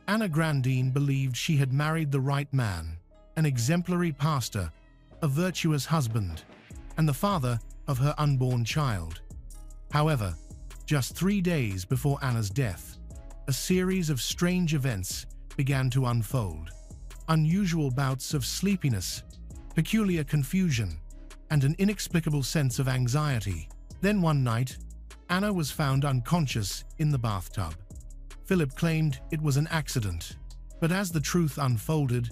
Anna Grandin believed she had married the right man, an exemplary pastor, a virtuous husband, and the father of her unborn child. However, just 3 days before Anna's death, a series of strange events began to unfold. Unusual bouts of sleepiness, peculiar confusion, and an inexplicable sense of anxiety. Then one night, Anna was found unconscious in the bathtub. Philip claimed it was an accident, but as the truth unfolded,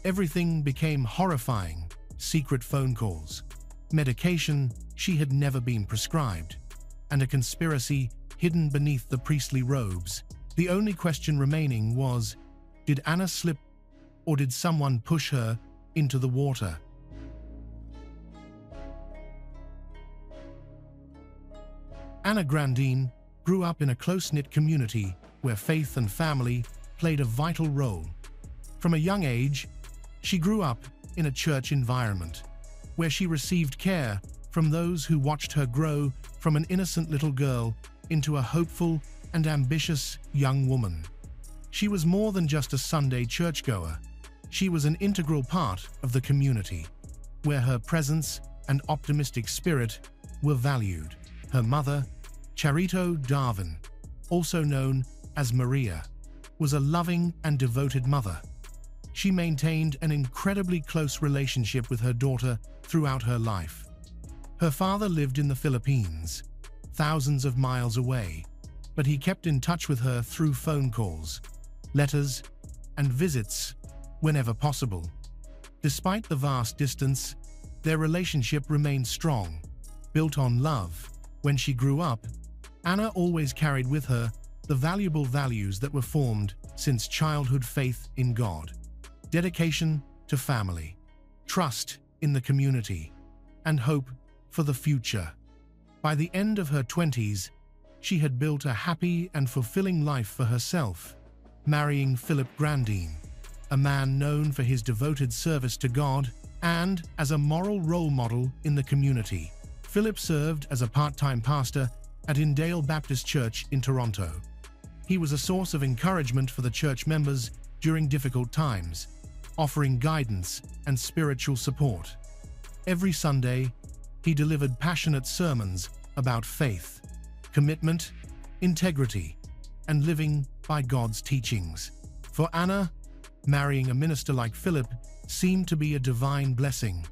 everything became horrifying. Secret phone calls, medication she had never been prescribed, and a conspiracy hidden beneath the priestly robes. The only question remaining was, did Anna slip, or did someone push her into the water? Anna Grandin grew up in a close-knit community where faith and family played a vital role. From a young age, she grew up in a church environment, where she received care from those who watched her grow from an innocent little girl into a hopeful and ambitious young woman. She was more than just a Sunday churchgoer. She was an integral part of the community, where her presence and optimistic spirit were valued. Her mother, Charito Darwin, also known as Maria, was a loving and devoted mother. She maintained an incredibly close relationship with her daughter throughout her life. Her father lived in the Philippines, thousands of miles away, but he kept in touch with her through phone calls, letters, and visits whenever possible. Despite the vast distance, their relationship remained strong, built on love. When she grew up, Anna always carried with her the valuable values that were formed since childhood: faith in God, dedication to family, trust in the community, and hope for the future. By the end of her 20s, she had built a happy and fulfilling life for herself, marrying Philip Grandin, a man known for his devoted service to God and as a moral role model in the community. Philip served as a part-time pastor at Indale Baptist Church in Toronto. He was a source of encouragement for the church members during difficult times, offering guidance and spiritual support. Every Sunday, he delivered passionate sermons about faith, commitment, integrity, and living by God's teachings. For Anna, marrying a minister like Philip seemed to be a divine blessing,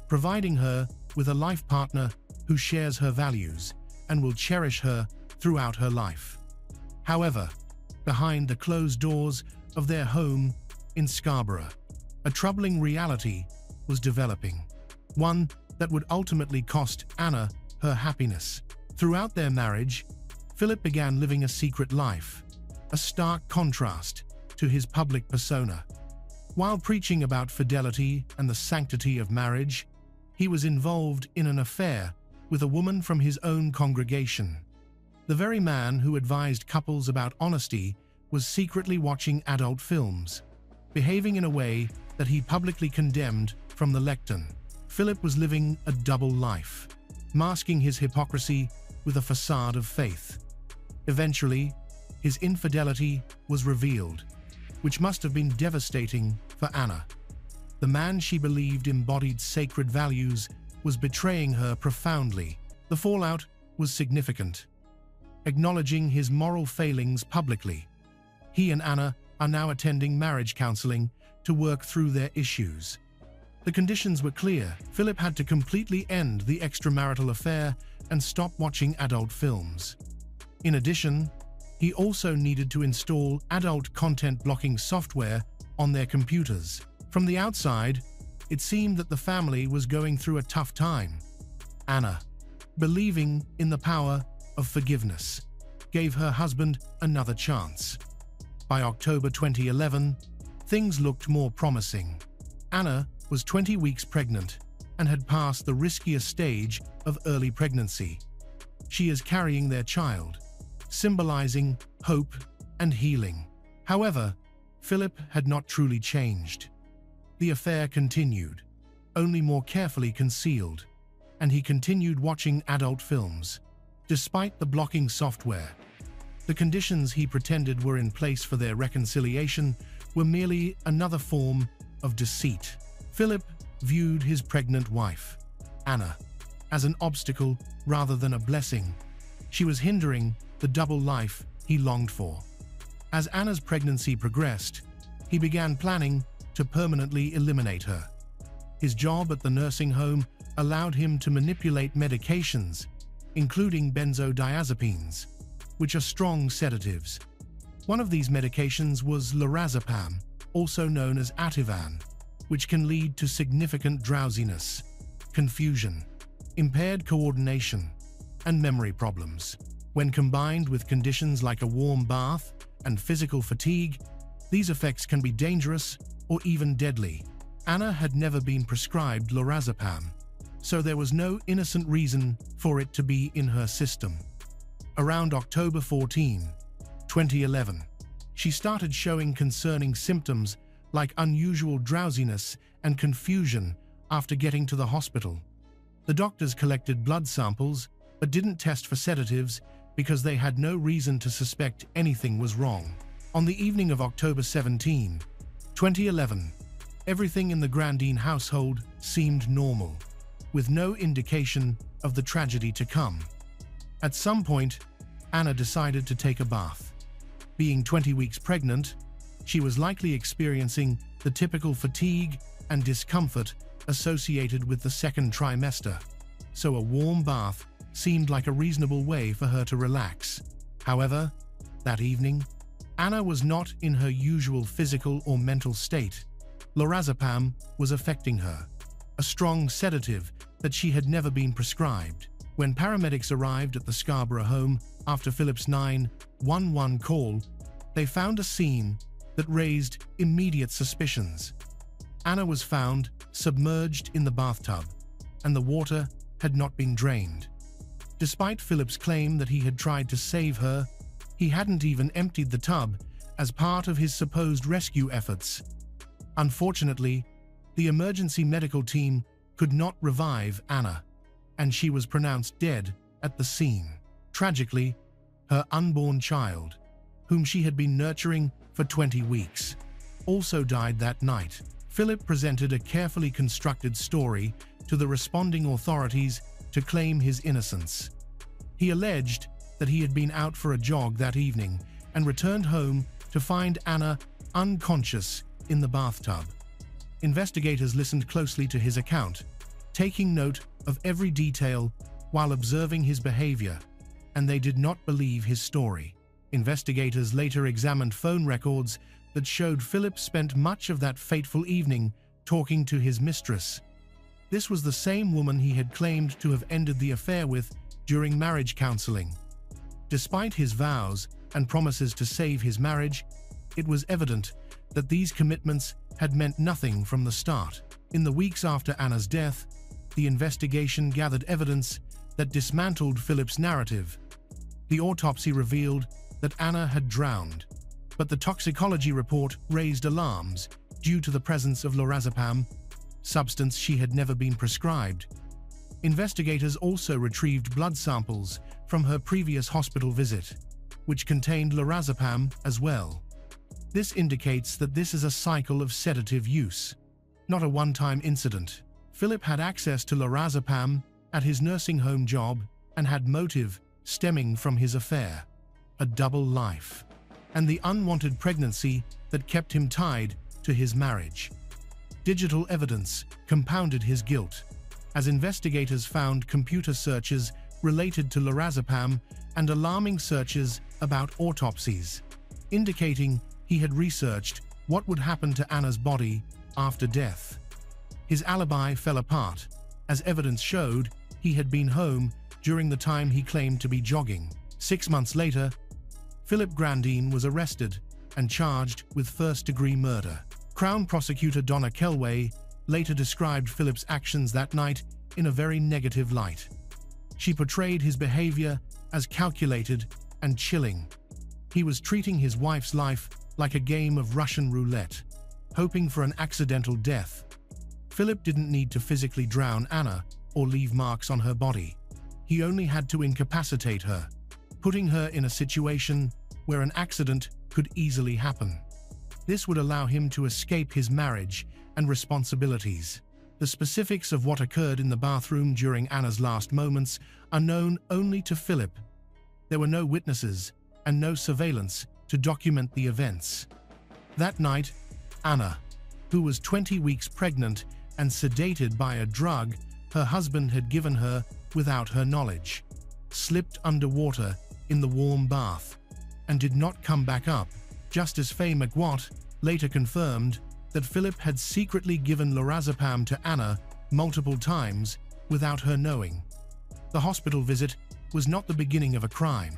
providing her with a life partner who shares her values and will cherish her throughout her life. However, behind the closed doors of their home in Scarborough, a troubling reality was developing, one that would ultimately cost Anna her happiness. Throughout their marriage, Philip began living a secret life, a stark contrast to his public persona. While preaching about fidelity and the sanctity of marriage, he was involved in an affair with a woman from his own congregation. The very man who advised couples about honesty was secretly watching adult films, behaving in a way that he publicly condemned from the lectern. Philip was living a double life, masking his hypocrisy with a facade of faith. Eventually, his infidelity was revealed, which must have been devastating for Anna. The man she believed embodied sacred values was betraying her profoundly. The fallout was significant. Acknowledging his moral failings publicly, he and Anna are now attending marriage counseling to work through their issues. The conditions were clear. Philip had to completely end the extramarital affair and stop watching adult films. In addition, he also needed to install adult content blocking software on their computers. From the outside, it seemed that the family was going through a tough time. Anna, believing in the power of forgiveness, gave her husband another chance. By October 2011, things looked more promising. Anna was 20 weeks pregnant and had passed the riskiest stage of early pregnancy. She is carrying their child, symbolizing hope and healing. However, Philip had not truly changed. The affair continued, only more carefully concealed, and he continued watching adult films. Despite the blocking software, The conditions he pretended were in place for their reconciliation were merely another form of deceit. Philip viewed his pregnant wife, Anna, as an obstacle rather than a blessing. She was hindering the double life he longed for. As Anna's pregnancy progressed, he began planning to permanently eliminate her. His job at the nursing home allowed him to manipulate medications, including benzodiazepines, which are strong sedatives. One of these medications was lorazepam, also known as Ativan, which can lead to significant drowsiness, confusion, impaired coordination, and memory problems. When combined with conditions like a warm bath and physical fatigue, these effects can be dangerous or even deadly. Anna had never been prescribed lorazepam, so there was no innocent reason for it to be in her system. Around October 14, 2011, she started showing concerning symptoms like unusual drowsiness and confusion after getting to the hospital. The doctors collected blood samples but didn't test for sedatives because they had no reason to suspect anything was wrong. On the evening of October 17, 2011, everything in the Grandin household seemed normal, with no indication of the tragedy to come. At some point, Anna decided to take a bath. Being 20 weeks pregnant, she was likely experiencing the typical fatigue and discomfort associated with the second trimester, so a warm bath seemed like a reasonable way for her to relax. However, that evening, Anna was not in her usual physical or mental state. Lorazepam was affecting her, a strong sedative that she had never been prescribed. When paramedics arrived at the Scarborough home after Philip's 911 call, they found a scene that raised immediate suspicions. Anna was found submerged in the bathtub, and the water had not been drained. Despite Philip's claim that he had tried to save her, he hadn't even emptied the tub as part of his supposed rescue efforts. Unfortunately, the emergency medical team could not revive Anna, and she was pronounced dead at the scene. Tragically, her unborn child, whom she had been nurturing for 20 weeks, also died that night. Philip presented a carefully constructed story to the responding authorities to claim his innocence. He alleged that he had been out for a jog that evening and returned home to find Anna unconscious in the bathtub. Investigators listened closely to his account, taking note of every detail while observing his behavior, and they did not believe his story. Investigators later examined phone records that showed Philip spent much of that fateful evening talking to his mistress. This was the same woman he had claimed to have ended the affair with during marriage counseling. Despite his vows and promises to save his marriage, it was evident that these commitments had meant nothing from the start. In the weeks after Anna's death, the investigation gathered evidence that dismantled Philip's narrative. The autopsy revealed that Anna had drowned, but the toxicology report raised alarms due to the presence of lorazepam, substance she had never been prescribed. Investigators also retrieved blood samples from her previous hospital visit, which contained lorazepam as well. This indicates that this is a cycle of sedative use, not a one-time incident. Philip had access to lorazepam at his nursing home job and had motive stemming from his affair, a double life, and the unwanted pregnancy that kept him tied to his marriage. Digital evidence compounded his guilt, as investigators found computer searches related to lorazepam and alarming searches about autopsies, indicating he had researched what would happen to Anna's body after death. His alibi fell apart, as evidence showed he had been home during the time he claimed to be jogging. 6 months later, Philip Grandin was arrested and charged with first-degree murder. Crown Prosecutor Donna Kelway later described Philip's actions that night in a very negative light. She portrayed his behavior as calculated and chilling. He was treating his wife's life like a game of Russian roulette, hoping for an accidental death. Philip didn't need to physically drown Anna or leave marks on her body. He only had to incapacitate her, putting her in a situation where an accident could easily happen. This would allow him to escape his marriage and responsibilities. The specifics of what occurred in the bathroom during Anna's last moments are known only to Philip. There were no witnesses and no surveillance to document the events. That night, Anna, who was 20 weeks pregnant and sedated by a drug her husband had given her without her knowledge, slipped underwater in the warm bath and did not come back up. Justice Faye McWatt later confirmed that Philip had secretly given lorazepam to Anna multiple times without her knowing. The hospital visit was not the beginning of a crime.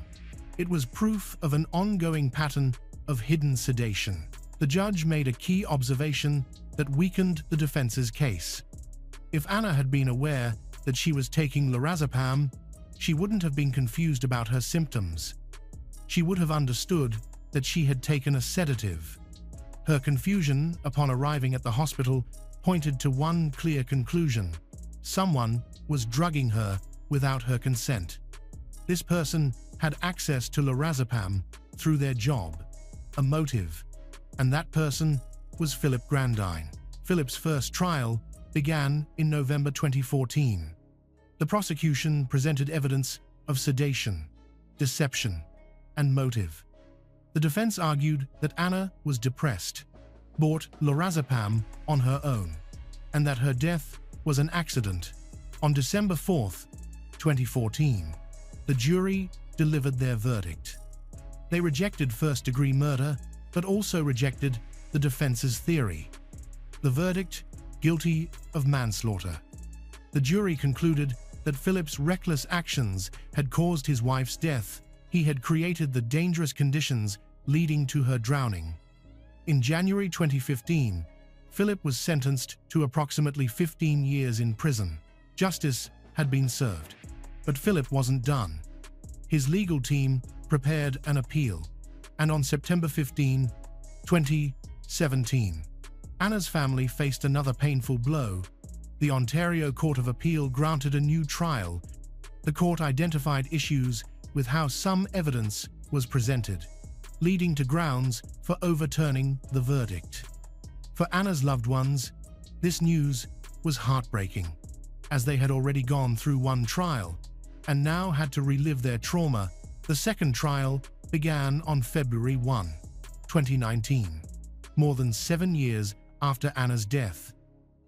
It was proof of an ongoing pattern of hidden sedation. The judge made a key observation that weakened the defense's case. If Anna had been aware that she was taking lorazepam, she wouldn't have been confused about her symptoms. She would have understood that she had taken a sedative. Her confusion upon arriving at the hospital pointed to one clear conclusion: someone was drugging her without her consent. This person had access to lorazepam through their job, a motive, and that person was Philip Grandine. Philip's first trial began in November 2014. The prosecution presented evidence of sedation, deception, and motive. The defense argued that Anna was depressed, bought lorazepam on her own, and that her death was an accident. On December 4, 2014, the jury delivered their verdict. They rejected first-degree murder, but also rejected the defense's theory. The verdict: guilty of manslaughter. The jury concluded that Philip's reckless actions had caused his wife's death. He had created the dangerous conditions leading to her drowning. In January 2015, Philip was sentenced to approximately 15 years in prison. Justice had been served, but Philip wasn't done. His legal team prepared an appeal, and on September 15, 2017, Anna's family faced another painful blow. The Ontario Court of Appeal granted a new trial. The court identified issues with how some evidence was presented, leading to grounds for overturning the verdict. For Anna's loved ones, this news was heartbreaking, as they had already gone through one trial and now had to relive their trauma. The second trial began on February 1, 2019, more than 7 years after Anna's death.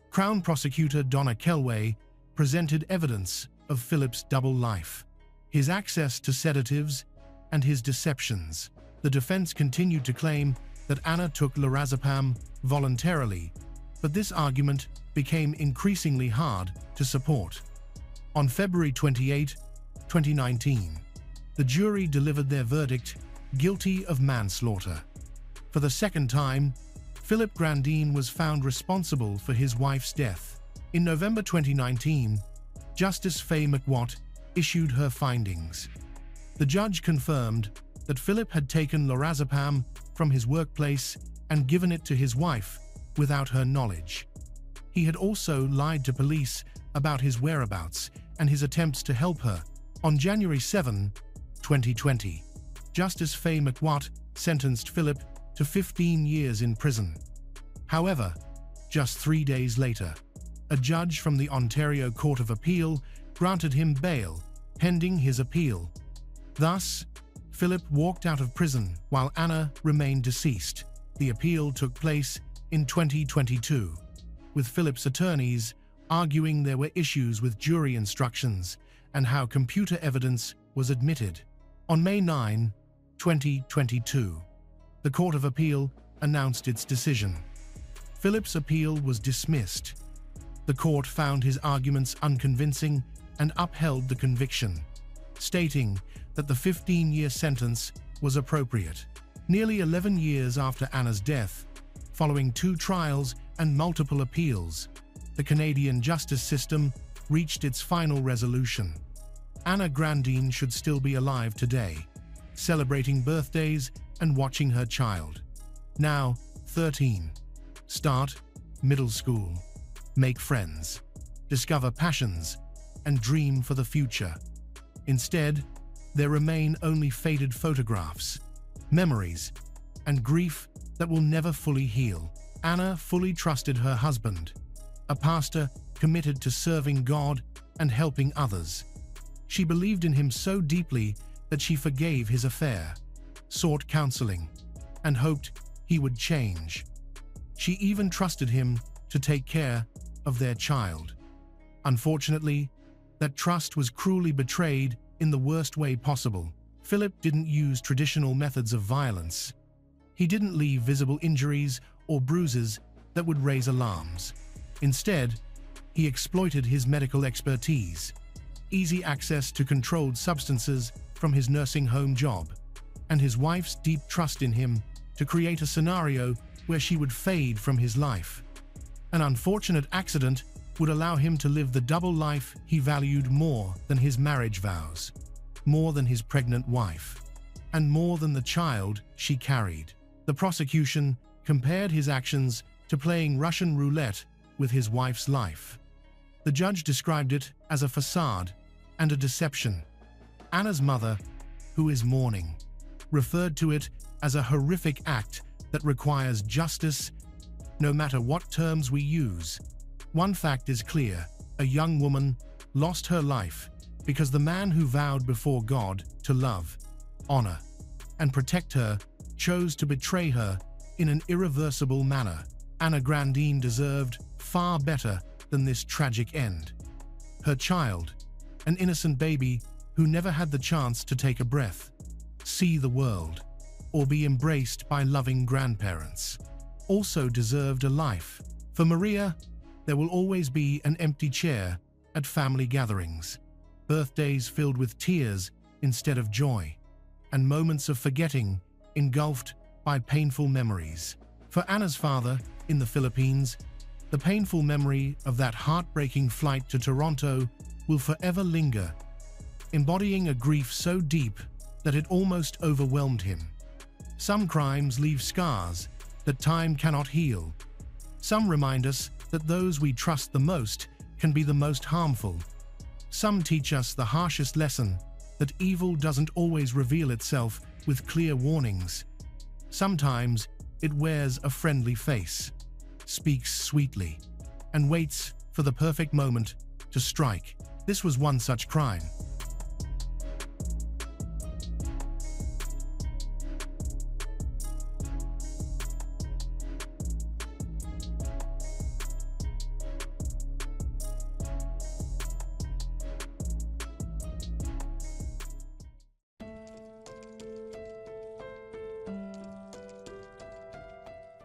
Crown Prosecutor Donna Kelway presented evidence of Philip's double life, his access to sedatives, and his deceptions. The defense continued to claim that Anna took lorazepam voluntarily, but this argument became increasingly hard to support. On February 28, 2019, the jury delivered their verdict: guilty of manslaughter. For the second time, Philip Grandine was found responsible for his wife's death. In November 2019, Justice Faye McWatt issued her findings. The judge confirmed that Philip had taken lorazepam from his workplace and given it to his wife without her knowledge. He had also lied to police about his whereabouts and his attempts to help her. On January 7, 2020, Justice Faye McWatt sentenced Philip to 15 years in prison. However, just 3 days later, a judge from the Ontario Court of Appeal granted him bail pending his appeal. Thus, Philip walked out of prison while Anna remained deceased. The appeal took place in 2022, with Philip's attorneys arguing there were issues with jury instructions and how computer evidence was admitted. On May 9, 2022, the Court of Appeal announced its decision. Philip's appeal was dismissed. The court found his arguments unconvincing and upheld the conviction, stating that the 15-year sentence was appropriate. Nearly 11 years after Anna's death, following 2 trials and multiple appeals, the Canadian justice system reached its final resolution. Anna Grandine should still be alive today, celebrating birthdays and watching her child, now 13, start middle school, make friends, discover passions, and dream for the future. Instead, there remain only faded photographs, memories, and grief that will never fully heal. Anna fully trusted her husband, a pastor committed to serving God and helping others. She believed in him so deeply that she forgave his affair, sought counseling, and hoped he would change. She even trusted him to take care of their child. Unfortunately, that trust was cruelly betrayed in the worst way possible. Philip didn't use traditional methods of violence. He didn't leave visible injuries or bruises that would raise alarms. Instead, he exploited his medical expertise, easy access to controlled substances from his nursing home job, and his wife's deep trust in him to create a scenario where she would fade from his life. An unfortunate accident would allow him to live the double life he valued more than his marriage vows, more than his pregnant wife, and more than the child she carried. The prosecution compared his actions to playing Russian roulette with his wife's life. The judge described it as a facade and a deception. Anna's mother, who is mourning, referred to it as a horrific act that requires justice no matter what terms we use. One fact is clear: a young woman lost her life because the man who vowed before God to love, honor, and protect her chose to betray her in an irreversible manner. Anna Grandin deserved far better than this tragic end. Her child, an innocent baby who never had the chance to take a breath, see the world, or be embraced by loving grandparents, also deserved a life. For Maria, there will always be an empty chair at family gatherings, birthdays filled with tears instead of joy, and moments of forgetting engulfed by painful memories. For Anna's father, in the Philippines, the painful memory of that heartbreaking flight to Toronto will forever linger, embodying a grief so deep that it almost overwhelmed him. Some crimes leave scars that time cannot heal. Some remind us that those we trust the most can be the most harmful. Some teach us the harshest lesson, that evil doesn't always reveal itself with clear warnings. Sometimes it wears a friendly face, speaks sweetly, and waits for the perfect moment to strike. This was one such crime.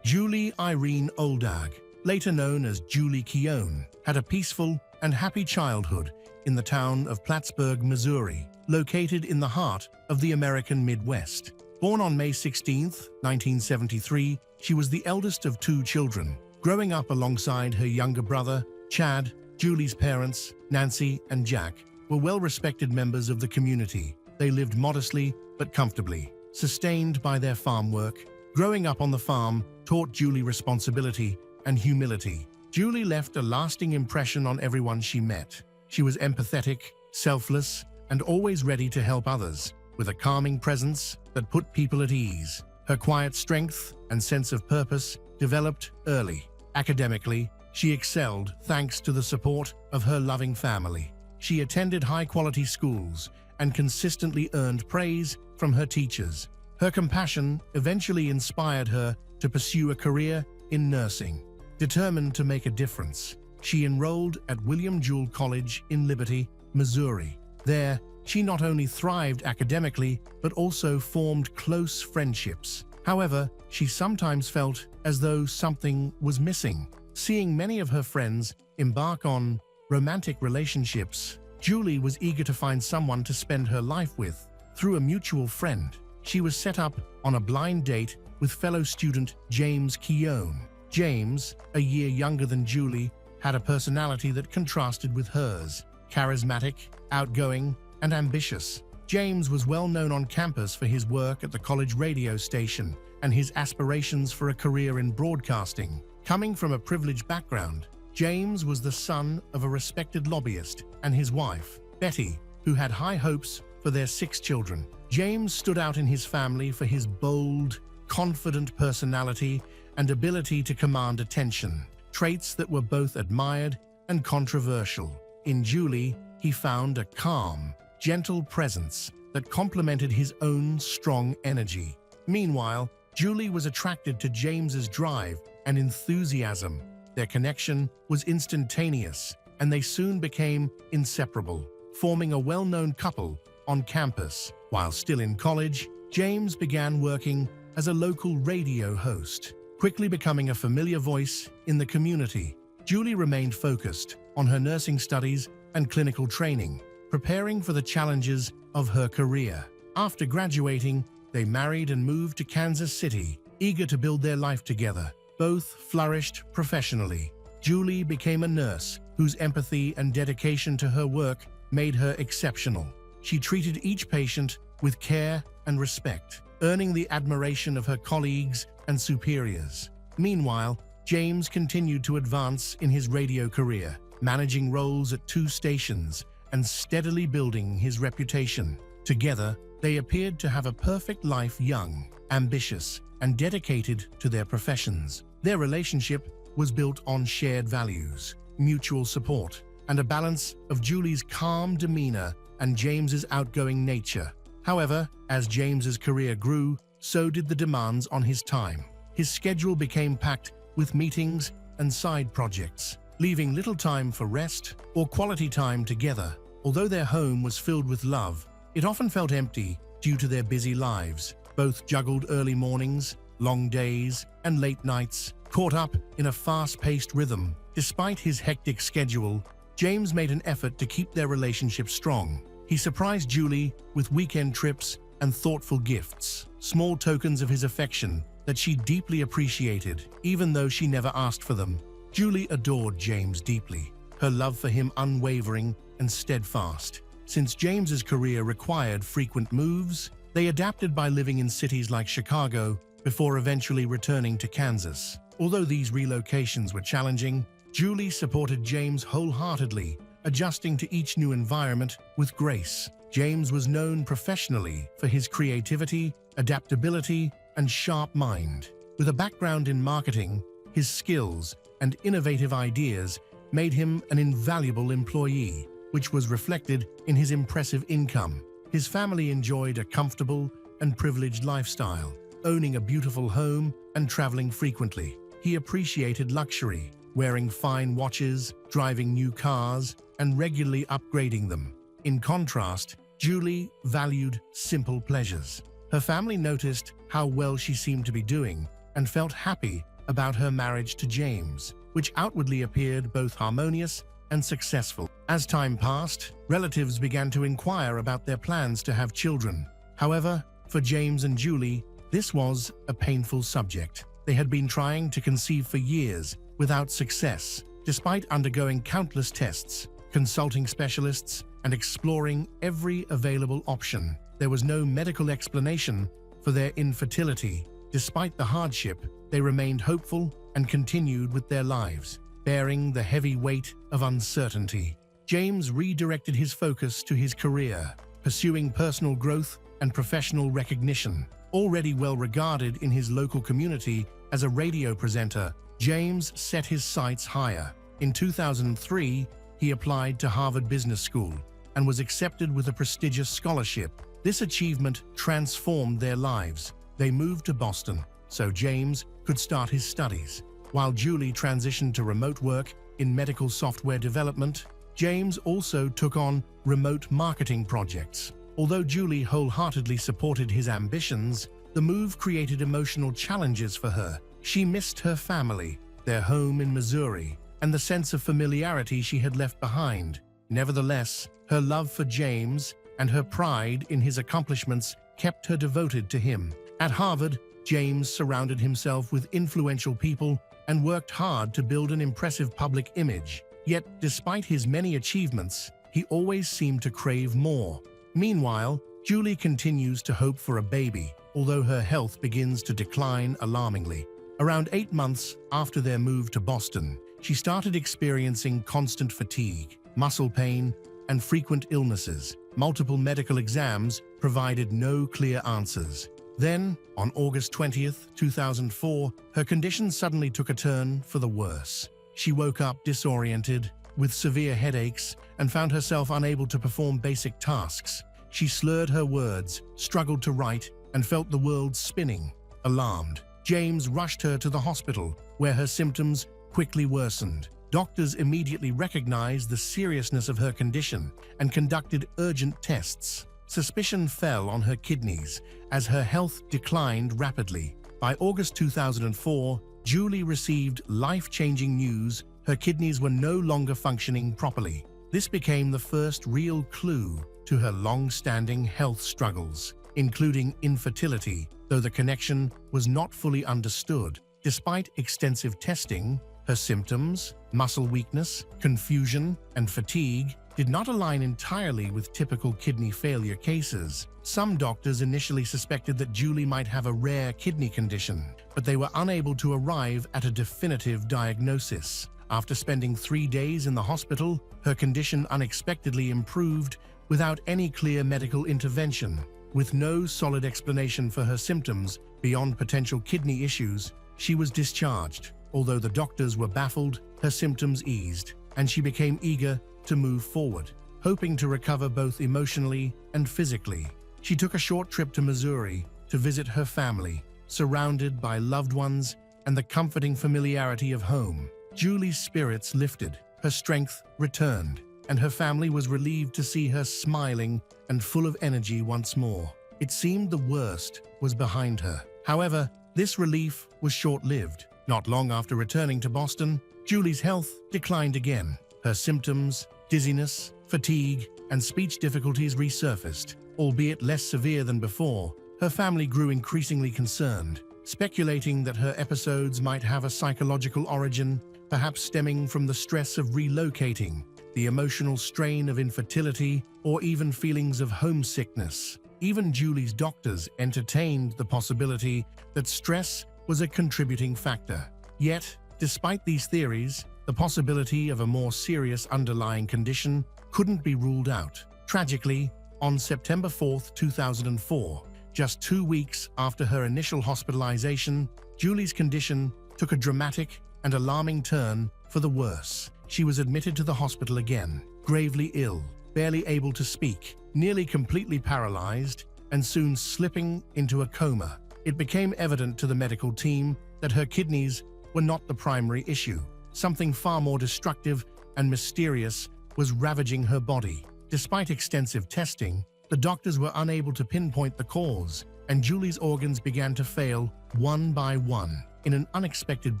Julie Irene Oldag, later known as Julie Keown, had a peaceful and happy childhood in the town of Plattsburgh, Missouri, located in the heart of the American Midwest. Born on May 16, 1973, she was the eldest of two children. Growing up alongside her younger brother, Chad, Julie's parents, Nancy and Jack, were well-respected members of the community. They lived modestly but comfortably, sustained by their farm work. Growing up on the farm taught Julie responsibility and humility. Julie left a lasting impression on everyone she met. She was empathetic, selfless, and always ready to help others, with a calming presence that put people at ease. Her quiet strength and sense of purpose developed early. Academically, she excelled thanks to the support of her loving family. She attended high-quality schools and consistently earned praise from her teachers. Her compassion eventually inspired her to pursue a career in nursing. Determined to make a difference, she enrolled at William Jewell College in Liberty, Missouri. There, she not only thrived academically, but also formed close friendships. However, she sometimes felt as though something was missing. Seeing many of her friends embark on romantic relationships, Julie was eager to find someone to spend her life with. Through a mutual friend, she was set up on a blind date with fellow student James Keown. James, a year younger than Julie, had a personality that contrasted with hers. Charismatic, outgoing, and ambitious, James was well known on campus for his work at the college radio station and his aspirations for a career in broadcasting. Coming from a privileged background, James was the son of a respected lobbyist and his wife, Betty, who had high hopes for their 6 children. James stood out in his family for his bold, confident personality and ability to command attention, traits that were both admired and controversial. In Julie, he found a calm, gentle presence that complemented his own strong energy. Meanwhile, Julie was attracted to James's drive and enthusiasm. Their connection was instantaneous, and they soon became inseparable, forming a well-known couple on campus. While still in college, James began working as a local radio host, quickly becoming a familiar voice in the community. Julie remained focused on her nursing studies and clinical training, preparing for the challenges of her career. After graduating, they married and moved to Kansas City, eager to build their life together. Both flourished professionally. Julie became a nurse whose empathy and dedication to her work made her exceptional. She treated each patient with care and respect, earning the admiration of her colleagues and superiors. Meanwhile, James continued to advance in his radio career, managing roles at 2 stations and steadily building his reputation. Together, they appeared to have a perfect life, young, ambitious, and dedicated to their professions. Their relationship was built on shared values, mutual support, and a balance of Julie's calm demeanor and James's outgoing nature. However, as James's career grew, so did the demands on his time. His schedule became packed with meetings and side projects, leaving little time for rest or quality time together. Although their home was filled with love, it often felt empty due to their busy lives. Both juggled early mornings, long days, and late nights, caught up in a fast-paced rhythm. Despite his hectic schedule, James made an effort to keep their relationship strong. He surprised Julie with weekend trips and thoughtful gifts, small tokens of his affection that she deeply appreciated, even though she never asked for them. Julie adored James deeply, her love for him unwavering and steadfast. Since James's career required frequent moves, they adapted by living in cities like Chicago before eventually returning to Kansas. Although these relocations were challenging, Julie supported James wholeheartedly, adjusting to each new environment with grace. James was known professionally for his creativity, adaptability, and sharp mind. With a background in marketing, his skills and innovative ideas made him an invaluable employee, which was reflected in his impressive income. His family enjoyed a comfortable and privileged lifestyle, owning a beautiful home and traveling frequently. He appreciated luxury, wearing fine watches, driving new cars, and regularly upgrading them. In contrast, Julie valued simple pleasures. Her family noticed how well she seemed to be doing and felt happy about her marriage to James, which outwardly appeared both harmonious and successful. As time passed, relatives began to inquire about their plans to have children. However, for James and Julie, this was a painful subject. They had been trying to conceive for years without success, despite undergoing countless tests, consulting specialists, and exploring every available option. There was no medical explanation for their infertility. Despite the hardship, they remained hopeful and continued with their lives, bearing the heavy weight of uncertainty. James redirected his focus to his career, pursuing personal growth and professional recognition. Already well regarded in his local community as a radio presenter, James set his sights higher. In 2003, he applied to Harvard Business School and was accepted with a prestigious scholarship. This achievement transformed their lives. They moved to Boston so James could start his studies. While Julie transitioned to remote work in medical software development, James also took on remote marketing projects. Although Julie wholeheartedly supported his ambitions, the move created emotional challenges for her. She missed her family, their home in Missouri, and the sense of familiarity she had left behind. Nevertheless, her love for James and her pride in his accomplishments kept her devoted to him. At Harvard, James surrounded himself with influential people and worked hard to build an impressive public image. Yet, despite his many achievements, he always seemed to crave more. Meanwhile, Julie continues to hope for a baby, although her health begins to decline alarmingly. Around 8 months after their move to Boston, she started experiencing constant fatigue, muscle pain, and frequent illnesses. multiple medical exams provided no clear answers. Then, on August 20th, 2004, her condition suddenly took a turn for the worse. She woke up disoriented, with severe headaches, and found herself unable to perform basic tasks. She slurred her words, struggled to write, and felt the world spinning. Alarmed, James rushed her to the hospital, where her symptoms quickly worsened. Doctors immediately recognized the seriousness of her condition and conducted urgent tests. Suspicion fell on her kidneys as her health declined rapidly. By August 2004, Julie received life-changing news: her kidneys were no longer functioning properly. This became the first real clue to her long-standing health struggles, including infertility, though the connection was not fully understood. Despite extensive testing, her symptoms, muscle weakness, confusion, and fatigue did not align entirely with typical kidney failure cases. Some doctors initially suspected that Julie might have a rare kidney condition, but they were unable to arrive at a definitive diagnosis. After spending 3 days in the hospital, her condition unexpectedly improved without any clear medical intervention. With no solid explanation for her symptoms beyond potential kidney issues, she was discharged. Although the doctors were baffled, her symptoms eased, and she became eager to move forward, hoping to recover both emotionally and physically. She took a short trip to Missouri to visit her family, surrounded by loved ones and the comforting familiarity of home. Julie's spirits lifted, her strength returned, and her family was relieved to see her smiling and full of energy once more. It seemed the worst was behind her. However, this relief was short-lived. Not long after returning to Boston, Julie's health declined again. Her symptoms, dizziness, fatigue, and speech difficulties resurfaced. Albeit less severe than before, her family grew increasingly concerned, speculating that her episodes might have a psychological origin, perhaps stemming from the stress of relocating, the emotional strain of infertility, or even feelings of homesickness. Even Julie's doctors entertained the possibility that stress was a contributing factor. Yet, despite these theories, the possibility of a more serious underlying condition couldn't be ruled out. Tragically, on September 4, 2004, just 2 weeks after her initial hospitalization, Julie's condition took a dramatic and alarming turn for the worse. She was admitted to the hospital again, gravely ill, barely able to speak, nearly completely paralyzed, and soon slipping into a coma. It became evident to the medical team that her kidneys were not the primary issue. Something far more destructive and mysterious was ravaging her body. Despite extensive testing, the doctors were unable to pinpoint the cause, and Julie's organs began to fail one by one. In an unexpected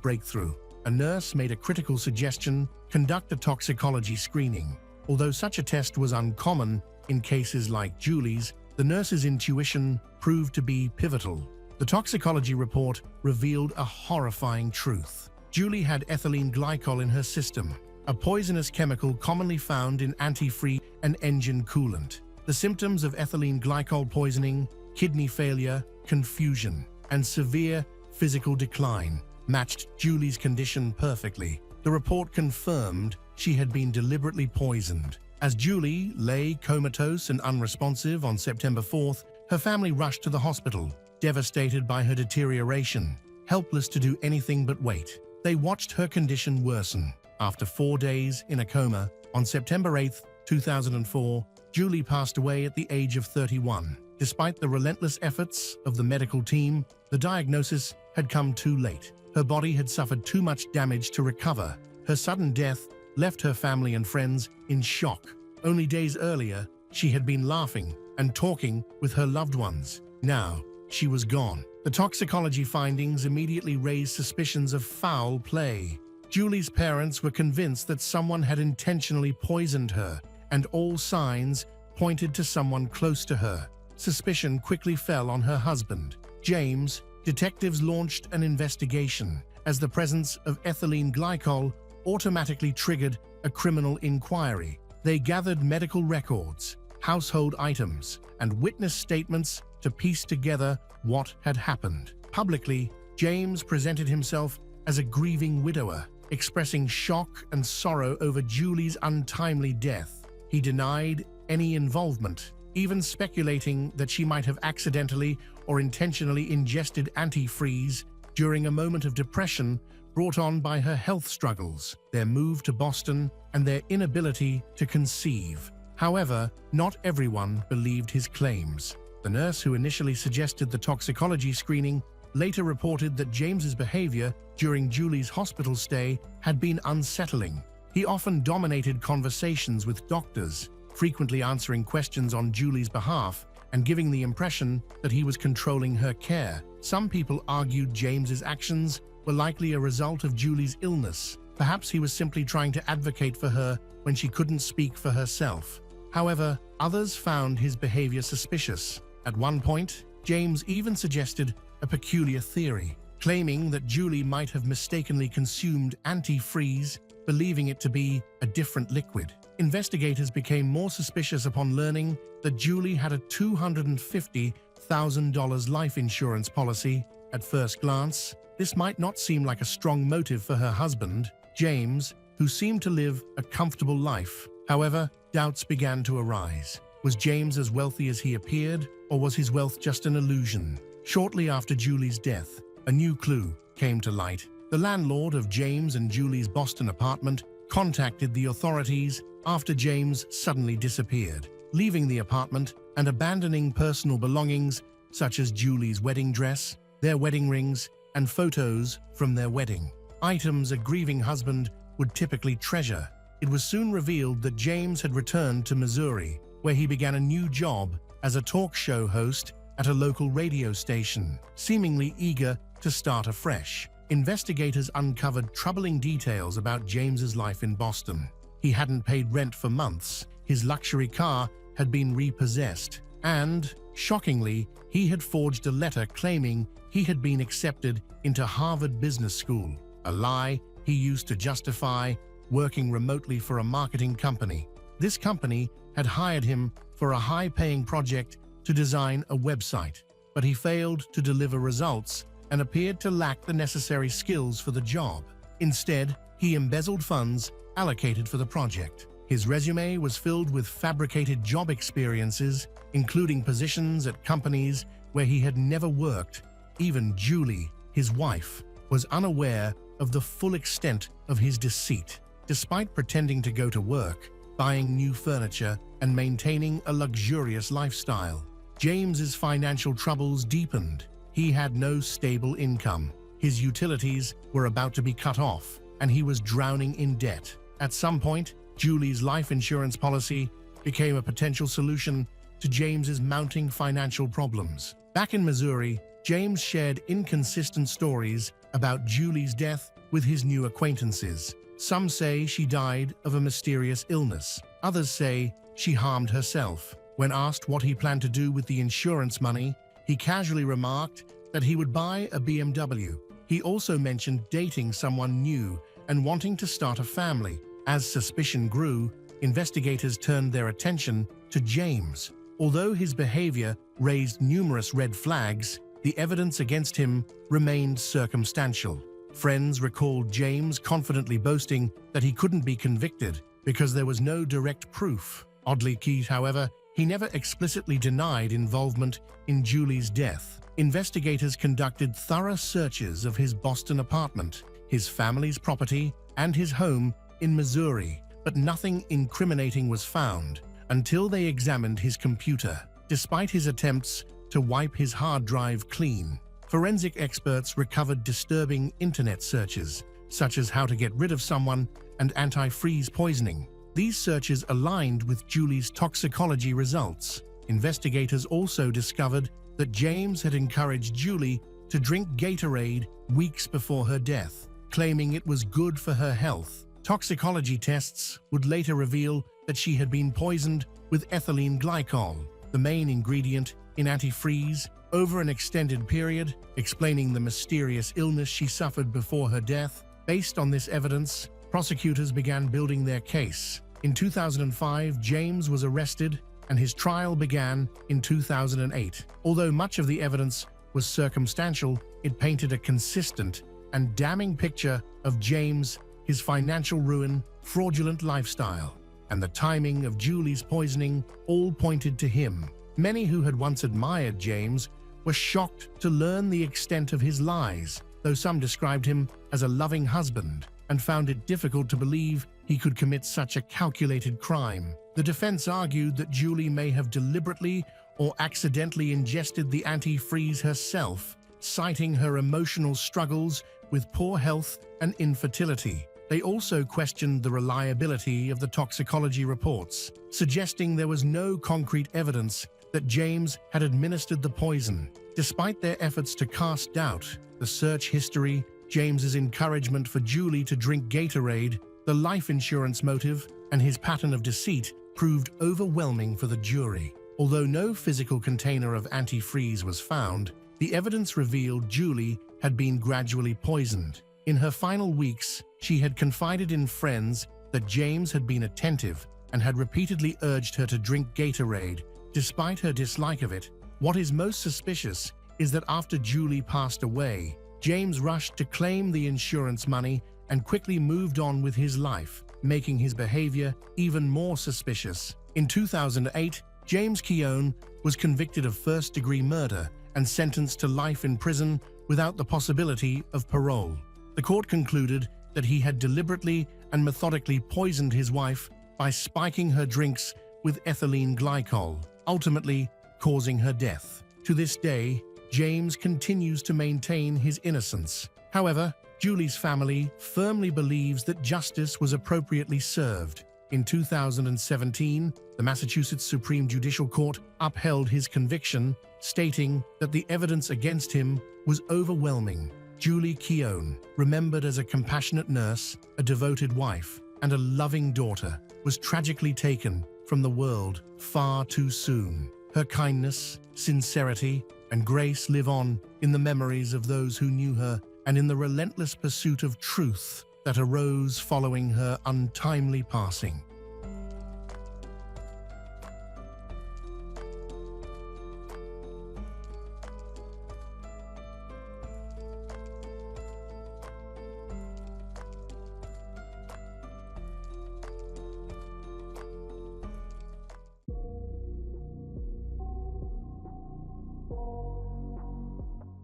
breakthrough, a nurse made a critical suggestion: conduct a toxicology screening. Although such a test was uncommon in cases like Julie's, the nurse's intuition proved to be pivotal. The toxicology report revealed a horrifying truth. Julie had ethylene glycol in her system, a poisonous chemical commonly found in antifreeze and engine coolant. The symptoms of ethylene glycol poisoning, kidney failure, confusion, and severe physical decline matched Julie's condition perfectly. The report confirmed she had been deliberately poisoned. As Julie lay comatose and unresponsive on September 4th, her family rushed to the hospital, devastated by her deterioration, helpless to do anything but wait. They watched her condition worsen. After 4 days in a coma, on September 8, 2004, Julie passed away at the age of 31. Despite the relentless efforts of the medical team, the diagnosis had come too late. Her body had suffered too much damage to recover. Her sudden death left her family and friends in shock. Only days earlier, she had been laughing and talking with her loved ones. Now, she was gone. The toxicology findings immediately raised suspicions of foul play. Julie's parents were convinced that someone had intentionally poisoned her, and all signs pointed to someone close to her. Suspicion quickly fell on her husband, James. Detectives launched an investigation, as the presence of ethylene glycol automatically triggered a criminal inquiry. They gathered medical records, household items, and witness statements to piece together what had happened. Publicly, James presented himself as a grieving widower, expressing shock and sorrow over Julie's untimely death. He denied any involvement, even speculating that she might have accidentally or intentionally ingested antifreeze during a moment of depression brought on by her health struggles, their move to Boston, and their inability to conceive. However, not everyone believed his claims. The nurse who initially suggested the toxicology screening later reported that James's behavior during Julie's hospital stay had been unsettling. He often dominated conversations with doctors, frequently answering questions on Julie's behalf and giving the impression that he was controlling her care. Some people argued James's actions were likely a result of Julie's illness. Perhaps he was simply trying to advocate for her when she couldn't speak for herself. However, others found his behavior suspicious. At one point, James even suggested a peculiar theory, claiming that Julie might have mistakenly consumed antifreeze, believing it to be a different liquid. Investigators became more suspicious upon learning that Julie had a $250,000 life insurance policy. At first glance, this might not seem like a strong motive for her husband, James, who seemed to live a comfortable life. However, doubts began to arise. Was James as wealthy as he appeared, or was his wealth just an illusion? Shortly after Julie's death, a new clue came to light. The landlord of James and Julie's Boston apartment contacted the authorities after James suddenly disappeared, leaving the apartment and abandoning personal belongings such as Julie's wedding dress, their wedding rings, and photos from their wedding, items a grieving husband would typically treasure. It was soon revealed that James had returned to Missouri, where he began a new job as a talk show host at a local radio station, seemingly eager to start afresh. Investigators uncovered troubling details about James's life in Boston. He hadn't paid rent for months, his luxury car had been repossessed, and, shockingly, he had forged a letter claiming he had been accepted into Harvard Business School, a lie he used to justify working remotely for a marketing company. This company had hired him for a high-paying project to design a website, but he failed to deliver results and appeared to lack the necessary skills for the job. Instead, he embezzled funds allocated for the project. His resume was filled with fabricated job experiences, including positions at companies where he had never worked. Even Julie, his wife, was unaware of the full extent of his deceit. Despite pretending to go to work, buying new furniture, and maintaining a luxurious lifestyle, James's financial troubles deepened. He had no stable income. His utilities were about to be cut off, and he was drowning in debt. At some point, Julie's life insurance policy became a potential solution to James's mounting financial problems. Back in Missouri, James shared inconsistent stories about Julie's death with his new acquaintances. Some say she died of a mysterious illness. Others say she harmed herself. When asked what he planned to do with the insurance money, he casually remarked that he would buy a BMW. He also mentioned dating someone new and wanting to start a family. As suspicion grew, investigators turned their attention to James. Although his behavior raised numerous red flags, the evidence against him remained circumstantial. Friends recalled James confidently boasting that he couldn't be convicted because there was no direct proof. Oddly, however, he never explicitly denied involvement in Julie's death. Investigators conducted thorough searches of his Boston apartment, his family's property, and his home in Missouri, but nothing incriminating was found until they examined his computer. Despite his attempts to wipe his hard drive clean, forensic experts recovered disturbing internet searches, such as how to get rid of someone and antifreeze poisoning. These searches aligned with Julie's toxicology results. Investigators also discovered that James had encouraged Julie to drink Gatorade weeks before her death, claiming it was good for her health. Toxicology tests would later reveal that she had been poisoned with ethylene glycol, the main ingredient in antifreeze, over an extended period, explaining the mysterious illness she suffered before her death. Based on this evidence, prosecutors began building their case. In 2005, James was arrested, and his trial began in 2008. Although much of the evidence was circumstantial, it painted a consistent and damning picture of James, his financial ruin, fraudulent lifestyle, and the timing of Julie's poisoning all pointed to him. Many who had once admired James were shocked to learn the extent of his lies, though some described him as a loving husband and found it difficult to believe he could commit such a calculated crime. The defense argued that Julie may have deliberately or accidentally ingested the antifreeze herself, citing her emotional struggles with poor health and infertility. They also questioned the reliability of the toxicology reports, suggesting there was no concrete evidence that James had administered the poison. Despite their efforts to cast doubt the search history, James's encouragement for Julie to drink Gatorade, the life insurance motive, and his pattern of deceit proved overwhelming for the jury. Although no physical container of antifreeze was found, the evidence revealed Julie had been gradually poisoned. In her final weeks, she had confided in friends that James had been attentive and had repeatedly urged her to drink Gatorade, despite her dislike of it. What is most suspicious is that after Julie passed away, James rushed to claim the insurance money and quickly moved on with his life, making his behavior even more suspicious. In 2008, James Keown was convicted of first-degree murder and sentenced to life in prison without the possibility of parole. The court concluded that he had deliberately and methodically poisoned his wife by spiking her drinks with ethylene glycol, ultimately causing her death. To this day, James continues to maintain his innocence. However, Julie's family firmly believes that justice was appropriately served. In 2017, the Massachusetts Supreme Judicial Court upheld his conviction, stating that the evidence against him was overwhelming. Julie Keown, remembered as a compassionate nurse, a devoted wife, and a loving daughter, was tragically taken from the world far too soon. Her kindness, sincerity, and grace live on in the memories of those who knew her and in the relentless pursuit of truth that arose following her untimely passing.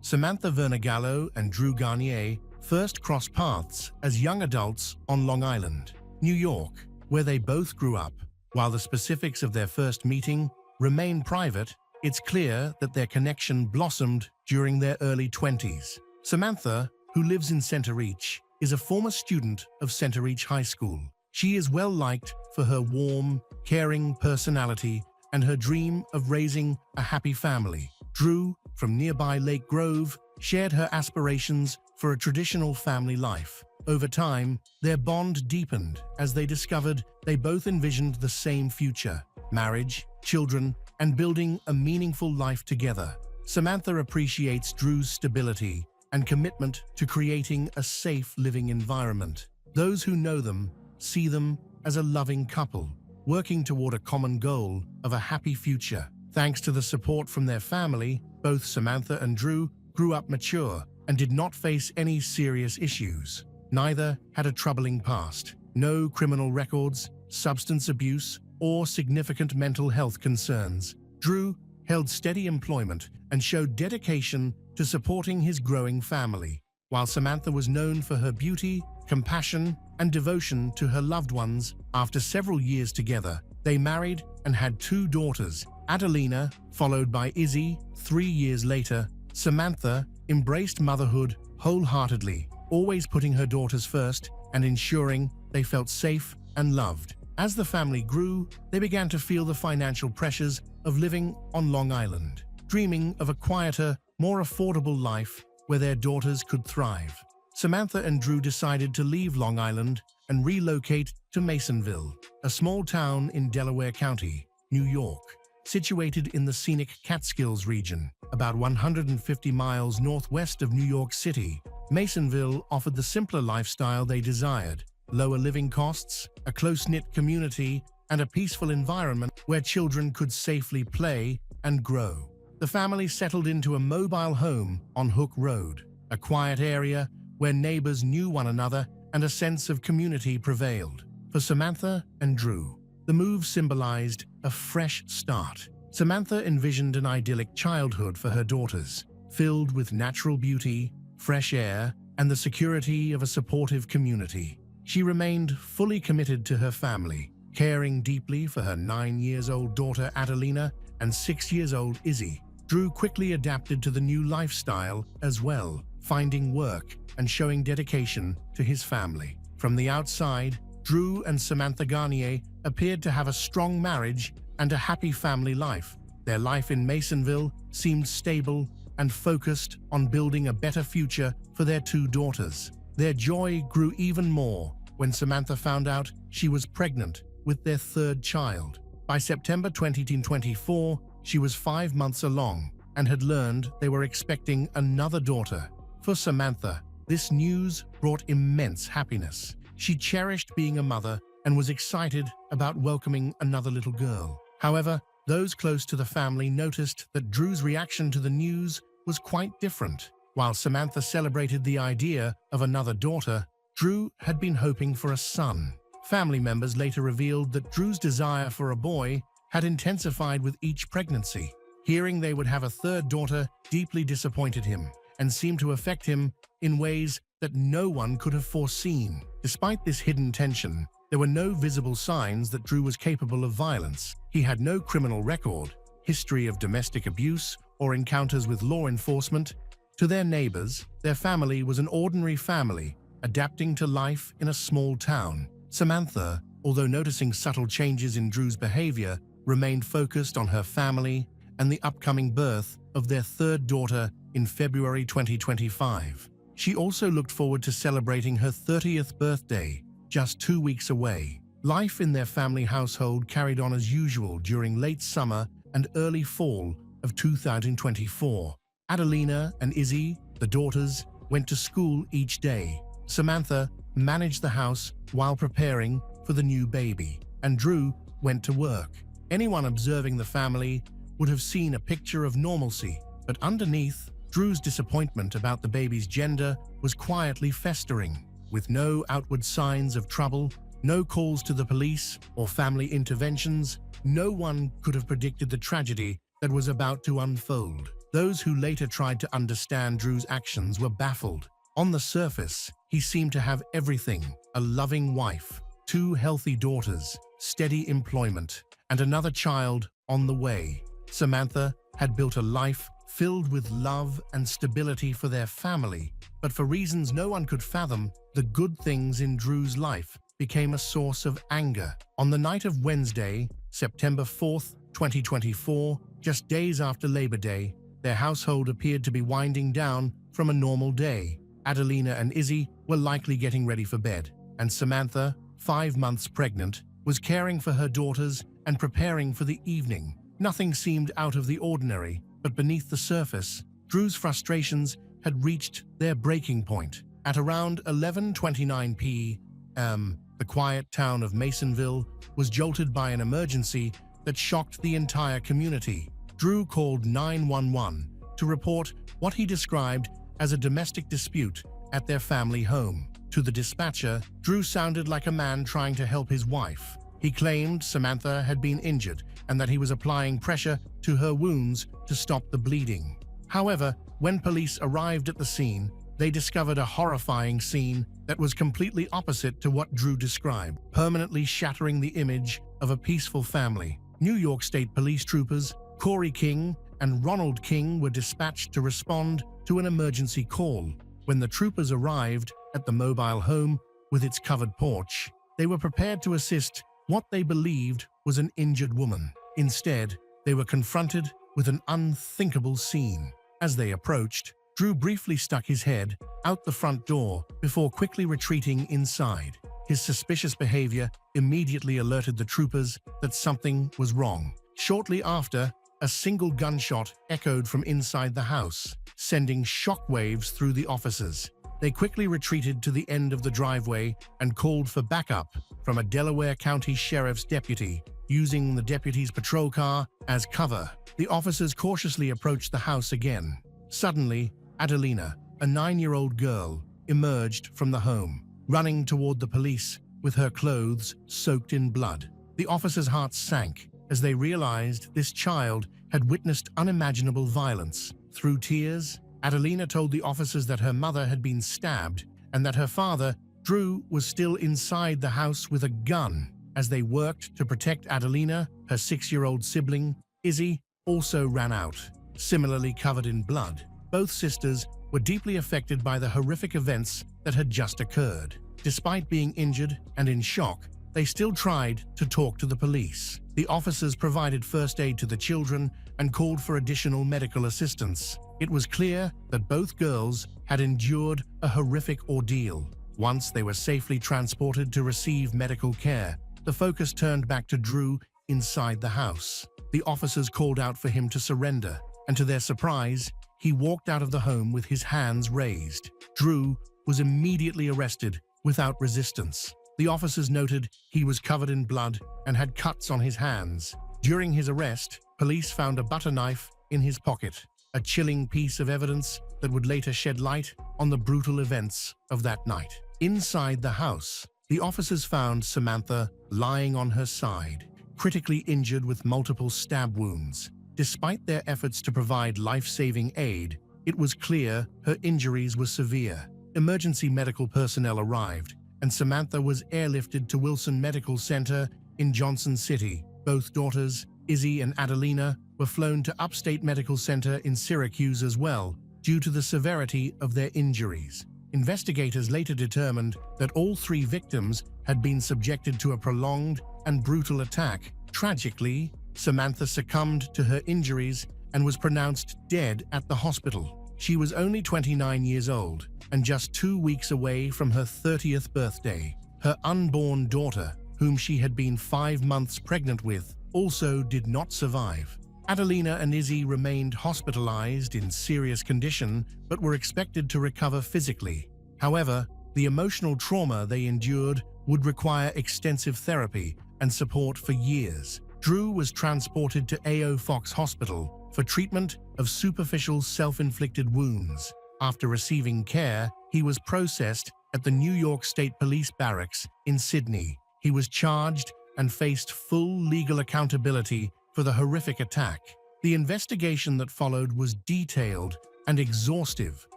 Samantha Vernagallo and Drew Garnier first crossed paths as young adults on Long Island, New York, where they both grew up. While the specifics of their first meeting remain private, it's clear that their connection blossomed during their early 20s. Samantha, who lives in Center Reach, is a former student of Center Reach High School. She is well liked for her warm, caring personality and her dream of raising a happy family. Drew, from nearby Lake Grove, shared her aspirations for a traditional family life. Over time, their bond deepened as they discovered they both envisioned the same future: marriage, children, and building a meaningful life together. Samantha appreciates Drew's stability and commitment to creating a safe living environment. Those who know them see them as a loving couple, working toward a common goal of a happy future. Thanks to the support from their family, both Samantha and Drew grew up mature and did not face any serious issues. Neither had a troubling past. No criminal records, substance abuse, or significant mental health concerns. Drew held steady employment and showed dedication to supporting his growing family, while Samantha was known for her beauty, compassion, and devotion to her loved ones. After several years together, they married and had 2 daughters, Adelina, followed by Izzy. 3 years later, Samantha embraced motherhood wholeheartedly, always putting her daughters first and ensuring they felt safe and loved. As the family grew, they began to feel the financial pressures of living on Long Island, dreaming of a quieter, more affordable life where their daughters could thrive. Samantha and Drew decided to leave Long Island and relocate to Masonville, a small town in Delaware County, New York. Situated in the scenic Catskills region, about 150 miles northwest of New York City, Masonville offered the simpler lifestyle they desired: lower living costs, a close-knit community, and a peaceful environment where children could safely play and grow. The family settled into a mobile home on Hook Road, a quiet area where neighbors knew one another and a sense of community prevailed. For Samantha and Drew, The move symbolized a fresh start. Samantha envisioned an idyllic childhood for her daughters, filled with natural beauty, fresh air, and the security of a supportive community. She remained fully committed to her family, caring deeply for her 9-year-old daughter Adelina and 6-year-old Izzy. Drew quickly adapted to the new lifestyle as well, finding work and showing dedication to his family. From the outside, Drew and Samantha Garnier appeared to have a strong marriage and a happy family life. Their life in Masonville seemed stable and focused on building a better future for their 2 daughters. Their joy grew even more when Samantha found out she was pregnant with their 3rd child. By September 2024, she was 5 months along and had learned they were expecting another daughter. For Samantha, this news brought immense happiness. She cherished being a mother and was excited about welcoming another little girl. However, those close to the family noticed that Drew's reaction to the news was quite different. While Samantha celebrated the idea of another daughter, Drew had been hoping for a son. Family members later revealed that Drew's desire for a boy had intensified with each pregnancy. Hearing they would have a 3rd daughter deeply disappointed him and seemed to affect him in ways that no one could have foreseen. Despite this hidden tension, there were no visible signs that Drew was capable of violence. He had no criminal record, history of domestic abuse, or encounters with law enforcement. To their neighbors, their family was an ordinary family, adapting to life in a small town. Samantha, although noticing subtle changes in Drew's behavior, remained focused on her family and the upcoming birth of their 3rd daughter in February 2025. She also looked forward to celebrating her 30th birthday, just 2 weeks away. Life in their family household carried on as usual during late summer and early fall of 2024. Adelina and Izzy, the daughters, went to school each day. Samantha managed the house while preparing for the new baby, and Drew went to work. Anyone observing the family would have seen a picture of normalcy, but underneath, Drew's disappointment about the baby's gender was quietly festering. With no outward signs of trouble, no calls to the police or family interventions, no one could have predicted the tragedy that was about to unfold. Those who later tried to understand Drew's actions were baffled. On the surface, he seemed to have everything: a loving wife, 2 healthy daughters, steady employment, and another child on the way. Samantha had built a life filled with love and stability for their family, but for reasons no one could fathom, the good things in Drew's life became a source of anger. On the night of Wednesday, September 4th, 2024, just days after Labor Day, their household appeared to be winding down from a normal day. Adelina and Izzy were likely getting ready for bed, and Samantha, 5 months pregnant, was caring for her daughters and preparing for the evening. Nothing seemed out of the ordinary, but beneath the surface, Drew's frustrations had reached their breaking point. At around 11:29 p.m., the quiet town of Masonville was jolted by an emergency that shocked the entire community. Drew called 911 to report what he described as a domestic dispute at their family home. To the dispatcher, Drew sounded like a man trying to help his wife. He claimed Samantha had been injured and that he was applying pressure to her wounds to stop the bleeding. However, when police arrived at the scene, they discovered a horrifying scene that was completely opposite to what Drew described, permanently shattering the image of a peaceful family. New York State Police troopers Corey King and Ronald King were dispatched to respond to an emergency call. When the troopers arrived at the mobile home with its covered porch, they were prepared to assist what they believed was an injured woman. Instead, they were confronted with an unthinkable scene. As they approached, Drew briefly stuck his head out the front door before quickly retreating inside. His suspicious behavior immediately alerted the troopers that something was wrong. Shortly after, a single gunshot echoed from inside the house, sending shockwaves through the officers. They quickly retreated to the end of the driveway and called for backup from a Delaware County Sheriff's deputy, using the deputy's patrol car as cover. The officers cautiously approached the house again. Suddenly, Adelina, a 9-year-old girl, emerged from the home, running toward the police with her clothes soaked in blood. The officers' hearts sank as they realized this child had witnessed unimaginable violence. Through tears, Adelina told the officers that her mother had been stabbed and that her father, Drew, was still inside the house with a gun. As they worked to protect Adelina, her 6-year-old sibling, Izzy, also ran out, similarly covered in blood. Both sisters were deeply affected by the horrific events that had just occurred. Despite being injured and in shock, they still tried to talk to the police. The officers provided first aid to the children and called for additional medical assistance. It was clear that both girls had endured a horrific ordeal. Once they were safely transported to receive medical care, the focus turned back to Drew inside the house. The officers called out for him to surrender, and to their surprise, he walked out of the home with his hands raised. Drew was immediately arrested without resistance. The officers noted he was covered in blood and had cuts on his hands. During his arrest, police found a butter knife in his pocket, a chilling piece of evidence that would later shed light on the brutal events of that night. Inside the house, the officers found Samantha lying on her side, critically injured with multiple stab wounds. Despite their efforts to provide life-saving aid, it was clear her injuries were severe. Emergency medical personnel arrived, and Samantha was airlifted to Wilson Medical Center in Johnson City. Both daughters, Izzy and Adelina, were flown to Upstate Medical Center in Syracuse as well, due to the severity of their injuries. Investigators later determined that all 3 victims had been subjected to a prolonged and brutal attack. Tragically, Samantha succumbed to her injuries and was pronounced dead at the hospital. She was only 29 years old and just 2 weeks away from her 30th birthday. Her unborn daughter, whom she had been 5 months pregnant with, also did not survive. Adelina and Izzy remained hospitalized in serious condition but were expected to recover physically. However, the emotional trauma they endured would require extensive therapy and support for years. Drew was transported to A.O. Fox Hospital for treatment of superficial self-inflicted wounds. After receiving care, he was processed at the New York State Police Barracks in Sydney. He was charged and faced full legal accountability for the horrific attack. The investigation that followed was detailed and exhaustive,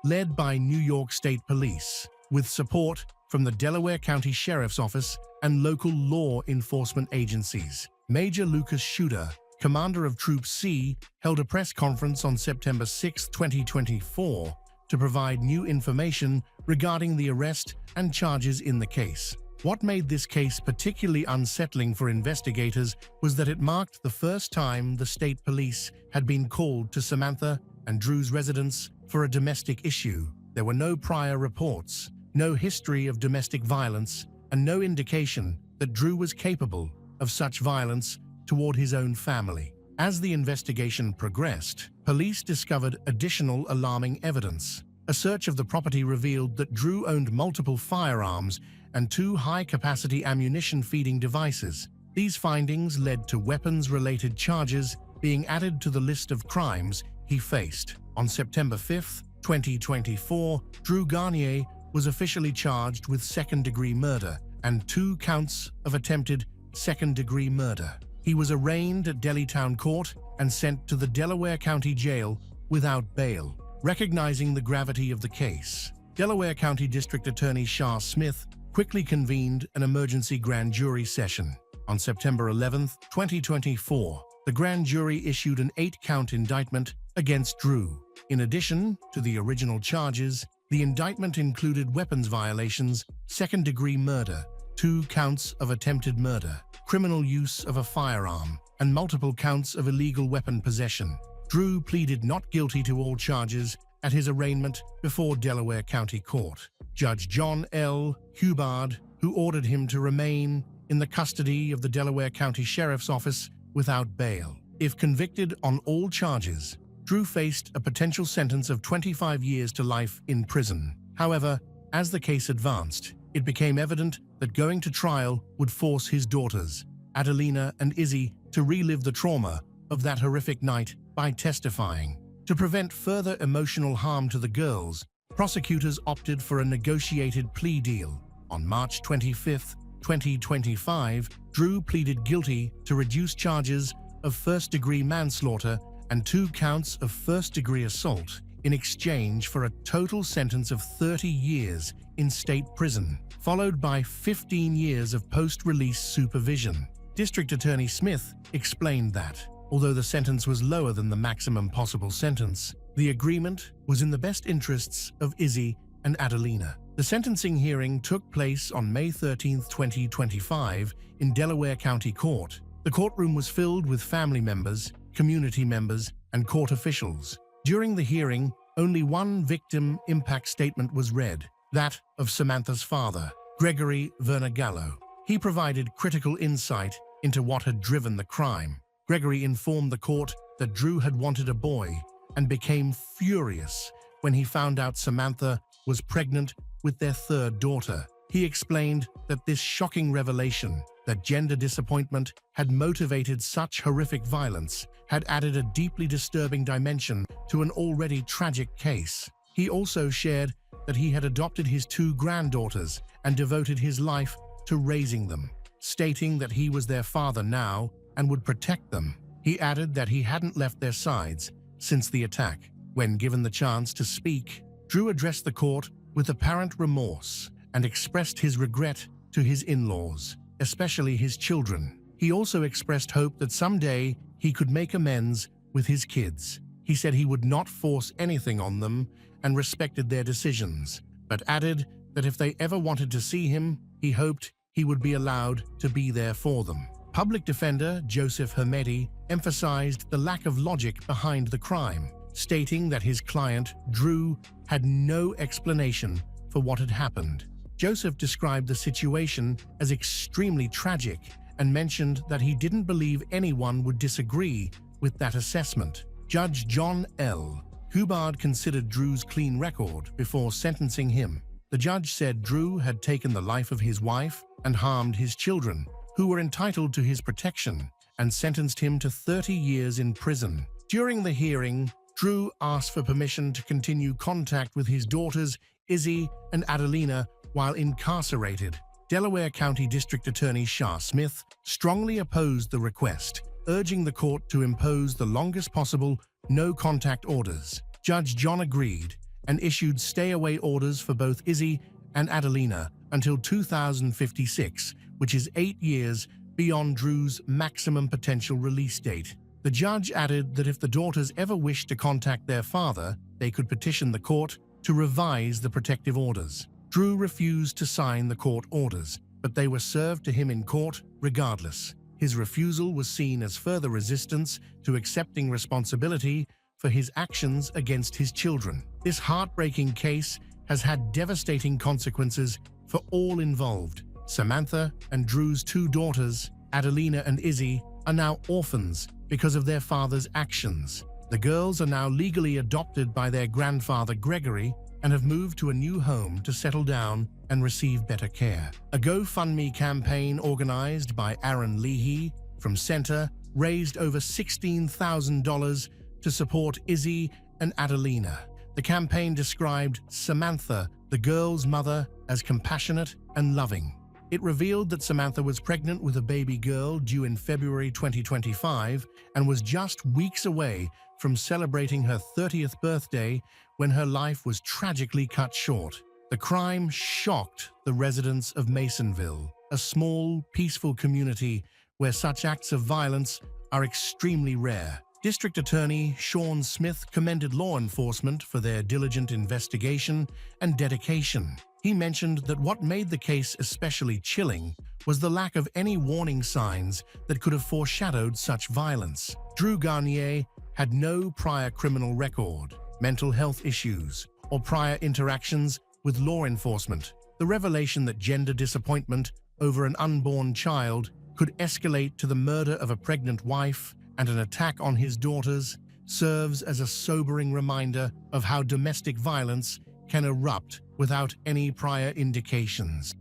led by New York State Police, with support from the Delaware County Sheriff's Office and local law enforcement agencies. Major Lucas Shooter, commander of Troop C, held a press conference on September 6, 2024, to provide new information regarding the arrest and charges in the case. What made this case particularly unsettling for investigators was that it marked the first time the state police had been called to Samantha and Drew's residence for a domestic issue. There were no prior reports, no history of domestic violence, and no indication that Drew was capable of such violence toward his own family. As the investigation progressed, police discovered additional alarming evidence. A search of the property revealed that Drew owned multiple firearms and 2 high-capacity ammunition-feeding devices. These findings led to weapons-related charges being added to the list of crimes he faced. On September 5, 2024, Drew Garnier was officially charged with second-degree murder and 2 counts of attempted second-degree murder. He was arraigned at Delhi Town Court and sent to the Delaware County Jail without bail. Recognizing the gravity of the case, Delaware County District Attorney Shah Smith quickly convened an emergency grand jury session. On September 11, 2024, the grand jury issued an 8-count indictment against Drew. In addition to the original charges, the indictment included weapons violations, second-degree murder, 2 counts of attempted murder, criminal use of a firearm, and multiple counts of illegal weapon possession. Drew pleaded not guilty to all charges at his arraignment before Delaware County Court. Judge John L. Hubbard, who ordered him to remain in the custody of the Delaware County Sheriff's Office without bail. If convicted on all charges, Drew faced a potential sentence of 25 years to life in prison. However, as the case advanced, it became evident that going to trial would force his daughters, Adelina and Izzy, to relive the trauma of that horrific night by testifying. To prevent further emotional harm to the girls, prosecutors opted for a negotiated plea deal. On March 25, 2025, Drew pleaded guilty to reduced charges of first-degree manslaughter and 2 counts of first-degree assault in exchange for a total sentence of 30 years in state prison, followed by 15 years of post-release supervision. District Attorney Smith explained that, although the sentence was lower than the maximum possible sentence, the agreement was in the best interests of Izzy and Adelina. The sentencing hearing took place on May 13, 2025, in Delaware County Court. The courtroom was filled with family members, community members, and court officials. During the hearing, only one victim impact statement was read, that of Samantha's father, Gregory Vernagallo. He provided critical insight into what had driven the crime. Gregory informed the court that Drew had wanted a boy and became furious when he found out Samantha was pregnant with their 3rd daughter. He explained that this shocking revelation, that gender disappointment had motivated such horrific violence, had added a deeply disturbing dimension to an already tragic case. He also shared that he had adopted his 2 granddaughters and devoted his life to raising them, stating that he was their father now and would protect them. He added that he hadn't left their sides since the attack. When given the chance to speak, Drew addressed the court with apparent remorse and expressed his regret to his in-laws, especially his children. He also expressed hope that someday he could make amends with his kids. He said he would not force anything on them and respected their decisions, but added that if they ever wanted to see him, he hoped he would be allowed to be there for them. Public defender Joseph Hermedi emphasized the lack of logic behind the crime, stating that his client, Drew, had no explanation for what had happened. Joseph described the situation as extremely tragic and mentioned that he didn't believe anyone would disagree with that assessment. Judge John L. Hubbard considered Drew's clean record before sentencing him. The judge said Drew had taken the life of his wife and harmed his children, who were entitled to his protection, and sentenced him to 30 years in prison. During the hearing, Drew asked for permission to continue contact with his daughters, Izzy and Adelina, while incarcerated. Delaware County District Attorney Shah Smith strongly opposed the request, urging the court to impose the longest possible no-contact orders. Judge John agreed and issued stay-away orders for both Izzy and Adelina until 2056, which is 8 years beyond Drew's maximum potential release date. The judge added that if the daughters ever wished to contact their father, they could petition the court to revise the protective orders. Drew refused to sign the court orders, but they were served to him in court regardless. His refusal was seen as further resistance to accepting responsibility for his actions against his children. This heartbreaking case has had devastating consequences for all involved. Samantha and Drew's 2 daughters, Adelina and Izzy, are now orphans because of their father's actions. The girls are now legally adopted by their grandfather Gregory and have moved to a new home to settle down and receive better care. A GoFundMe campaign organized by Aaron Leahy from Center raised over $16,000 to support Izzy and Adelina. The campaign described Samantha, the girl's mother, as compassionate and loving. It revealed that Samantha was pregnant with a baby girl due in February 2025 and was just weeks away from celebrating her 30th birthday when her life was tragically cut short. The crime shocked the residents of Masonville, a small, peaceful community where such acts of violence are extremely rare. District Attorney Sean Smith commended law enforcement for their diligent investigation and dedication. He mentioned that what made the case especially chilling was the lack of any warning signs that could have foreshadowed such violence. Drew Garnier had no prior criminal record, mental health issues, or prior interactions with law enforcement. The revelation that gender disappointment over an unborn child could escalate to the murder of a pregnant wife and an attack on his daughters serves as a sobering reminder of how domestic violence can erupt without any prior indications.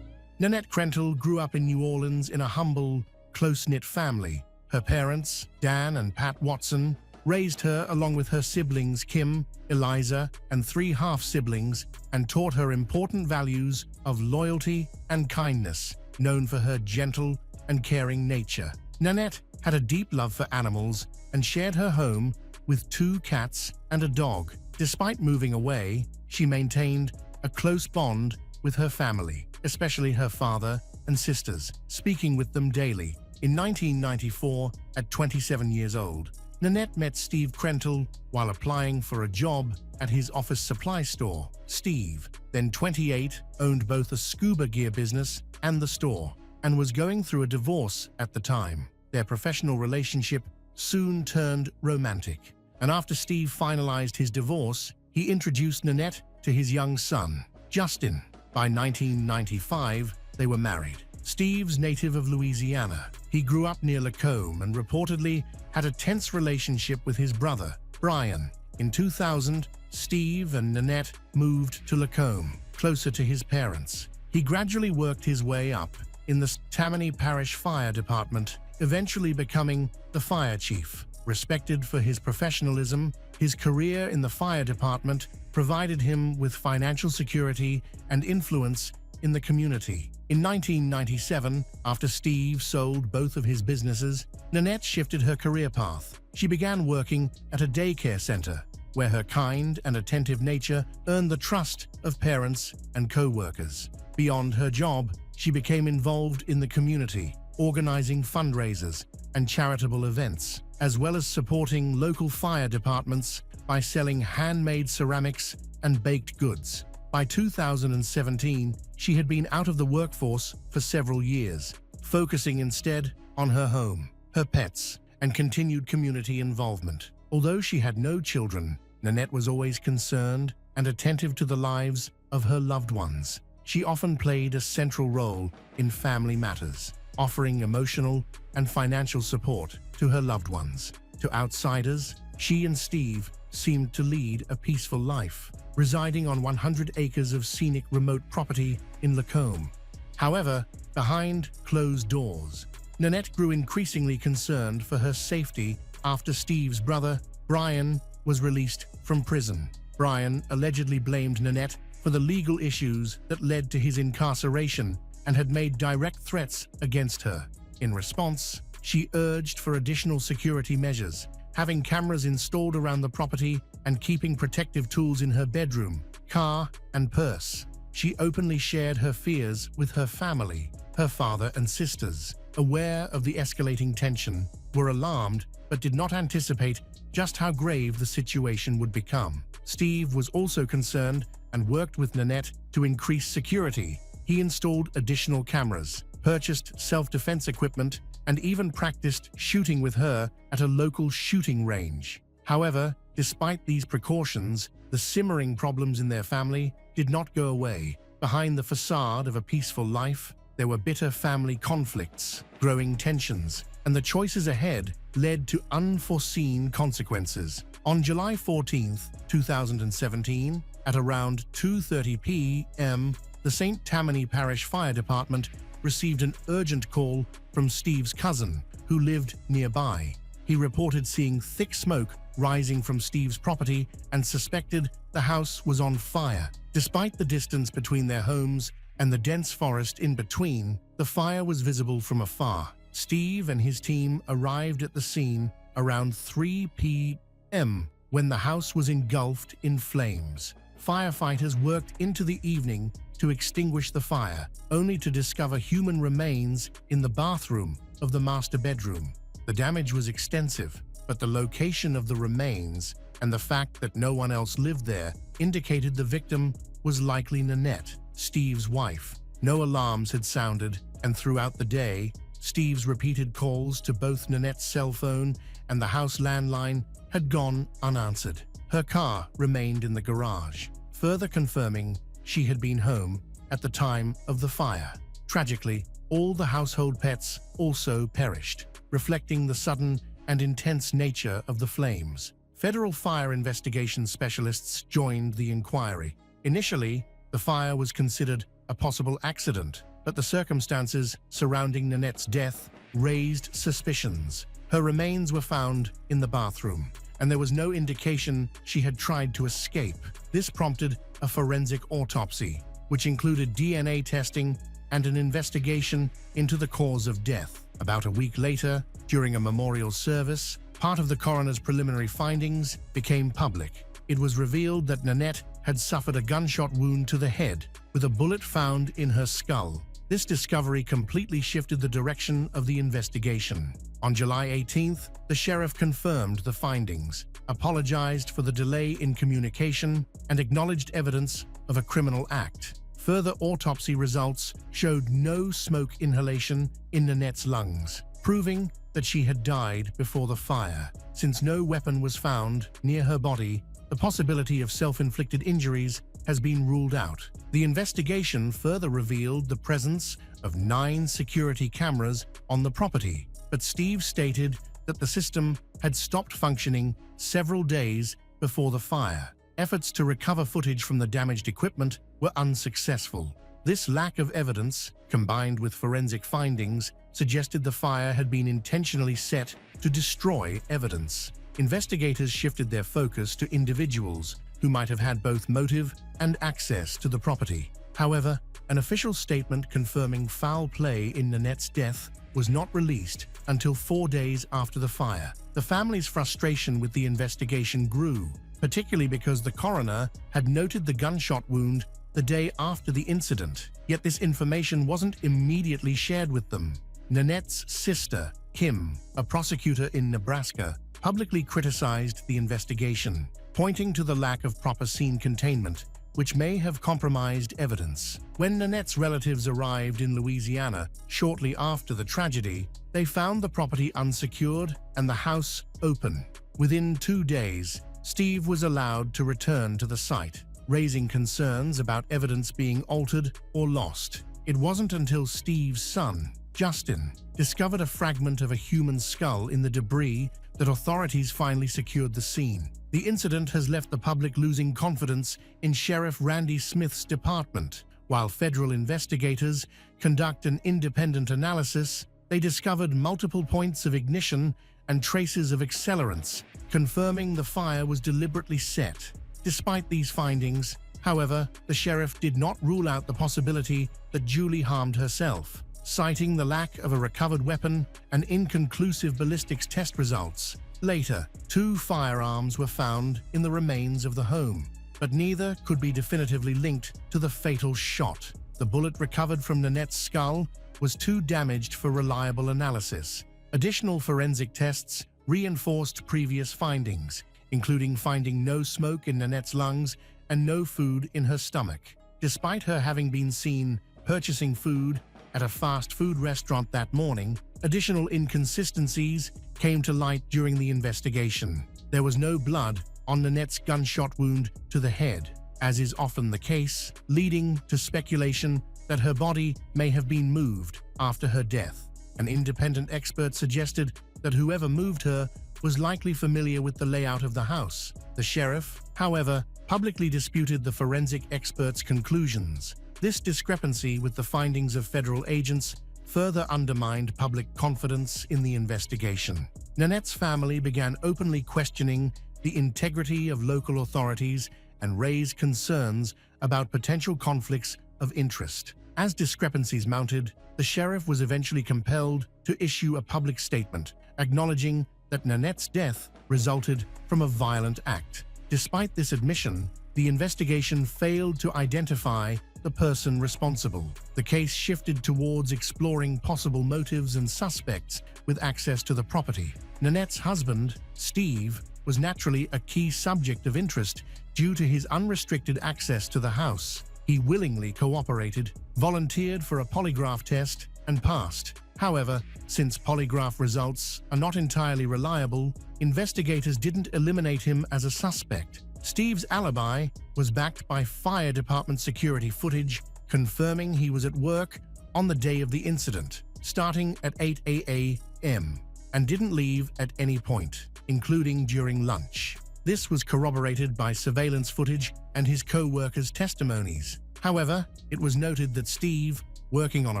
Nanette Krentel grew up in New Orleans in a humble, close-knit family. Her parents, Dan and Pat Watson, raised her along with her siblings Kim, Eliza, and 3 half-siblings, and taught her important values of loyalty and kindness, known for her gentle and caring nature. Nanette had a deep love for animals and shared her home with 2 cats and a dog. Despite moving away, she maintained a close bond with her family, especially her father and sisters, speaking with them daily. In 1994, at 27 years old, Nanette met Steve Krentel while applying for a job at his office supply store. Steve, then 28, owned both a scuba gear business and the store, and was going through a divorce at the time. Their professional relationship soon turned romantic, and after Steve finalized his divorce, he introduced Nanette to his young son, Justin. By 1995, they were married. Steve's native of Louisiana. He grew up near Lacombe and reportedly had a tense relationship with his brother, Brian. In 2000, Steve and Nanette moved to Lacombe, closer to his parents. He gradually worked his way up in the Tammany Parish Fire Department, eventually becoming the fire chief. Respected for his professionalism, his career in the fire department provided him with financial security and influence in the community. In 1997, after Steve sold both of his businesses, Nanette shifted her career path. She began working at a daycare center, where her kind and attentive nature earned the trust of parents and co-workers. Beyond her job, she became involved in the community, organizing fundraisers and charitable events, as well as supporting local fire departments by selling handmade ceramics and baked goods. By 2017, she had been out of the workforce for several years, focusing instead on her home, her pets, and continued community involvement. Although she had no children, Nanette was always concerned and attentive to the lives of her loved ones. She often played a central role in family matters, offering emotional and financial support to her loved ones. To outsiders, she and Steve seemed to lead a peaceful life, residing on 100 acres of scenic remote property in Lacombe. However, behind closed doors, Nanette grew increasingly concerned for her safety after Steve's brother, Brian, was released from prison. Brian allegedly blamed Nanette for the legal issues that led to his incarceration and had made direct threats against her. In response, she urged for additional security measures, having cameras installed around the property and keeping protective tools in her bedroom, car, and purse. She openly shared her fears with her family. Her father and sisters, aware of the escalating tension, were alarmed but did not anticipate just how grave the situation would become. Steve was also concerned and worked with Nanette to increase security. He installed additional cameras, purchased self-defense equipment, and even practiced shooting with her at a local shooting range. However, despite these precautions, the simmering problems in their family did not go away. Behind the facade of a peaceful life, there were bitter family conflicts, growing tensions, and the choices ahead led to unforeseen consequences. On July 14, 2017, at around 2:30 p.m., the St. Tammany Parish Fire Department received an urgent call from Steve's cousin, who lived nearby. He reported seeing thick smoke rising from Steve's property and suspected the house was on fire. Despite the distance between their homes and the dense forest in between, the fire was visible from afar. Steve and his team arrived at the scene around 3 p.m. when the house was engulfed in flames. Firefighters worked into the evening to extinguish the fire, only to discover human remains in the bathroom of the master bedroom. The damage was extensive, but the location of the remains and the fact that no one else lived there indicated the victim was likely Nanette, Steve's wife. No alarms had sounded, and throughout the day, Steve's repeated calls to both Nanette's cell phone and the house landline had gone unanswered. Her car remained in the garage, further confirming she had been home at the time of the fire. Tragically, all the household pets also perished, reflecting the sudden and intense nature of the flames. Federal fire investigation specialists joined the inquiry. Initially, the fire was considered a possible accident, but the circumstances surrounding Nanette's death raised suspicions. Her remains were found in the bathroom, and there was no indication she had tried to escape. This prompted a forensic autopsy, which included DNA testing and an investigation into the cause of death. About a week later, during a memorial service, part of the coroner's preliminary findings became public. It was revealed that Nanette had suffered a gunshot wound to the head, with a bullet found in her skull. This discovery completely shifted the direction of the investigation. On July 18th, the sheriff confirmed the findings, apologized for the delay in communication, and acknowledged evidence of a criminal act. Further autopsy results showed no smoke inhalation in Nanette's lungs, proving that she had died before the fire. Since no weapon was found near her body, the possibility of self-inflicted injuries has been ruled out. The investigation further revealed the presence of 9 security cameras on the property, but Steve stated that the system had stopped functioning several days before the fire. Efforts to recover footage from the damaged equipment were unsuccessful. This lack of evidence, combined with forensic findings, suggested the fire had been intentionally set to destroy evidence. Investigators shifted their focus to individuals who might have had both motive and access to the property. However, an official statement confirming foul play in Nanette's death was not released until 4 days after the fire. The family's frustration with the investigation grew, particularly because the coroner had noted the gunshot wound the day after the incident, yet this information wasn't immediately shared with them. Nanette's sister, Kim, a prosecutor in Nebraska, publicly criticized the investigation, pointing to the lack of proper scene containment, which may have compromised evidence. When Nanette's relatives arrived in Louisiana shortly after the tragedy, they found the property unsecured and the house open. Within 2 days, Steve was allowed to return to the site, raising concerns about evidence being altered or lost. It wasn't until Steve's son, Justin, discovered a fragment of a human skull in the debris that authorities finally secured the scene. The incident has left the public losing confidence in Sheriff Randy Smith's department. While federal investigators conduct an independent analysis, they discovered multiple points of ignition and traces of accelerants, confirming the fire was deliberately set. Despite these findings, however, the sheriff did not rule out the possibility that Julie harmed herself, citing the lack of a recovered weapon and inconclusive ballistics test results. Later, 2 firearms were found in the remains of the home, but neither could be definitively linked to the fatal shot. The bullet recovered from Nanette's skull was too damaged for reliable analysis. Additional forensic tests reinforced previous findings, including finding no smoke in Nanette's lungs and no food in her stomach. Despite her having been seen purchasing food at a fast food restaurant that morning, additional inconsistencies came to light during the investigation. There was no blood on Nanette's gunshot wound to the head, as is often the case, leading to speculation that her body may have been moved after her death. An independent expert suggested that whoever moved her was likely familiar with the layout of the house. The sheriff, however, publicly disputed the forensic expert's conclusions. This discrepancy with the findings of federal agents further undermined public confidence in the investigation. Nanette's family began openly questioning the integrity of local authorities and raised concerns about potential conflicts of interest. As discrepancies mounted, the sheriff was eventually compelled to issue a public statement, acknowledging that Nanette's death resulted from a violent act. Despite this admission, the investigation failed to identify the person responsible. The case shifted towards exploring possible motives and suspects with access to the property. Nanette's husband, Steve, was naturally a key subject of interest due to his unrestricted access to the house. He willingly cooperated, volunteered for a polygraph test, and passed. However, since polygraph results are not entirely reliable, investigators didn't eliminate him as a suspect. Steve's alibi was backed by fire department security footage confirming he was at work on the day of the incident, starting at 8 a.m., and didn't leave at any point, including during lunch. This was corroborated by surveillance footage and his co-workers' testimonies. However, it was noted that Steve working on a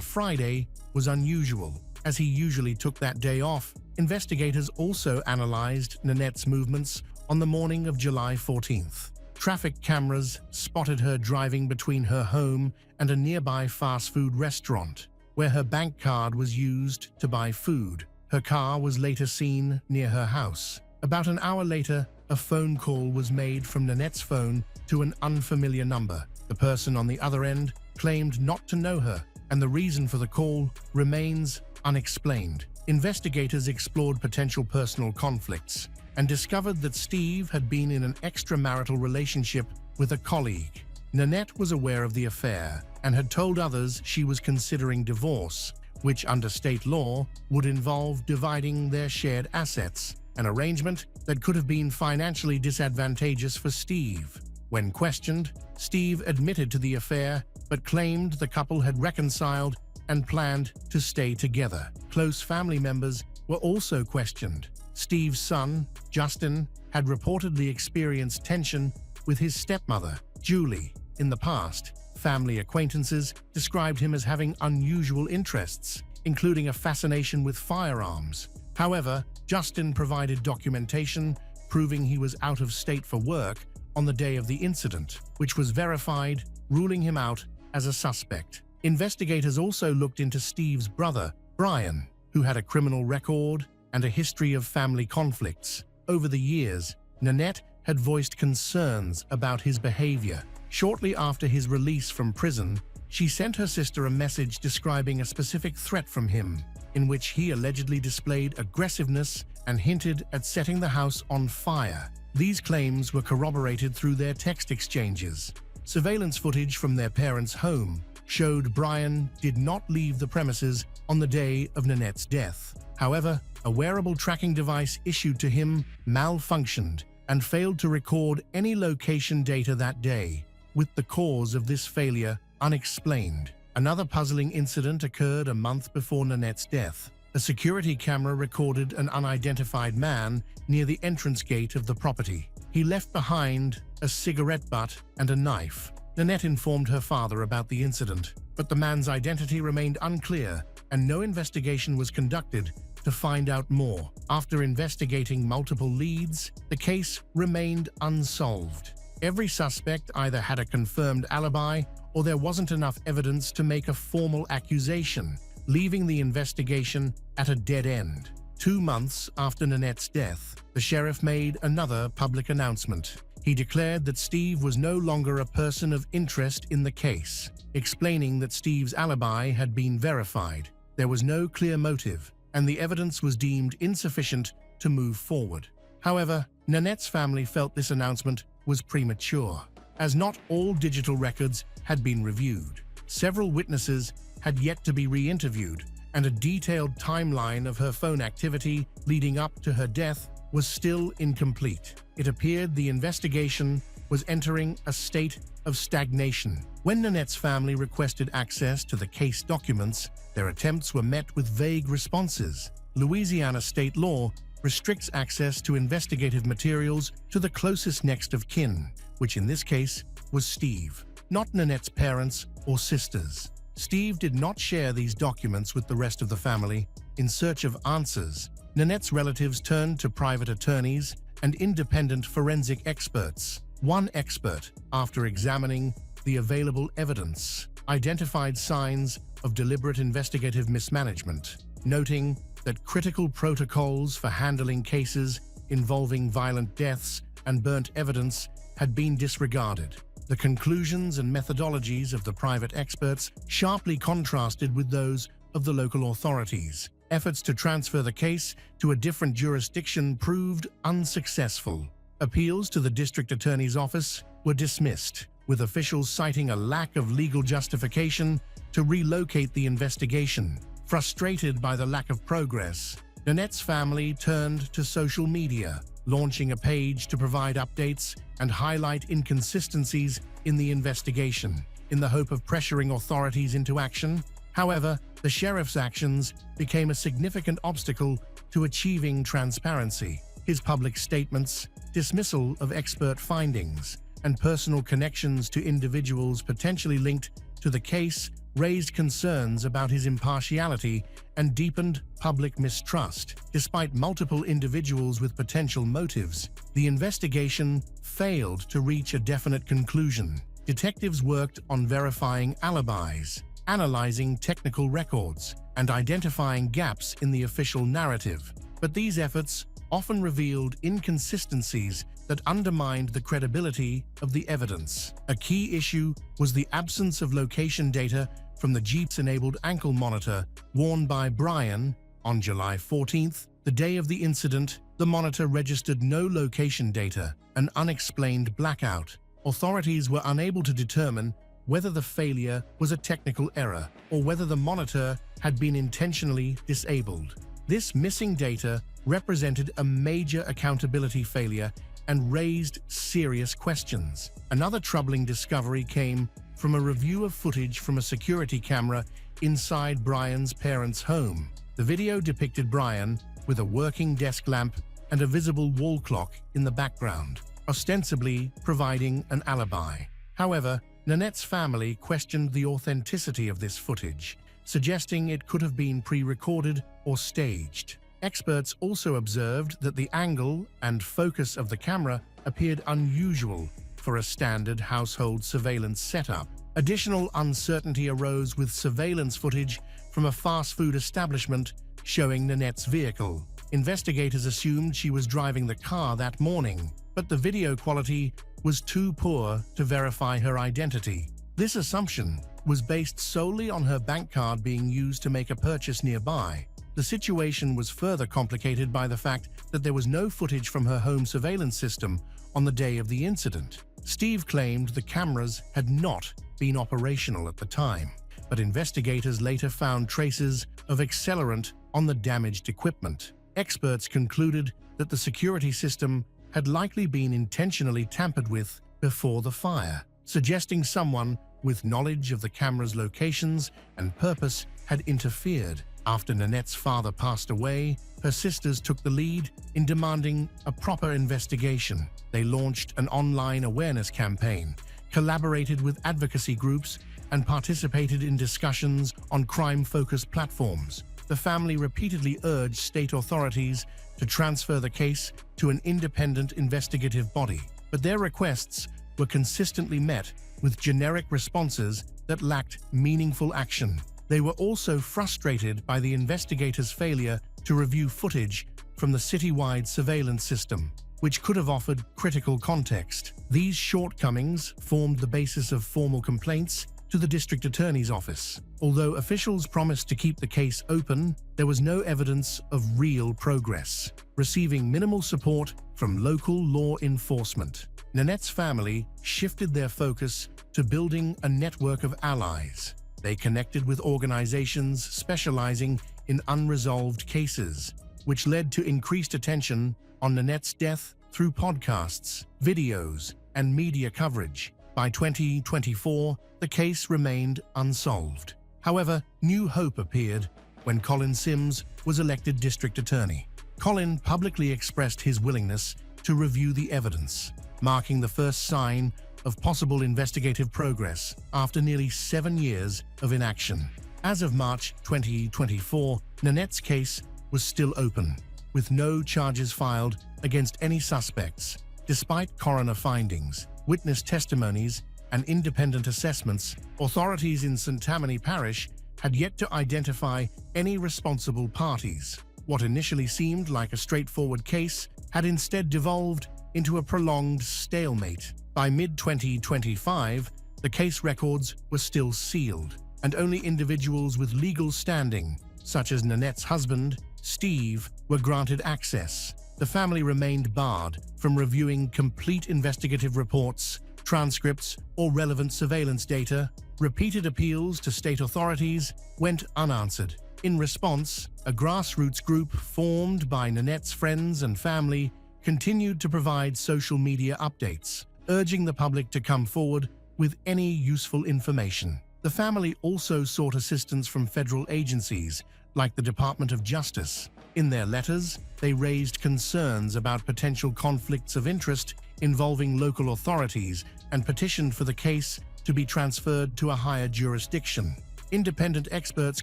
Friday was unusual, as he usually took that day off. Investigators also analyzed Nanette's movements on the morning of July 14th. Traffic cameras spotted her driving between her home and a nearby fast food restaurant, where her bank card was used to buy food. Her car was later seen near her house. About an hour later, a phone call was made from Nanette's phone to an unfamiliar number. The person on the other end claimed not to know her, and the reason for the call remains unexplained. Investigators explored potential personal conflicts and discovered that Steve had been in an extramarital relationship with a colleague. Nanette was aware of the affair and had told others she was considering divorce, which under state law would involve dividing their shared assets, an arrangement that could have been financially disadvantageous for Steve. When questioned, Steve admitted to the affair but claimed the couple had reconciled and planned to stay together. Close family members were also questioned. Steve's son, Justin, had reportedly experienced tension with his stepmother, Julie. In the past, family acquaintances described him as having unusual interests, including a fascination with firearms. However, Justin provided documentation proving he was out of state for work on the day of the incident, which was verified, ruling him out as a suspect. Investigators also looked into Steve's brother, Brian, who had a criminal record and a history of family conflicts. Over the years, Nanette had voiced concerns about his behavior. Shortly after his release from prison, she sent her sister a message describing a specific threat from him, in which he allegedly displayed aggressiveness and hinted at setting the house on fire. These claims were corroborated through their text exchanges. Surveillance footage from their parents' home showed Brian did not leave the premises on the day of Nanette's death. However, a wearable tracking device issued to him malfunctioned and failed to record any location data that day, with the cause of this failure unexplained. Another puzzling incident occurred a month before Nanette's death. A security camera recorded an unidentified man near the entrance gate of the property. He left behind a cigarette butt and a knife. Nanette informed her father about the incident, but the man's identity remained unclear and no investigation was conducted to find out more. After investigating multiple leads, the case remained unsolved. Every suspect either had a confirmed alibi or there wasn't enough evidence to make a formal accusation, leaving the investigation at a dead end. 2 months after Nanette's death, the sheriff made another public announcement. He declared that Steve was no longer a person of interest in the case, explaining that Steve's alibi had been verified. There was no clear motive, and the evidence was deemed insufficient to move forward. However, Nanette's family felt this announcement was premature, as not all digital records had been reviewed. Several witnesses had yet to be re-interviewed, and a detailed timeline of her phone activity leading up to her death was still incomplete. It appeared the investigation was entering a state of stagnation. When Nanette's family requested access to the case documents, their attempts were met with vague responses. Louisiana state law restricts access to investigative materials to the closest next of kin, which in this case was Steve, not Nanette's parents or sisters. Steve did not share these documents with the rest of the family. In search of answers, Nanette's relatives turned to private attorneys and independent forensic experts. One expert, after examining the available evidence, identified signs of deliberate investigative mismanagement, noting that critical protocols for handling cases involving violent deaths and burnt evidence had been disregarded. The conclusions and methodologies of the private experts sharply contrasted with those of the local authorities. Efforts to transfer the case to a different jurisdiction proved unsuccessful. Appeals to the district attorney's office were dismissed, with officials citing a lack of legal justification to relocate the investigation. Frustrated by the lack of progress, Nanette's family turned to social media, launching a page to provide updates and highlight inconsistencies in the investigation, in the hope of pressuring authorities into action. However, the sheriff's actions became a significant obstacle to achieving transparency. His public statements, dismissal of expert findings, and personal connections to individuals potentially linked to the case raised concerns about his impartiality and deepened public mistrust. Despite multiple individuals with potential motives, the investigation failed to reach a definite conclusion. Detectives worked on verifying alibis, analyzing technical records, and identifying gaps in the official narrative. But these efforts often revealed inconsistencies that undermined the credibility of the evidence. A key issue was the absence of location data from the Jeep's-enabled ankle monitor worn by Brian. On July 14th, the day of the incident, the monitor registered no location data, an unexplained blackout. Authorities were unable to determine whether the failure was a technical error or whether the monitor had been intentionally disabled. This missing data represented a major accountability failure and raised serious questions. Another troubling discovery came from a review of footage from a security camera inside Brian's parents' home. The video depicted Brian with a working desk lamp and a visible wall clock in the background, ostensibly providing an alibi. However, Nanette's family questioned the authenticity of this footage, suggesting it could have been pre-recorded or staged. Experts also observed that the angle and focus of the camera appeared unusual for a standard household surveillance setup. Additional uncertainty arose with surveillance footage from a fast food establishment showing Nanette's vehicle. Investigators assumed she was driving the car that morning, but the video quality was too poor to verify her identity. This assumption was based solely on her bank card being used to make a purchase nearby. The situation was further complicated by the fact that there was no footage from her home surveillance system on the day of the incident. Steve claimed the cameras had not been operational at the time, but investigators later found traces of accelerant on the damaged equipment. Experts concluded that the security system had likely been intentionally tampered with before the fire, suggesting someone with knowledge of the camera's locations and purpose had interfered. After Nanette's father passed away, her sisters took the lead in demanding a proper investigation. They launched an online awareness campaign, collaborated with advocacy groups, and participated in discussions on crime-focused platforms. The family repeatedly urged state authorities to transfer the case to an independent investigative body, but their requests were consistently met with generic responses that lacked meaningful action. They were also frustrated by the investigators' failure to review footage from the citywide surveillance system, which could have offered critical context. These shortcomings formed the basis of formal complaints to the district attorney's office. Although officials promised to keep the case open, there was no evidence of real progress, receiving minimal support from local law enforcement. Nanette's family shifted their focus to building a network of allies. They connected with organizations specializing in unresolved cases, which led to increased attention on Nanette's death through podcasts, videos, and media coverage. By 2024, the case remained unsolved. However, new hope appeared when Colin Sims was elected district attorney. Colin publicly expressed his willingness to review the evidence, marking the first sign of possible investigative progress after nearly 7 years of inaction. As of March 2024, Nanette's case was still open, with no charges filed against any suspects. Despite coroner findings, witness testimonies, and independent assessments, authorities in St. Tammany Parish had yet to identify any responsible parties. What initially seemed like a straightforward case had instead devolved into a prolonged stalemate. By mid-2025, the case records were still sealed, and only individuals with legal standing, such as Nanette's husband, Steve, were granted access. The family remained barred from reviewing complete investigative reports, transcripts, or relevant surveillance data. Repeated appeals to state authorities went unanswered. In response, a grassroots group formed by Nanette's friends and family continued to provide social media updates, urging the public to come forward with any useful information. The family also sought assistance from federal agencies like the Department of Justice. In their letters, they raised concerns about potential conflicts of interest involving local authorities and petitioned for the case to be transferred to a higher jurisdiction. Independent experts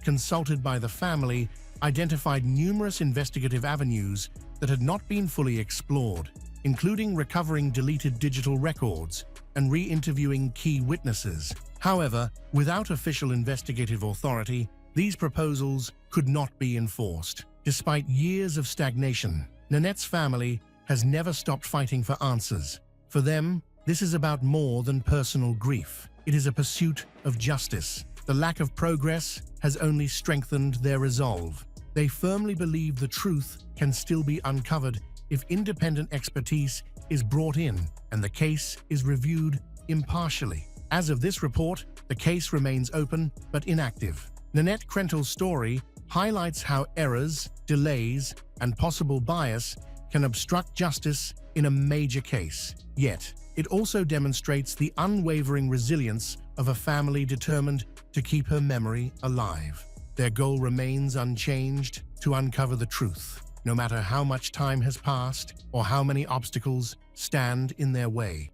consulted by the family identified numerous investigative avenues that had not been fully explored, including recovering deleted digital records and re-interviewing key witnesses. However, without official investigative authority, these proposals could not be enforced. Despite years of stagnation, Nanette's family has never stopped fighting for answers. For them, this is about more than personal grief. It is a pursuit of justice. The lack of progress has only strengthened their resolve. They firmly believe the truth can still be uncovered if independent expertise is brought in and the case is reviewed impartially. As of this report, the case remains open but inactive. Nanette Krentel's story highlights how errors, delays, and possible bias can obstruct justice in a major case. Yet, it also demonstrates the unwavering resilience of a family determined to keep her memory alive. Their goal remains unchanged: to uncover the truth, no matter how much time has passed or how many obstacles stand in their way.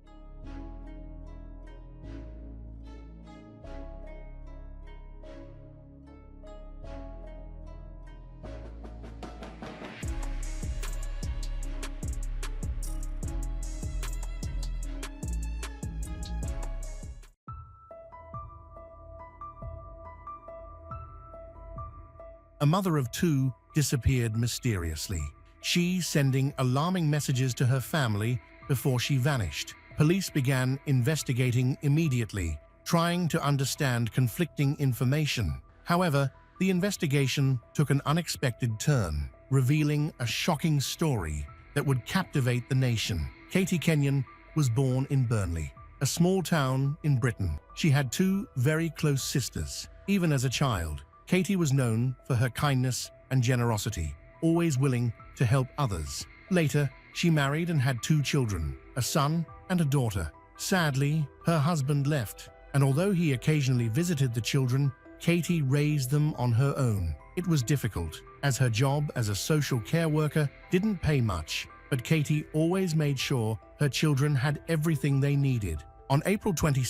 A mother of two disappeared mysteriously, she sending alarming messages to her family before she vanished. Police began investigating immediately, trying to understand conflicting information. However, the investigation took an unexpected turn, revealing a shocking story that would captivate the nation. Katie Kenyon was born in Burnley, a small town in Britain. She had two very close sisters. Even as a child, Katie was known for her kindness and generosity, always willing to help others. Later, she married and had two children, a son and a daughter. Sadly, her husband left, and although he occasionally visited the children, Katie raised them on her own. It was difficult, as her job as a social care worker didn't pay much, but Katie always made sure her children had everything they needed. On April 22,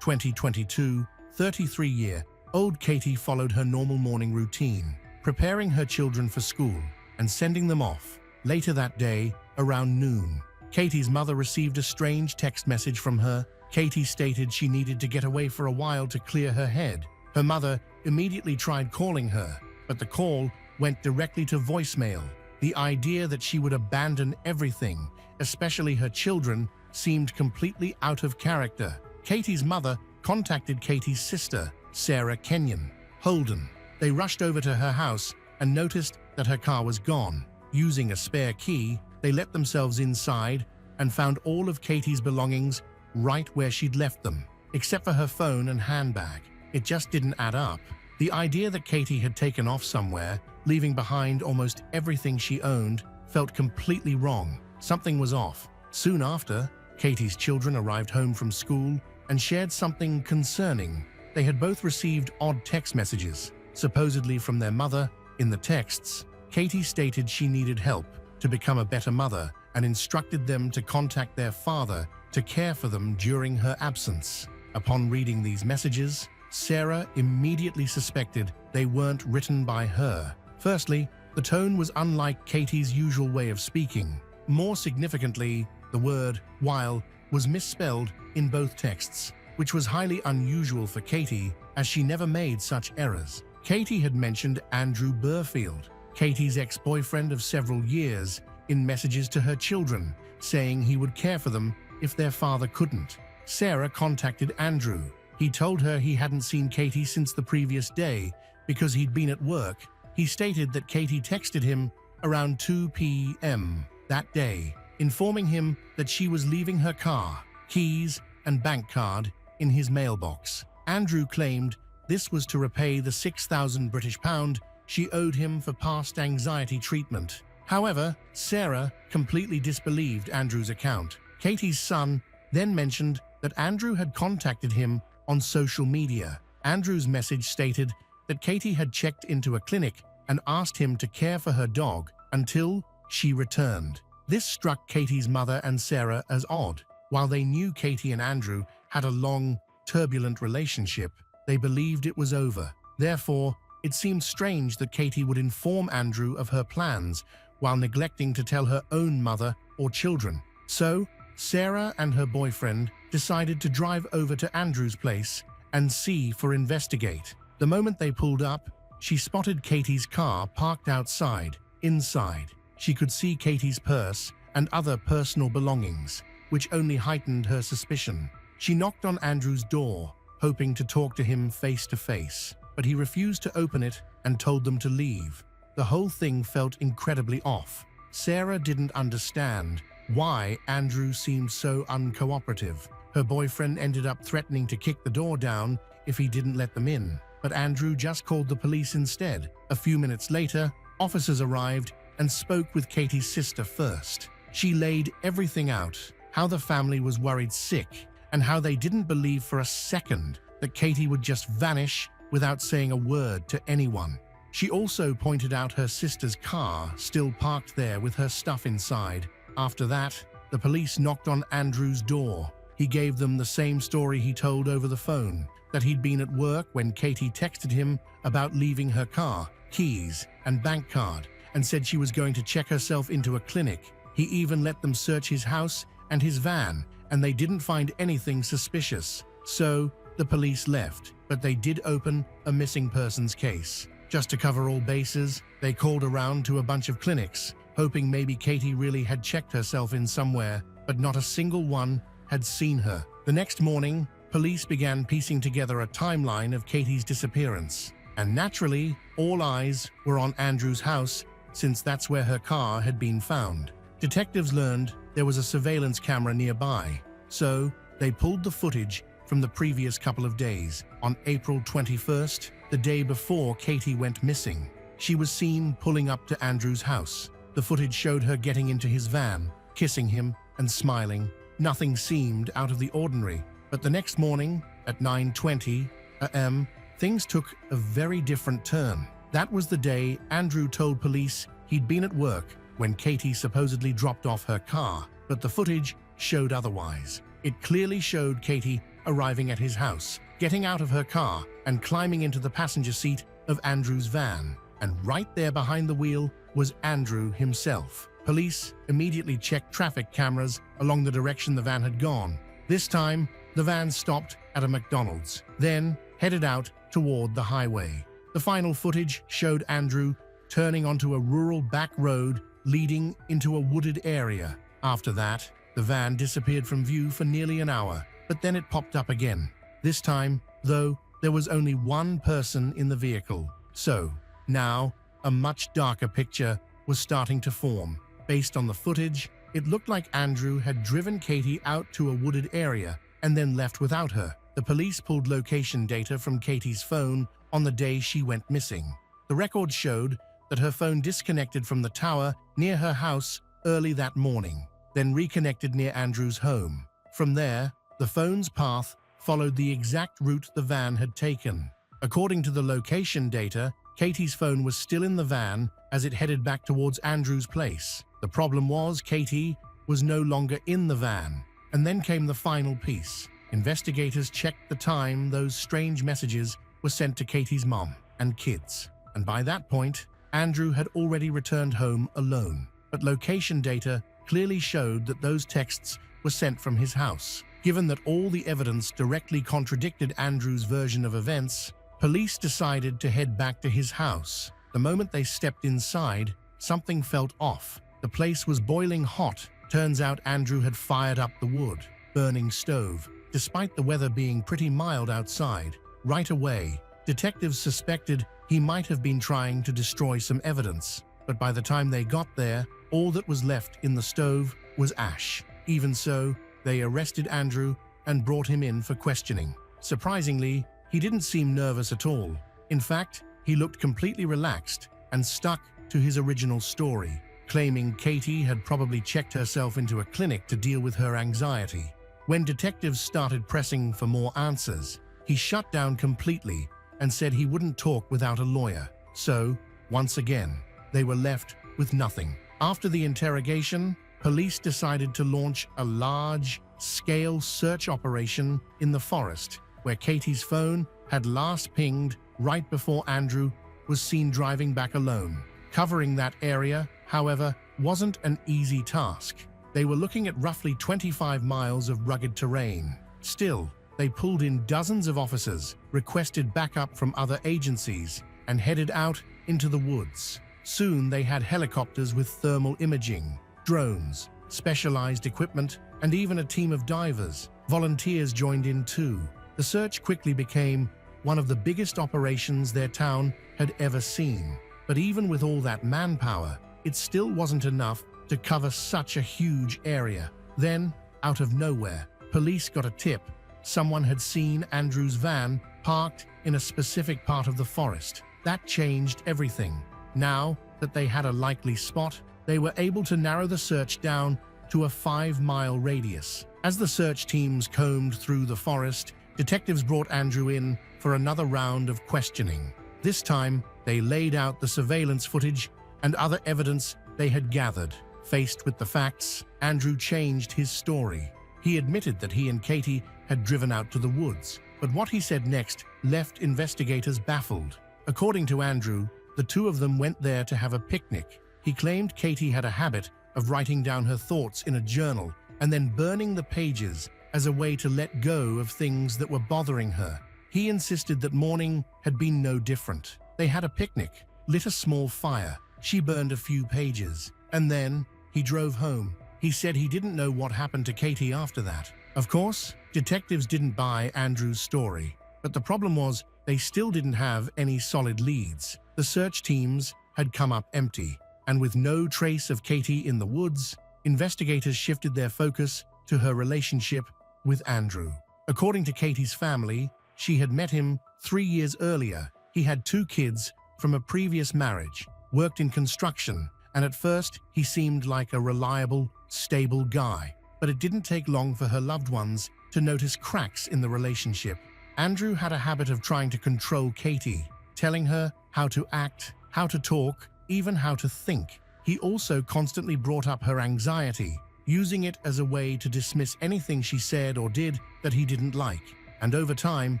2022, 33-year-old Katie followed her normal morning routine, preparing her children for school and sending them off. Later that day, around noon, Katie's mother received a strange text message from her. Katie stated she needed to get away for a while to clear her head. Her mother immediately tried calling her, but the call went directly to voicemail. The idea that she would abandon everything, especially her children, seemed completely out of character. Katie's mother contacted Katie's sister, Sarah Kenyon Holden. They rushed over to her house and noticed that her car was gone. Using a spare key, they let themselves inside and found all of Katie's belongings right where she'd left them, except for her phone and handbag. It just didn't add up. The idea that Katie had taken off somewhere, leaving behind almost everything she owned, felt completely wrong. Something was off. Soon after, Katie's children arrived home from school and shared something concerning. They had both received odd text messages, supposedly from their mother. In the texts, Katie stated she needed help to become a better mother and instructed them to contact their father to care for them during her absence. Upon reading these messages, Sarah immediately suspected they weren't written by her. Firstly, the tone was unlike Katie's usual way of speaking. More significantly, the word "while" was misspelled in both texts, which was highly unusual for Katie, as she never made such errors. Katie had mentioned Andrew Burfield, Katie's ex-boyfriend of several years, in messages to her children, saying he would care for them if their father couldn't. Sarah contacted Andrew. He told her he hadn't seen Katie since the previous day because he'd been at work. He stated that Katie texted him around 2 p.m. that day, informing him that she was leaving her car, keys, and bank card in his mailbox. Andrew claimed this was to repay the £6,000 she owed him for past anxiety treatment. However, Sarah completely disbelieved Andrew's account. Katie's son then mentioned that Andrew had contacted him on social media. Andrew's message stated that Katie had checked into a clinic and asked him to care for her dog until she returned. This struck Katie's mother and Sarah as odd. While they knew Katie and Andrew had a long, turbulent relationship, They believed it was over. Therefore, it seemed strange that Katie would inform Andrew of her plans while neglecting to tell her own mother or children. So, Sarah and her boyfriend decided to drive over to Andrew's place and investigate. The moment they pulled up, she spotted Katie's car parked outside. Inside, she could see Katie's purse and other personal belongings, which only heightened her suspicion. She knocked on Andrew's door, hoping to talk to him face to face, but he refused to open it and told them to leave. The whole thing felt incredibly off. Sarah didn't understand why Andrew seemed so uncooperative. Her boyfriend ended up threatening to kick the door down if he didn't let them in, but Andrew just called the police instead. A few minutes later, officers arrived and spoke with Katie's sister first. She laid everything out, how the family was worried sick, and how they didn't believe for a second that Katie would just vanish without saying a word to anyone. She also pointed out her sister's car still parked there with her stuff inside. After that, the police knocked on Andrew's door. He gave them the same story he told over the phone, that he'd been at work when Katie texted him about leaving her car, keys, and bank card, and said she was going to check herself into a clinic. He even let them search his house and his van, and they didn't find anything suspicious. So, the police left, but they did open a missing persons case. Just to cover all bases, they called around to a bunch of clinics, hoping maybe Katie really had checked herself in somewhere, but not a single one had seen her. The next morning, police began piecing together a timeline of Katie's disappearance. And naturally, all eyes were on Andrew's house, since that's where her car had been found. Detectives learned there was a surveillance camera nearby, so they pulled the footage from the previous couple of days. On April 21st, the day before Katie went missing, she was seen pulling up to Andrew's house. The footage showed her getting into his van, kissing him and smiling. Nothing seemed out of the ordinary. But the next morning, at 9:20 a.m., things took a very different turn. That was the day Andrew told police he'd been at work when Katie supposedly dropped off her car, but the footage showed otherwise. It clearly showed Katie arriving at his house, getting out of her car and climbing into the passenger seat of Andrew's van. And right there behind the wheel was Andrew himself. Police immediately checked traffic cameras along the direction the van had gone. This time, the van stopped at a McDonald's, then headed out toward the highway. The final footage showed Andrew turning onto a rural back road leading into a wooded area. After that, the van disappeared from view for nearly an hour, but then it popped up again. This time, though, there was only one person in the vehicle. So, now, a much darker picture was starting to form. Based on the footage, it looked like Andrew had driven Katie out to a wooded area and then left without her. The police pulled location data from Katie's phone on the day she went missing. The record showed that her phone disconnected from the tower near her house early that morning, then reconnected near Andrew's home. From there, the phone's path followed the exact route the van had taken. According to the location data, Katie's phone was still in the van as it headed back towards Andrew's place. The problem was Katie was no longer in the van. And then came the final piece. Investigators checked the time those strange messages were sent to Katie's mom and kids. And by that point, Andrew had already returned home alone. But location data clearly showed that those texts were sent from his house. Given that all the evidence directly contradicted Andrew's version of events, police decided to head back to his house. The moment they stepped inside, something felt off. The place was boiling hot. Turns out Andrew had fired up the wood, burning stove, despite the weather being pretty mild outside. Right away, detectives suspected he might have been trying to destroy some evidence, but by the time they got there, all that was left in the stove was ash. Even so, they arrested Andrew and brought him in for questioning. Surprisingly, he didn't seem nervous at all. In fact, he looked completely relaxed and stuck to his original story, claiming Katie had probably checked herself into a clinic to deal with her anxiety. When detectives started pressing for more answers, he shut down completely and said he wouldn't talk without a lawyer. So, once again, they were left with nothing. After the interrogation, police decided to launch a large-scale search operation in the forest, where Katie's phone had last pinged right before Andrew was seen driving back alone. Covering that area, however, wasn't an easy task. They were looking at roughly 25 miles of rugged terrain. Still, they pulled in dozens of officers, requested backup from other agencies, and headed out into the woods. Soon they had helicopters with thermal imaging, drones, specialized equipment, and even a team of divers. Volunteers joined in too. The search quickly became one of the biggest operations their town had ever seen. But even with all that manpower, it still wasn't enough to cover such a huge area. Then, out of nowhere, police got a tip. Someone had seen Andrew's van parked in a specific part of the forest. That changed everything. Now that they had a likely spot, they were able to narrow the search down to a 5-mile radius. As the search teams combed through the forest, detectives brought Andrew in for another round of questioning. This time, they laid out the surveillance footage and other evidence they had gathered. Faced with the facts, Andrew changed his story. He admitted that he and Katie had driven out to the woods, but what he said next left investigators baffled. According to Andrew, the two of them went there to have a picnic. He claimed Katie had a habit of writing down her thoughts in a journal and then burning the pages as a way to let go of things that were bothering her. He insisted that morning had been no different. They had a picnic, lit a small fire. She burned a few pages, and then he drove home. He said he didn't know what happened to Katie after that. Of course, detectives didn't buy Andrew's story, but the problem was they still didn't have any solid leads. The search teams had come up empty, and with no trace of Katie in the woods, investigators shifted their focus to her relationship with Andrew. According to Katie's family, she had met him 3 years earlier. He had 2 kids from a previous marriage, worked in construction, and at first he seemed like a reliable, stable guy. But it didn't take long for her loved ones to notice cracks in the relationship. Andrew had a habit of trying to control Katie, telling her how to act, how to talk, even how to think. He also constantly brought up her anxiety, using it as a way to dismiss anything she said or did that he didn't like. And over time,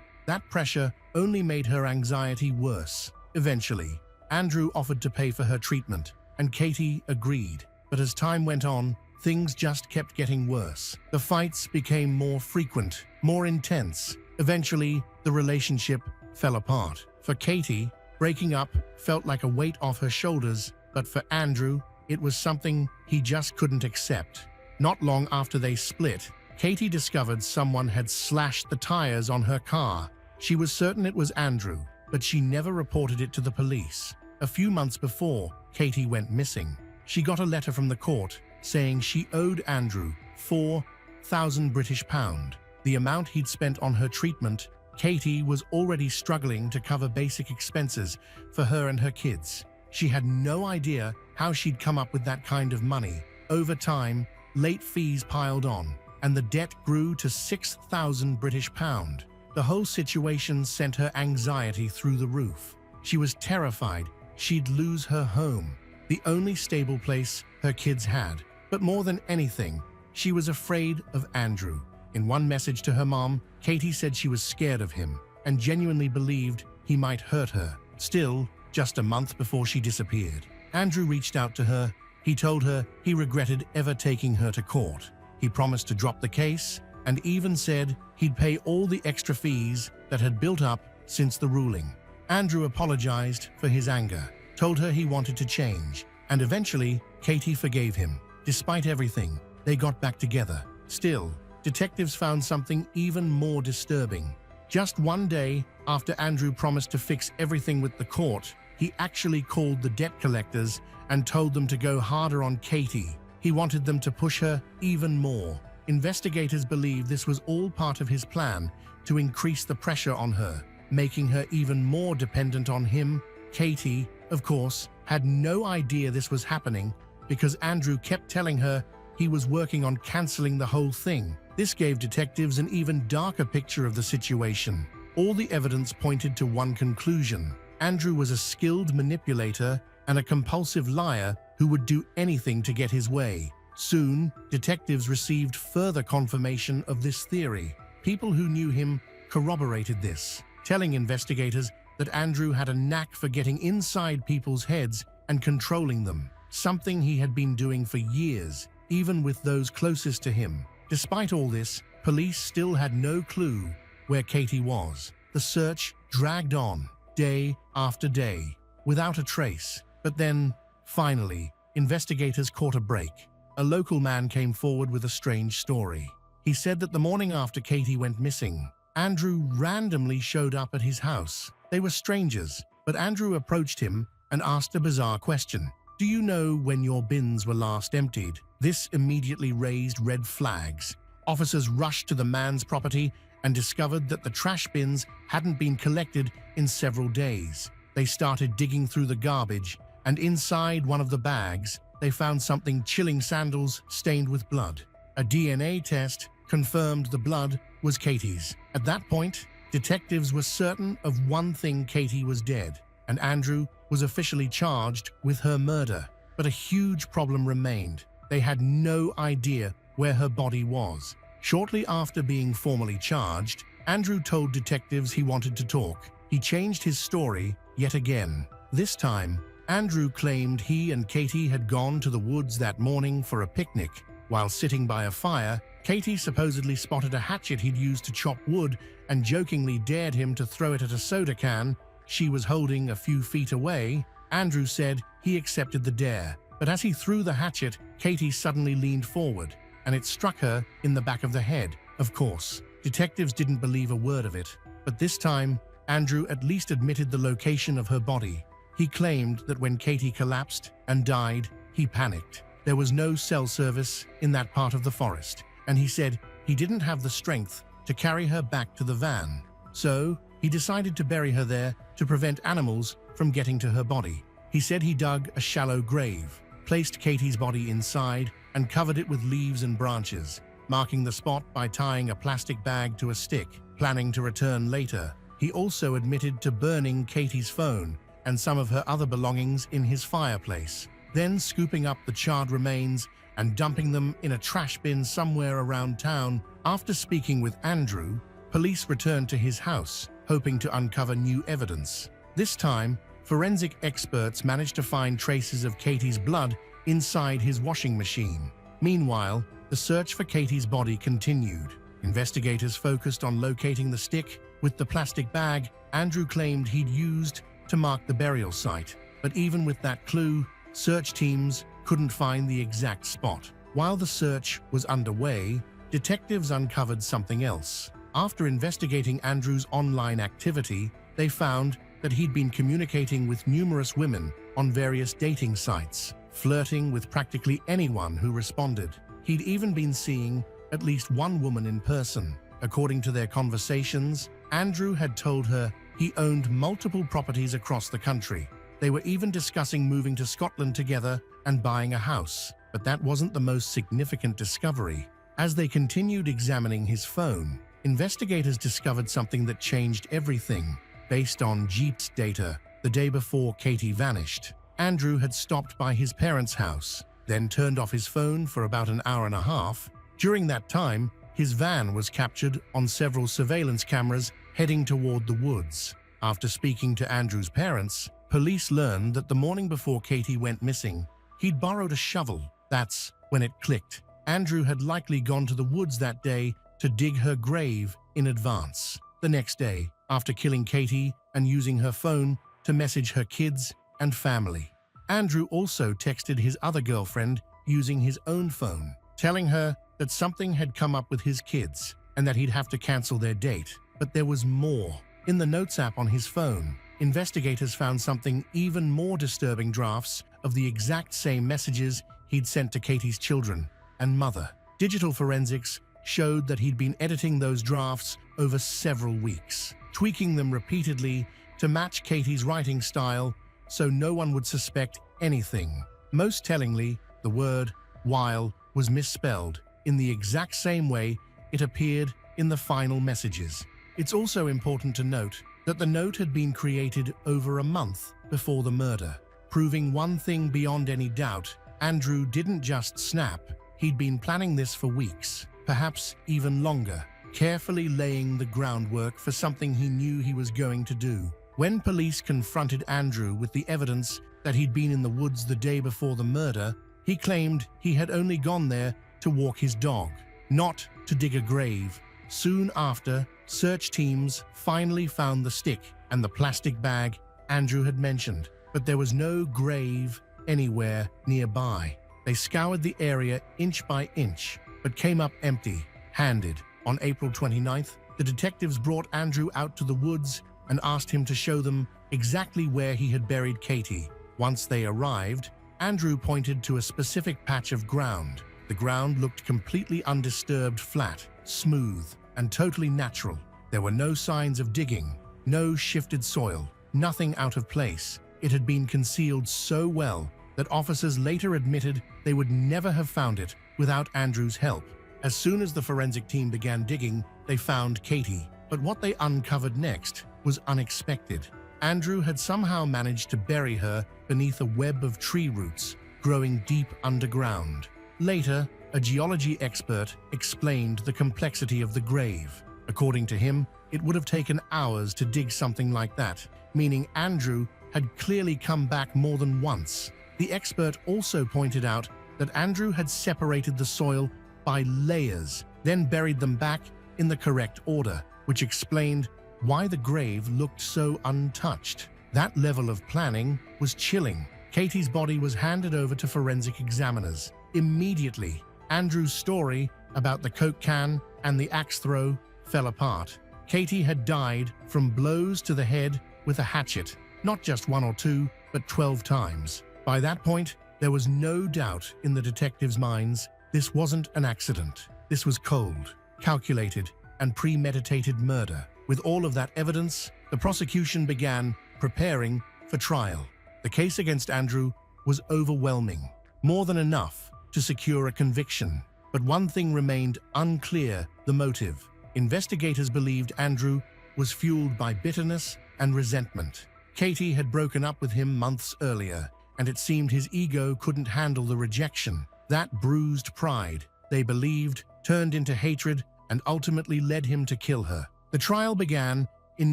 that pressure only made her anxiety worse. Eventually, Andrew offered to pay for her treatment, and Katie agreed. But as time went on, things just kept getting worse. The fights became more frequent, more intense. Eventually, the relationship fell apart. For Katie, breaking up felt like a weight off her shoulders, but for Andrew, it was something he just couldn't accept. Not long after they split, Katie discovered someone had slashed the tires on her car. She was certain it was Andrew, but she never reported it to the police. A few months before, Katie went missing. She got a letter from the court saying she owed Andrew £4,000, the amount he'd spent on her treatment. Katie was already struggling to cover basic expenses for her and her kids. She had no idea how she'd come up with that kind of money. Over time, late fees piled on, and the debt grew to £6,000. The whole situation sent her anxiety through the roof. She was terrified she'd lose her home, the only stable place her kids had. But more than anything, she was afraid of Andrew. In one message to her mom, Katie said she was scared of him and genuinely believed he might hurt her. Still, just a month before she disappeared, Andrew reached out to her. He told her he regretted ever taking her to court. He promised to drop the case and even said he'd pay all the extra fees that had built up since the ruling. Andrew apologized for his anger, told her he wanted to change, and eventually Katie forgave him. Despite everything, they got back together. Still, detectives found something even more disturbing. Just one day after Andrew promised to fix everything with the court, he actually called the debt collectors and told them to go harder on Katie. He wanted them to push her even more. Investigators believe this was all part of his plan to increase the pressure on her, making her even more dependent on him. Katie, of course, had no idea this was happening because Andrew kept telling her he was working on canceling the whole thing. This gave detectives an even darker picture of the situation. All the evidence pointed to one conclusion: Andrew was a skilled manipulator and a compulsive liar who would do anything to get his way. Soon, detectives received further confirmation of this theory. People who knew him corroborated this. telling investigators that Andrew had a knack for getting inside people's heads and controlling them, something he had been doing for years, even with those closest to him. Despite all this, police still had no clue where Katie was. The search dragged on, day after day, without a trace. But then, finally, investigators caught a break. A local man came forward with a strange story. He said that the morning after Katie went missing, Andrew randomly showed up at his house. They were strangers, but Andrew approached him and asked a bizarre question. "Do you know when your bins were last emptied?" This immediately raised red flags. Officers rushed to the man's property and discovered that the trash bins hadn't been collected in several days. They started digging through the garbage, and inside one of the bags, they found something chilling: sandals stained with blood. A DNA test confirmed the blood was Katie's. At that point, detectives were certain of one thing: Katie was dead, and Andrew was officially charged with her murder. But a huge problem remained. They had no idea where her body was. Shortly after being formally charged, Andrew told detectives he wanted to talk. He changed his story yet again. This time, Andrew claimed he and Katie had gone to the woods that morning for a picnic. While sitting by a fire, Katie supposedly spotted a hatchet he'd used to chop wood and jokingly dared him to throw it at a soda can she was holding a few feet away. Andrew said he accepted the dare, but as he threw the hatchet, Katie suddenly leaned forward, and it struck her in the back of the head. Of course, detectives didn't believe a word of it, but this time, Andrew at least admitted the location of her body. He claimed that when Katie collapsed and died, he panicked. There was no cell service in that part of the forest, and he said he didn't have the strength to carry her back to the van. So, he decided to bury her there to prevent animals from getting to her body. He said he dug a shallow grave, placed Katie's body inside, and covered it with leaves and branches, marking the spot by tying a plastic bag to a stick, planning to return later. He also admitted to burning Katie's phone and some of her other belongings in his fireplace, then scooping up the charred remains and dumping them in a trash bin somewhere around town. After speaking with Andrew, police returned to his house, hoping to uncover new evidence. This time, forensic experts managed to find traces of Katie's blood inside his washing machine. Meanwhile, the search for Katie's body continued. Investigators focused on locating the stick with the plastic bag Andrew claimed he'd used to mark the burial site. But even with that clue, search teams couldn't find the exact spot. While the search was underway, detectives uncovered something else. After investigating Andrew's online activity, they found that he'd been communicating with numerous women on various dating sites, flirting with practically anyone who responded. He'd even been seeing at least one woman in person. According to their conversations, Andrew had told her he owned multiple properties across the country. They were even discussing moving to Scotland together and buying a house. But that wasn't the most significant discovery. As they continued examining his phone, investigators discovered something that changed everything. Based on GPS data, the day before Katie vanished, Andrew had stopped by his parents' house, then turned off his phone for about an hour and a half. During that time, his van was captured on several surveillance cameras heading toward the woods. After speaking to Andrew's parents, police learned that the morning before Katie went missing, he'd borrowed a shovel. That's when it clicked. Andrew had likely gone to the woods that day to dig her grave in advance. The next day, after killing Katie and using her phone to message her kids and family, Andrew also texted his other girlfriend using his own phone, telling her that something had come up with his kids and that he'd have to cancel their date. But there was more. In the Notes app on his phone, investigators found something even more disturbing: drafts of the exact same messages he'd sent to Katie's children and mother. Digital forensics showed that he'd been editing those drafts over several weeks, tweaking them repeatedly to match Katie's writing style so no one would suspect anything. Most tellingly, the word "while" was misspelled in the exact same way it appeared in the final messages. It's also important to note that the note had been created over a month before the murder, proving one thing beyond any doubt: Andrew didn't just snap. He'd been planning this for weeks, perhaps even longer. carefully laying the groundwork for something he knew he was going to do. When police confronted Andrew with the evidence that he'd been in the woods the day before the murder, he claimed he had only gone there to walk his dog, not to dig a grave. Soon after, search teams finally found the stick and the plastic bag Andrew had mentioned, but there was no grave anywhere nearby. They scoured the area inch by inch, but came up empty-handed. On April 29th, the detectives brought Andrew out to the woods and asked him to show them exactly where he had buried Katie. Once they arrived, Andrew pointed to a specific patch of ground. The ground looked completely undisturbed, flat, smooth, and totally natural. There were no signs of digging, no shifted soil, nothing out of place. It had been concealed so well that officers later admitted they would never have found it without Andrew's help. As soon as the forensic team began digging, they found Katie. But what they uncovered next was unexpected. Andrew had somehow managed to bury her beneath a web of tree roots growing deep underground. Later, a geology expert explained the complexity of the grave. According to him, it would have taken hours to dig something like that, meaning Andrew had clearly come back more than once. The expert also pointed out that Andrew had separated the soil by layers, then buried them back in the correct order, which explained why the grave looked so untouched. That level of planning was chilling. Katie's body was handed over to forensic examiners. Immediately, Andrew's story about the Coke can and the axe throw fell apart. Katie had died from blows to the head with a hatchet, not just 1 or 2, but 12 times. By that point, there was no doubt in the detectives' minds. This wasn't an accident. This was cold, calculated, and premeditated murder. With all of that evidence, the prosecution began preparing for trial. The case against Andrew was overwhelming, more than enough to secure a conviction. But one thing remained unclear: the motive. Investigators believed Andrew was fueled by bitterness and resentment. Katie had broken up with him months earlier, and it seemed his ego couldn't handle the rejection. That bruised pride, they believed, turned into hatred and ultimately led him to kill her. The trial began in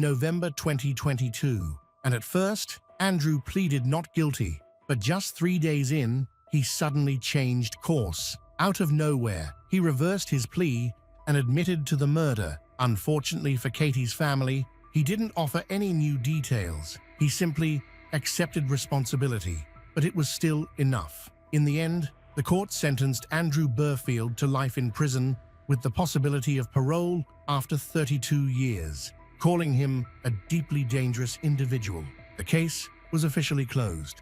November 2022, and at first, Andrew pleaded not guilty. But just 3 days in, he suddenly changed course. Out of nowhere, he reversed his plea and admitted to the murder. Unfortunately for Katie's family, he didn't offer any new details. He simply accepted responsibility, but it was still enough. In the end, the court sentenced Andrew Burfield to life in prison with the possibility of parole after 32 years, calling him a deeply dangerous individual. The case was officially closed.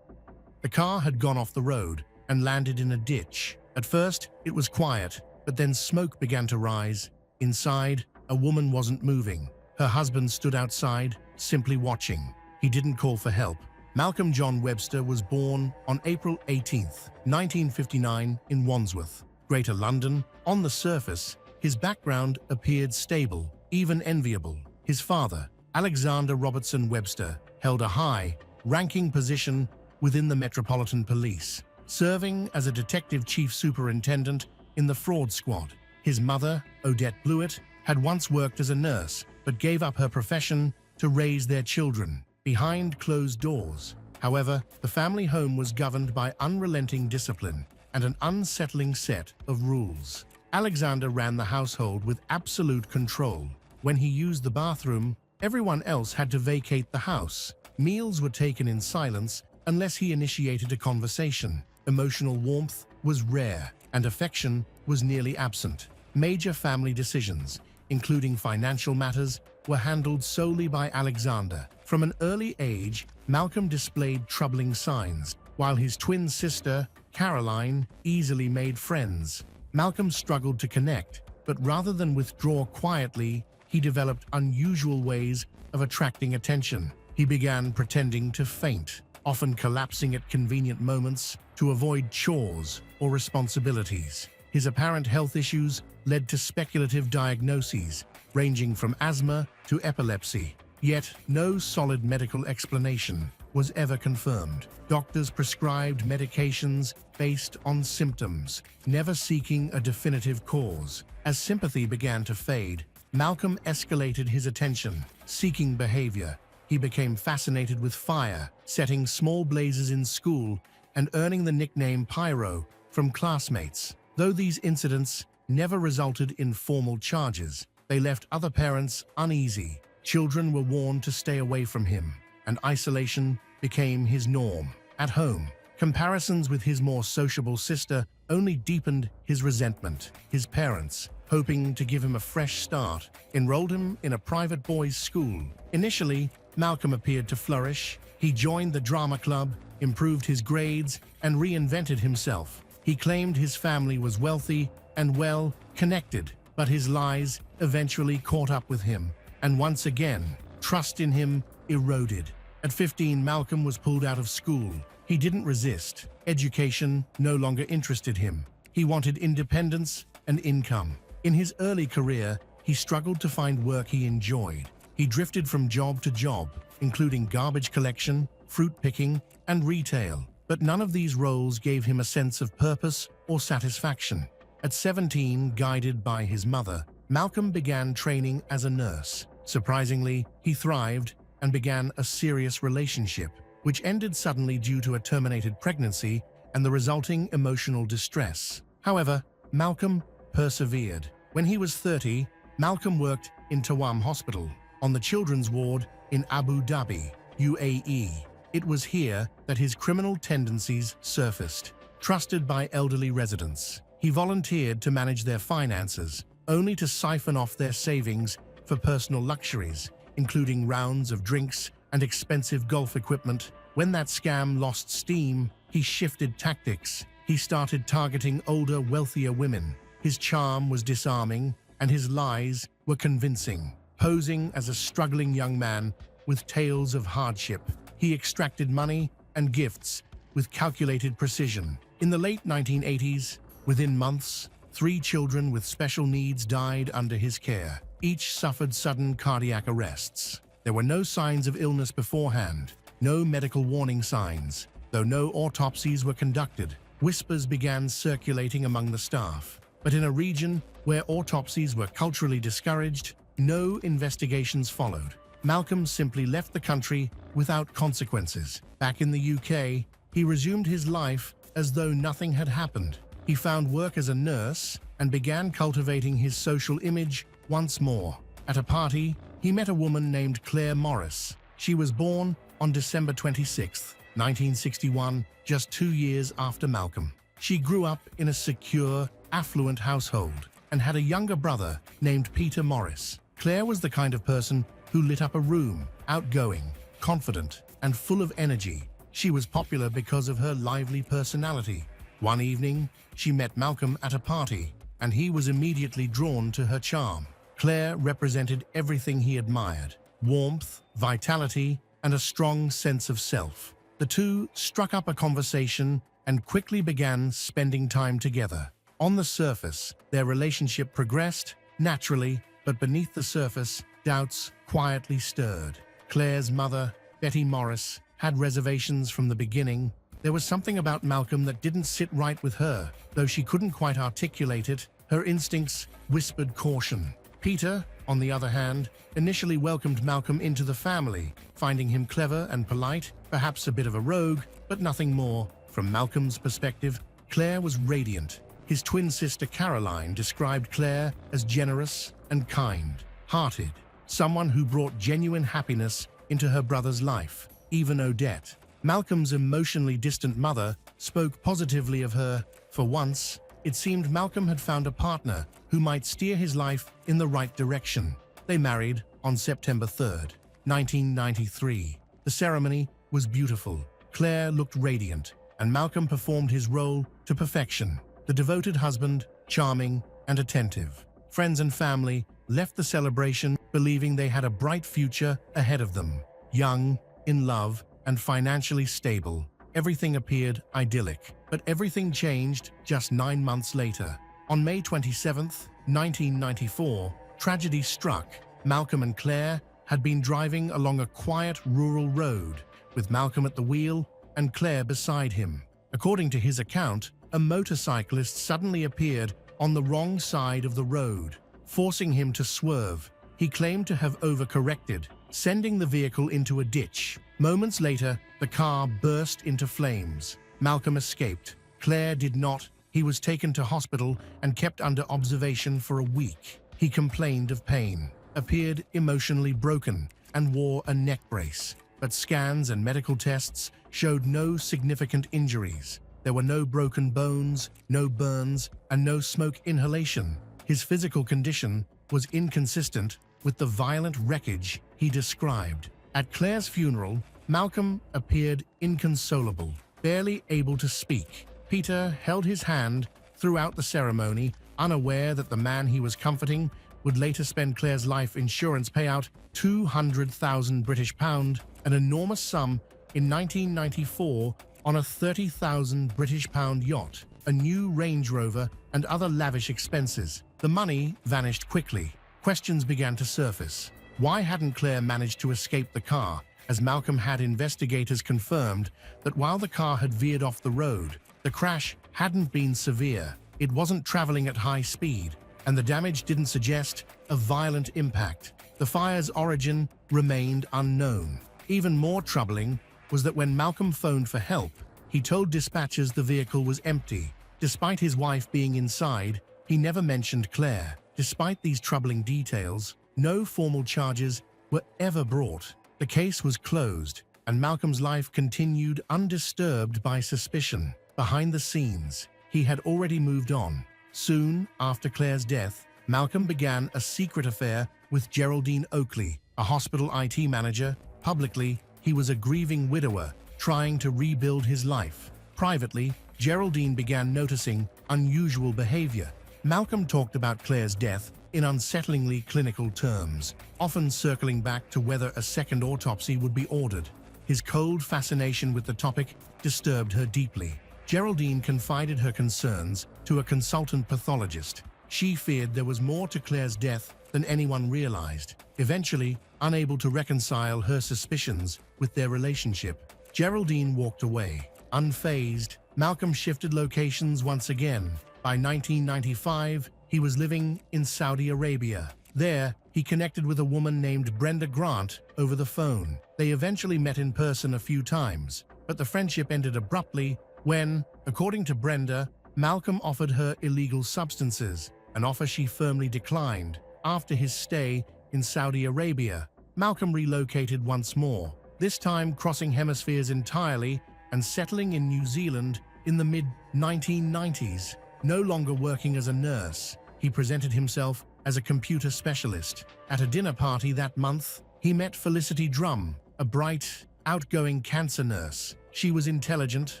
The car had gone off the road and landed in a ditch. At first, it was quiet, but then smoke began to rise. Inside, a woman wasn't moving. Her husband stood outside, simply watching. He didn't call for help. Malcolm John Webster was born on April 18, 1959, in Wandsworth, Greater London. On the surface, his background appeared stable, even enviable. His father, Alexander Robertson Webster, held a high-ranking position within the Metropolitan Police, serving as a detective chief superintendent in the fraud squad. His mother, Odette Blewett, had once worked as a nurse, but gave up her profession to raise their children behind closed doors. However, the family home was governed by unrelenting discipline and an unsettling set of rules. Alexander ran the household with absolute control. When he used the bathroom, everyone else had to vacate the house. Meals were taken in silence unless he initiated a conversation. Emotional warmth was rare, and affection was nearly absent. Major family decisions, including financial matters, were handled solely by Alexander. From an early age, Malcolm displayed troubling signs. While his twin sister, Caroline, easily made friends, Malcolm struggled to connect, but rather than withdraw quietly, he developed unusual ways of attracting attention. He began pretending to faint, often collapsing at convenient moments to avoid chores or responsibilities. His apparent health issues led to speculative diagnoses, ranging from asthma to epilepsy. Yet, no solid medical explanation was ever confirmed. Doctors prescribed medications based on symptoms, never seeking a definitive cause. As sympathy began to fade, Malcolm escalated his attention, seeking behavior. He became fascinated with fire, setting small blazes in school and earning the nickname Pyro from classmates. Though these incidents never resulted in formal charges, they left other parents uneasy. Children were warned to stay away from him, and isolation became his norm. At home, comparisons with his more sociable sister only deepened his resentment. His parents, hoping to give him a fresh start, enrolled him in a private boys' school. Initially, Malcolm appeared to flourish. He joined the drama club, improved his grades, and reinvented himself. He claimed his family was wealthy and well-connected, but his lies eventually caught up with him, and once again, trust in him eroded. At 15, Malcolm was pulled out of school. He didn't resist. Education no longer interested him. He wanted independence and income. In his early career, he struggled to find work he enjoyed. He drifted from job to job, including garbage collection, fruit picking, and retail. But none of these roles gave him a sense of purpose or satisfaction. At 17, guided by his mother, Malcolm began training as a nurse. Surprisingly, he thrived and began a serious relationship, which ended suddenly due to a terminated pregnancy and the resulting emotional distress. However, Malcolm persevered. When he was 30, Malcolm worked in Tawam Hospital, on the children's ward in Abu Dhabi, UAE. It was here that his criminal tendencies surfaced. Trusted by elderly residents, he volunteered to manage their finances, only to siphon off their savings for personal luxuries, including rounds of drinks and expensive golf equipment. When that scam lost steam, he shifted tactics. He started targeting older, wealthier women. His charm was disarming, and his lies were convincing. Posing as a struggling young man with tales of hardship, he extracted money and gifts with calculated precision. In the late 1980s, within months, 3 children with special needs died under his care. Each suffered sudden cardiac arrests. There were no signs of illness beforehand, no medical warning signs. Though no autopsies were conducted, whispers began circulating among the staff. But in a region where autopsies were culturally discouraged, no investigations followed. Malcolm simply left the country without consequences. Back in the UK, he resumed his life as though nothing had happened. He found work as a nurse and began cultivating his social image once more. At a party, he met a woman named Claire Morris. She was born on December 26, 1961, just 2 years after Malcolm. She grew up in a secure, affluent household and had a younger brother named Peter Morris. Claire was the kind of person who lit up a room, outgoing, confident, and full of energy. She was popular because of her lively personality. One evening, she met Malcolm at a party, and he was immediately drawn to her charm. Claire represented everything he admired: warmth, vitality, and a strong sense of self. The two struck up a conversation and quickly began spending time together. On the surface, their relationship progressed naturally, but beneath the surface, doubts quietly stirred. Claire's mother, Betty Morris, had reservations from the beginning. There was something about Malcolm that didn't sit right with her. Though she couldn't quite articulate it, her instincts whispered caution. Peter, on the other hand, initially welcomed Malcolm into the family, finding him clever and polite, perhaps a bit of a rogue, but nothing more. From Malcolm's perspective, Claire was radiant. His twin sister Caroline described Claire as generous and kind-hearted, someone who brought genuine happiness into her brother's life. Even Odette, Malcolm's emotionally distant mother, spoke positively of her. For once, it seemed Malcolm had found a partner who might steer his life in the right direction. They married on September 3rd, 1993. The ceremony was beautiful. Claire looked radiant, and Malcolm performed his role to perfection. The devoted husband, charming and attentive. Friends and family left the celebration believing they had a bright future ahead of them. Young, in love, and financially stable. Everything appeared idyllic, but everything changed just 9 months later. On May 27, 1994, tragedy struck. Malcolm and Claire had been driving along a quiet rural road, with Malcolm at the wheel and Claire beside him. According to his account, a motorcyclist suddenly appeared on the wrong side of the road, forcing him to swerve. He claimed to have overcorrected, sending the vehicle into a ditch. Moments later, the car burst into flames. Malcolm escaped. Claire did not. He was taken to hospital and kept under observation for a week. He complained of pain, appeared emotionally broken, and wore a neck brace. But scans and medical tests showed no significant injuries. There were no broken bones, no burns, and no smoke inhalation. His physical condition was inconsistent with the violent wreckage he described. At Claire's funeral, Malcolm appeared inconsolable, barely able to speak. Peter held his hand throughout the ceremony, unaware that the man he was comforting would later spend Claire's life insurance payout, £200,000, an enormous sum in 1994 on a £30,000 yacht, a new Range Rover, and other lavish expenses. The money vanished quickly. Questions began to surface. Why hadn't Claire managed to escape the car, as Malcolm had investigators confirmed that while the car had veered off the road, the crash hadn't been severe. It wasn't traveling at high speed, and the damage didn't suggest a violent impact. The fire's origin remained unknown. Even more troubling was that when Malcolm phoned for help, he told dispatchers the vehicle was empty. Despite his wife being inside, he never mentioned Claire. Despite these troubling details, no formal charges were ever brought. The case was closed, and Malcolm's life continued undisturbed by suspicion. Behind the scenes, he had already moved on. Soon after Claire's death, Malcolm began a secret affair with Geraldine Oakley, a hospital IT manager. Publicly, he was a grieving widower trying to rebuild his life. Privately, Geraldine began noticing unusual behavior. Malcolm talked about Claire's death in unsettlingly clinical terms, often circling back to whether a second autopsy would be ordered. His cold fascination with the topic disturbed her deeply. Geraldine confided her concerns to a consultant pathologist. She feared there was more to Claire's death than anyone realized. Eventually, unable to reconcile her suspicions with their relationship, Geraldine walked away. Unfazed, Malcolm shifted locations once again. By 1995, he was living in Saudi Arabia. There, he connected with a woman named Brenda Grant over the phone. They eventually met in person a few times, but the friendship ended abruptly when, according to Brenda, Malcolm offered her illegal substances, an offer she firmly declined. After his stay in Saudi Arabia, Malcolm relocated once more, this time crossing hemispheres entirely and settling in New Zealand in the mid-1990s. No longer working as a nurse, he presented himself as a computer specialist. At a dinner party that month, he met Felicity Drum, a bright, outgoing cancer nurse. She was intelligent,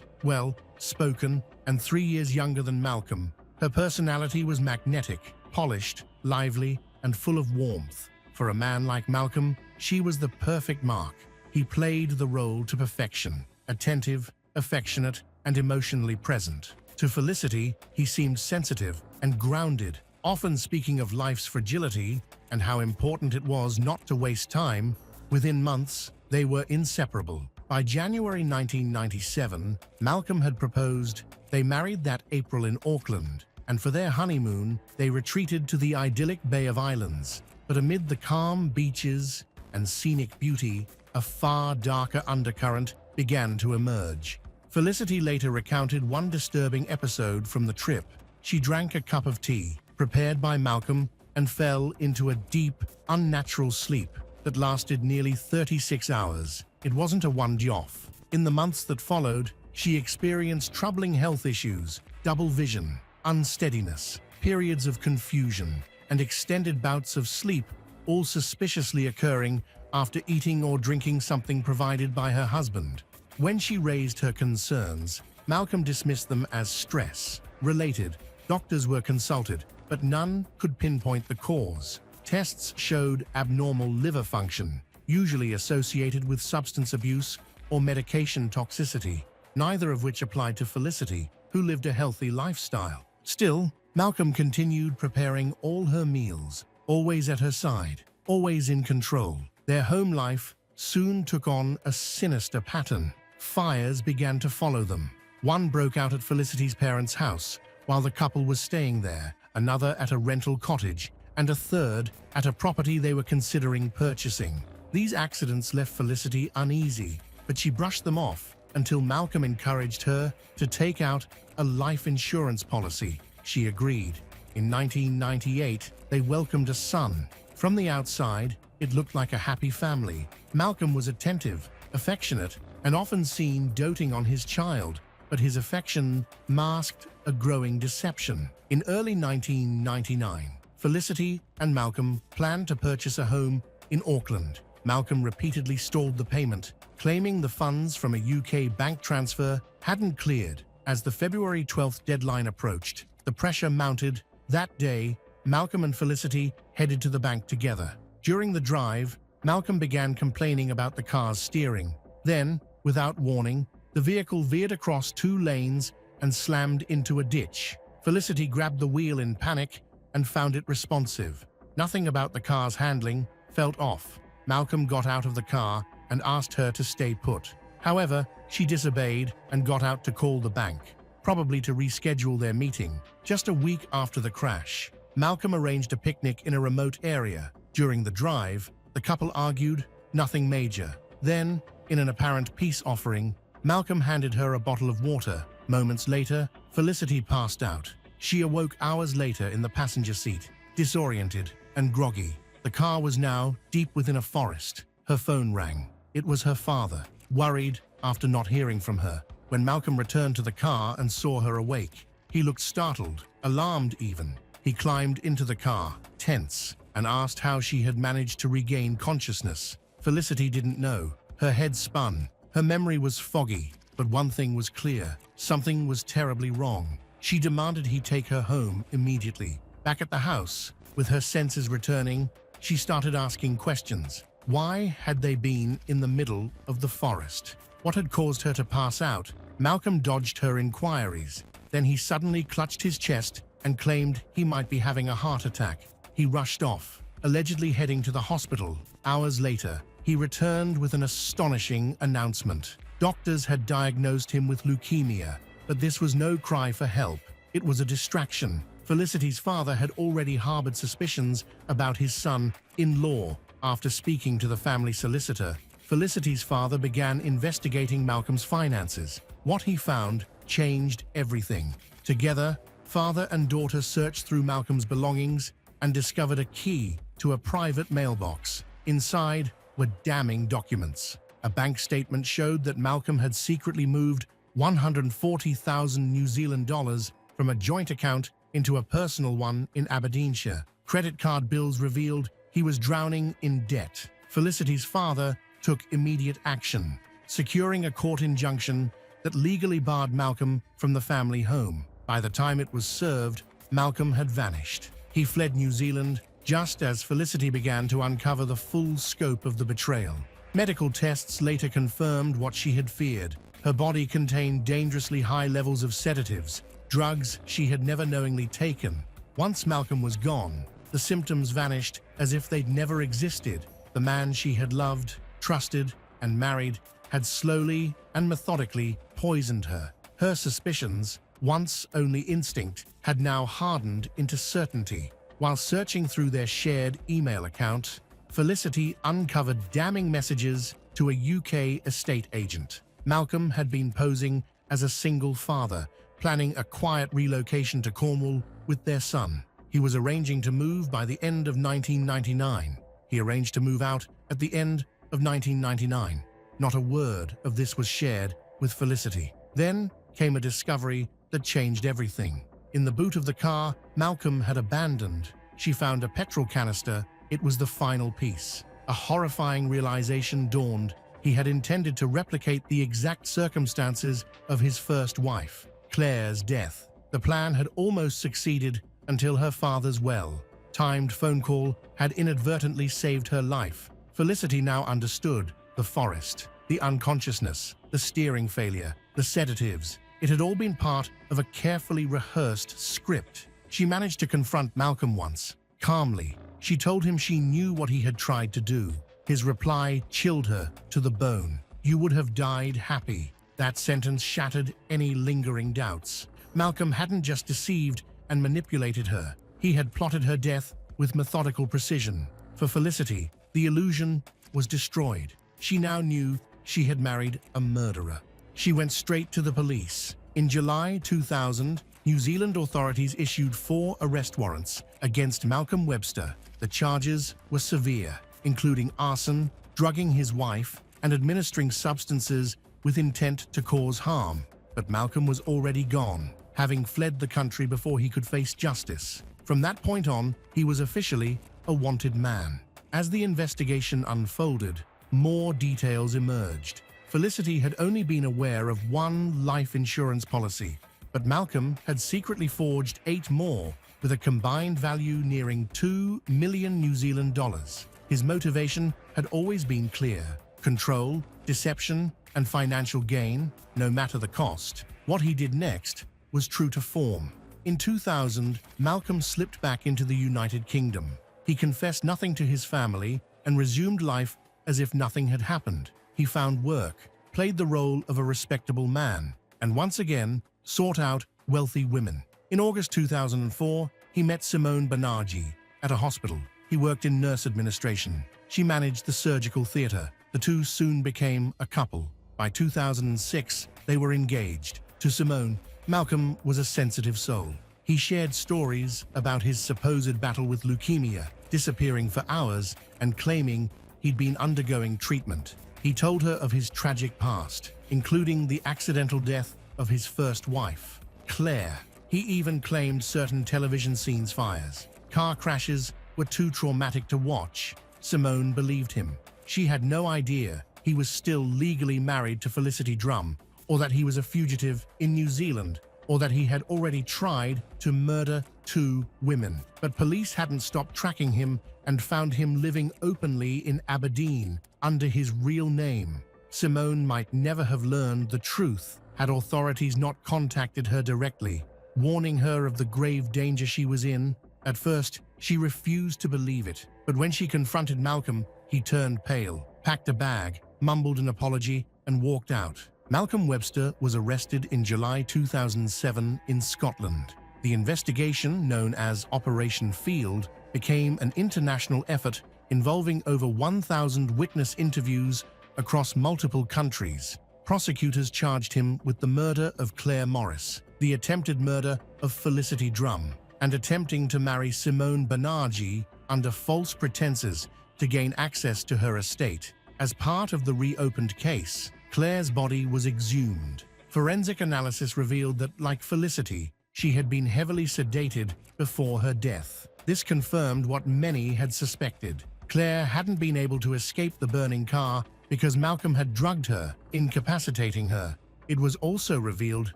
well-spoken, and 3 years younger than Malcolm. Her personality was magnetic, polished, lively, and full of warmth. For a man like Malcolm, she was the perfect mark. He played the role to perfection, attentive, affectionate, and emotionally present. To Felicity, he seemed sensitive and grounded, often speaking of life's fragility and how important it was not to waste time. Within months, they were inseparable. By January 1997, Malcolm had proposed. They married that April in Auckland, and for their honeymoon, they retreated to the idyllic Bay of Islands. But amid the calm beaches and scenic beauty, a far darker undercurrent began to emerge. Felicity later recounted one disturbing episode from the trip. She drank a cup of tea, prepared by Malcolm, and fell into a deep, unnatural sleep that lasted nearly 36 hours. It wasn't a one-off. In the months that followed, she experienced troubling health issues, double vision, unsteadiness, periods of confusion, and extended bouts of sleep, all suspiciously occurring after eating or drinking something provided by her husband. When she raised her concerns, Malcolm dismissed them as stress-related. Doctors were consulted, but none could pinpoint the cause. Tests showed abnormal liver function, usually associated with substance abuse or medication toxicity, neither of which applied to Felicity, who lived a healthy lifestyle. Still, Malcolm continued preparing all her meals, always at her side, always in control. Their home life soon took on a sinister pattern. Fires began to follow them. One broke out at Felicity's parents' house while the couple was staying there, another at a rental cottage, and a third at a property they were considering purchasing. These accidents left Felicity uneasy, but she brushed them off until Malcolm encouraged her to take out a life insurance policy. She agreed. In 1998, they welcomed a son. From the outside, it looked like a happy family. Malcolm was attentive, affectionate, and often seen doting on his child, but his affection masked a growing deception. In early 1999, Felicity and Malcolm planned to purchase a home in Auckland. Malcolm repeatedly stalled the payment, claiming the funds from a UK bank transfer hadn't cleared. As the February 12th deadline approached, the pressure mounted. That day, Malcolm and Felicity headed to the bank together. During the drive, Malcolm began complaining about the car's steering. Then, without warning, the vehicle veered across 2 lanes and slammed into a ditch. Felicity grabbed the wheel in panic and found it responsive. Nothing about the car's handling felt off. Malcolm got out of the car and asked her to stay put. However, she disobeyed and got out to call the bank, probably to reschedule their meeting. Just a week after the crash, Malcolm arranged a picnic in a remote area. During the drive, the couple argued, nothing major. Then, in an apparent peace offering, Malcolm handed her a bottle of water. Moments later, Felicity passed out. She awoke hours later in the passenger seat, disoriented and groggy. The car was now deep within a forest. Her phone rang. It was her father, worried after not hearing from her. When Malcolm returned to the car and saw her awake, he looked startled, alarmed even. He climbed into the car, tense, and asked how she had managed to regain consciousness. Felicity didn't know. Her head spun. Her memory was foggy, but one thing was clear. Something was terribly wrong. She demanded he take her home immediately. Back at the house, with her senses returning, she started asking questions. Why had they been in the middle of the forest? What had caused her to pass out? Malcolm dodged her inquiries. Then he suddenly clutched his chest and claimed he might be having a heart attack. He rushed off, allegedly heading to the hospital. Hours later, he returned with an astonishing announcement. Doctors had diagnosed him with leukemia, but this was no cry for help. It was a distraction. Felicity's father had already harbored suspicions about his son-in-law. After speaking to the family solicitor, Felicity's father began investigating Malcolm's finances. What he found changed everything. Together, father and daughter searched through Malcolm's belongings and discovered a key to a private mailbox. Inside were damning documents. A bank statement showed that Malcolm had secretly moved 140,000 New Zealand dollars from a joint account into a personal one in Aberdeenshire. Credit card bills revealed he was drowning in debt. Felicity's father took immediate action, securing a court injunction that legally barred Malcolm from the family home. By the time it was served, Malcolm had vanished. He fled New Zealand just as Felicity began to uncover the full scope of the betrayal. Medical tests later confirmed what she had feared. Her body contained dangerously high levels of sedatives, drugs she had never knowingly taken. Once Malcolm was gone, the symptoms vanished as if they'd never existed. The man she had loved, trusted, and married had slowly and methodically poisoned her. Her suspicions, once only instinct, had now hardened into certainty. While searching through their shared email account, Felicity uncovered damning messages to a UK estate agent. Malcolm had been posing as a single father, planning a quiet relocation to Cornwall with their son. He was arranging to move by the end of 1999. He arranged to move out at the end of 1999. Not a word of this was shared with Felicity. Then came a discovery that changed everything. In the boot of the car Malcolm had abandoned, she found a petrol canister. It was the final piece. A horrifying realization dawned. He had intended to replicate the exact circumstances of his first wife, Claire's death. The plan had almost succeeded until her father's well-timed phone call had inadvertently saved her life. Felicity now understood. The forest the unconsciousness, the steering failure, the sedatives. It had all been part of a carefully rehearsed script. She managed to confront Malcolm once. Calmly, she told him she knew what he had tried to do. His reply chilled her to the bone. "You would have died happy." That sentence shattered any lingering doubts. Malcolm hadn't just deceived and manipulated her. He had plotted her death with methodical precision. For Felicity, the illusion was destroyed. She now knew she had married a murderer. She went straight to the police. In July 2000, New Zealand authorities issued 4 arrest warrants against Malcolm Webster. The charges were severe, including arson, drugging his wife, and administering substances with intent to cause harm. But Malcolm was already gone, having fled the country before he could face justice. From that point on, he was officially a wanted man. As the investigation unfolded, more details emerged. Felicity had only been aware of 1 life insurance policy, but Malcolm had secretly forged 8 more, with a combined value nearing 2 million New Zealand dollars. His motivation had always been clear: control, deception, and financial gain, no matter the cost. What he did next was true to form. In 2000, Malcolm slipped back into the United Kingdom. He confessed nothing to his family and resumed life as if nothing had happened. He found work, played the role of a respectable man, and once again sought out wealthy women. In August 2004, he met Simone Banerjee at a hospital. He worked in nurse administration. She managed the surgical theater. The two soon became a couple. By 2006, they were engaged. To Simone, Malcolm was a sensitive soul. He shared stories about his supposed battle with leukemia, disappearing for hours and claiming he'd been undergoing treatment. He told her of his tragic past, including the accidental death of his first wife, Claire. He even claimed certain television scenes fires. Car crashes were too traumatic to watch. Simone believed him. She had no idea he was still legally married to Felicity Drum, or that he was a fugitive in New Zealand, or that he had already tried to murder 2 women. But police hadn't stopped tracking him and found him living openly in Aberdeen under his real name. Simone might never have learned the truth had authorities not contacted her directly, warning her of the grave danger she was in. At first, she refused to believe it, but when she confronted Malcolm, he turned pale, packed a bag, mumbled an apology, and walked out. Malcolm Webster was arrested in July 2007 in Scotland. The investigation, known as Operation Field, became an international effort involving over 1,000 witness interviews across multiple countries. Prosecutors charged him with the murder of Claire Morris, the attempted murder of Felicity Drum, and attempting to marry Simone Banerjee under false pretenses to gain access to her estate. As part of the reopened case, Claire's body was exhumed. Forensic analysis revealed that, like Felicity, she had been heavily sedated before her death. This confirmed what many had suspected. Claire hadn't been able to escape the burning car because Malcolm had drugged her, incapacitating her. It was also revealed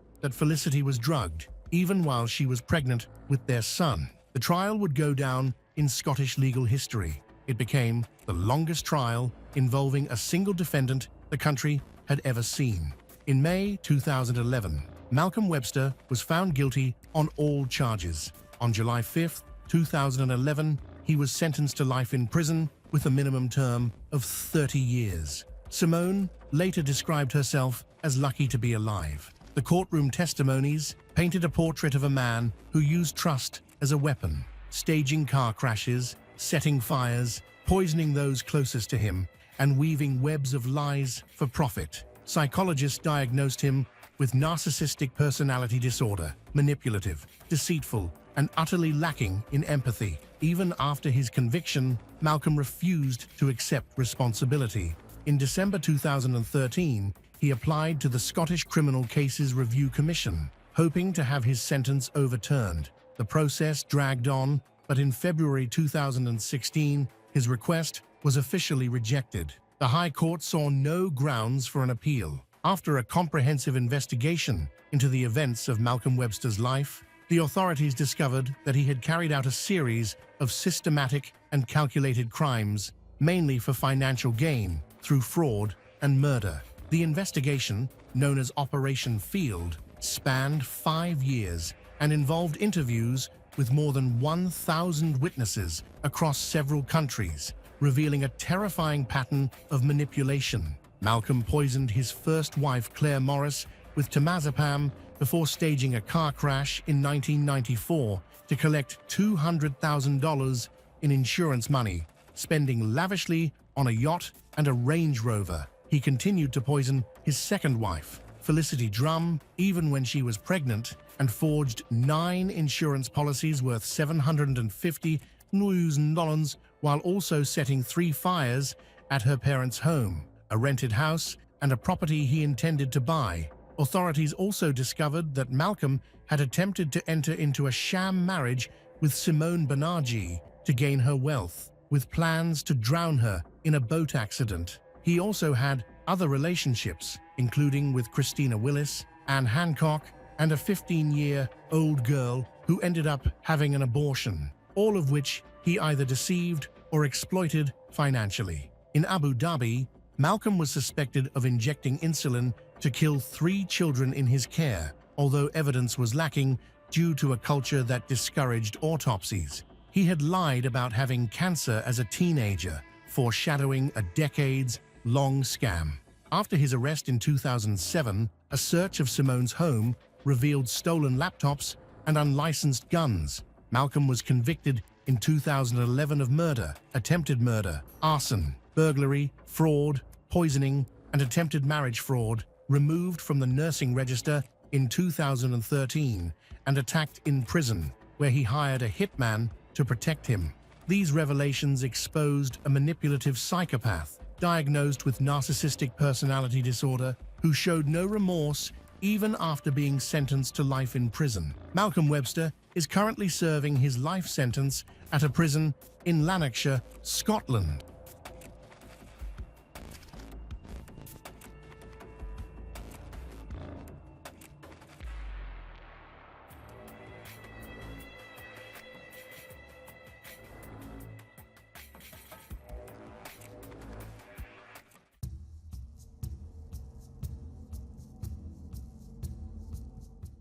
that Felicity was drugged, even while she was pregnant with their son. The trial would go down in Scottish legal history. It became the longest trial involving a single defendant the country had ever seen. In May 2011, Malcolm Webster was found guilty on all charges. On July 5, 2011, he was sentenced to life in prison with a minimum term of 30 years. Simone later described herself as lucky to be alive. The courtroom testimonies painted a portrait of a man who used trust as a weapon, staging car crashes, setting fires, poisoning those closest to him, and weaving webs of lies for profit. Psychologists diagnosed him with narcissistic personality disorder, manipulative, deceitful, and utterly lacking in empathy. Even after his conviction, Malcolm refused to accept responsibility. In December 2013, he applied to the Scottish Criminal Cases Review Commission, hoping to have his sentence overturned. The process dragged on, but in February 2016, his request was officially rejected. The High Court saw no grounds for an appeal. After a comprehensive investigation into the events of Malcolm Webster's life, the authorities discovered that he had carried out a series of systematic and calculated crimes, mainly for financial gain, through fraud and murder. The investigation, known as Operation Field, spanned 5 years and involved interviews with more than 1,000 witnesses across several countries, revealing a terrifying pattern of manipulation. Malcolm poisoned his first wife, Claire Morris, with temazepam before staging a car crash in 1994 to collect $200,000 in insurance money, spending lavishly on a yacht and a Range Rover. He continued to poison his second wife, Felicity Drum, even when she was pregnant, and forged 9 insurance policies worth $750,000 while also setting 3 fires at her parents' home, a rented house, and a property he intended to buy. Authorities also discovered that Malcolm had attempted to enter into a sham marriage with Simone Banerjee to gain her wealth, with plans to drown her in a boat accident. He also had other relationships, including with Christina Willis, Anne Hancock, and a 15-year-old girl who ended up having an abortion, all of which he either deceived or exploited financially. In Abu Dhabi, Malcolm was suspected of injecting insulin to kill 3 children in his care, although evidence was lacking due to a culture that discouraged autopsies. He had lied about having cancer as a teenager, foreshadowing a decades-long scam. After his arrest in 2007, a search of Simone's home revealed stolen laptops and unlicensed guns. Malcolm was convicted in 2011 of murder, attempted murder, arson, burglary, fraud, poisoning, and attempted marriage fraud, removed from the nursing register in 2013, and attacked in prison, where he hired a hitman to protect him. These revelations exposed a manipulative psychopath diagnosed with narcissistic personality disorder who showed no remorse even after being sentenced to life in prison. Malcolm Webster is currently serving his life sentence at a prison in Lanarkshire, Scotland.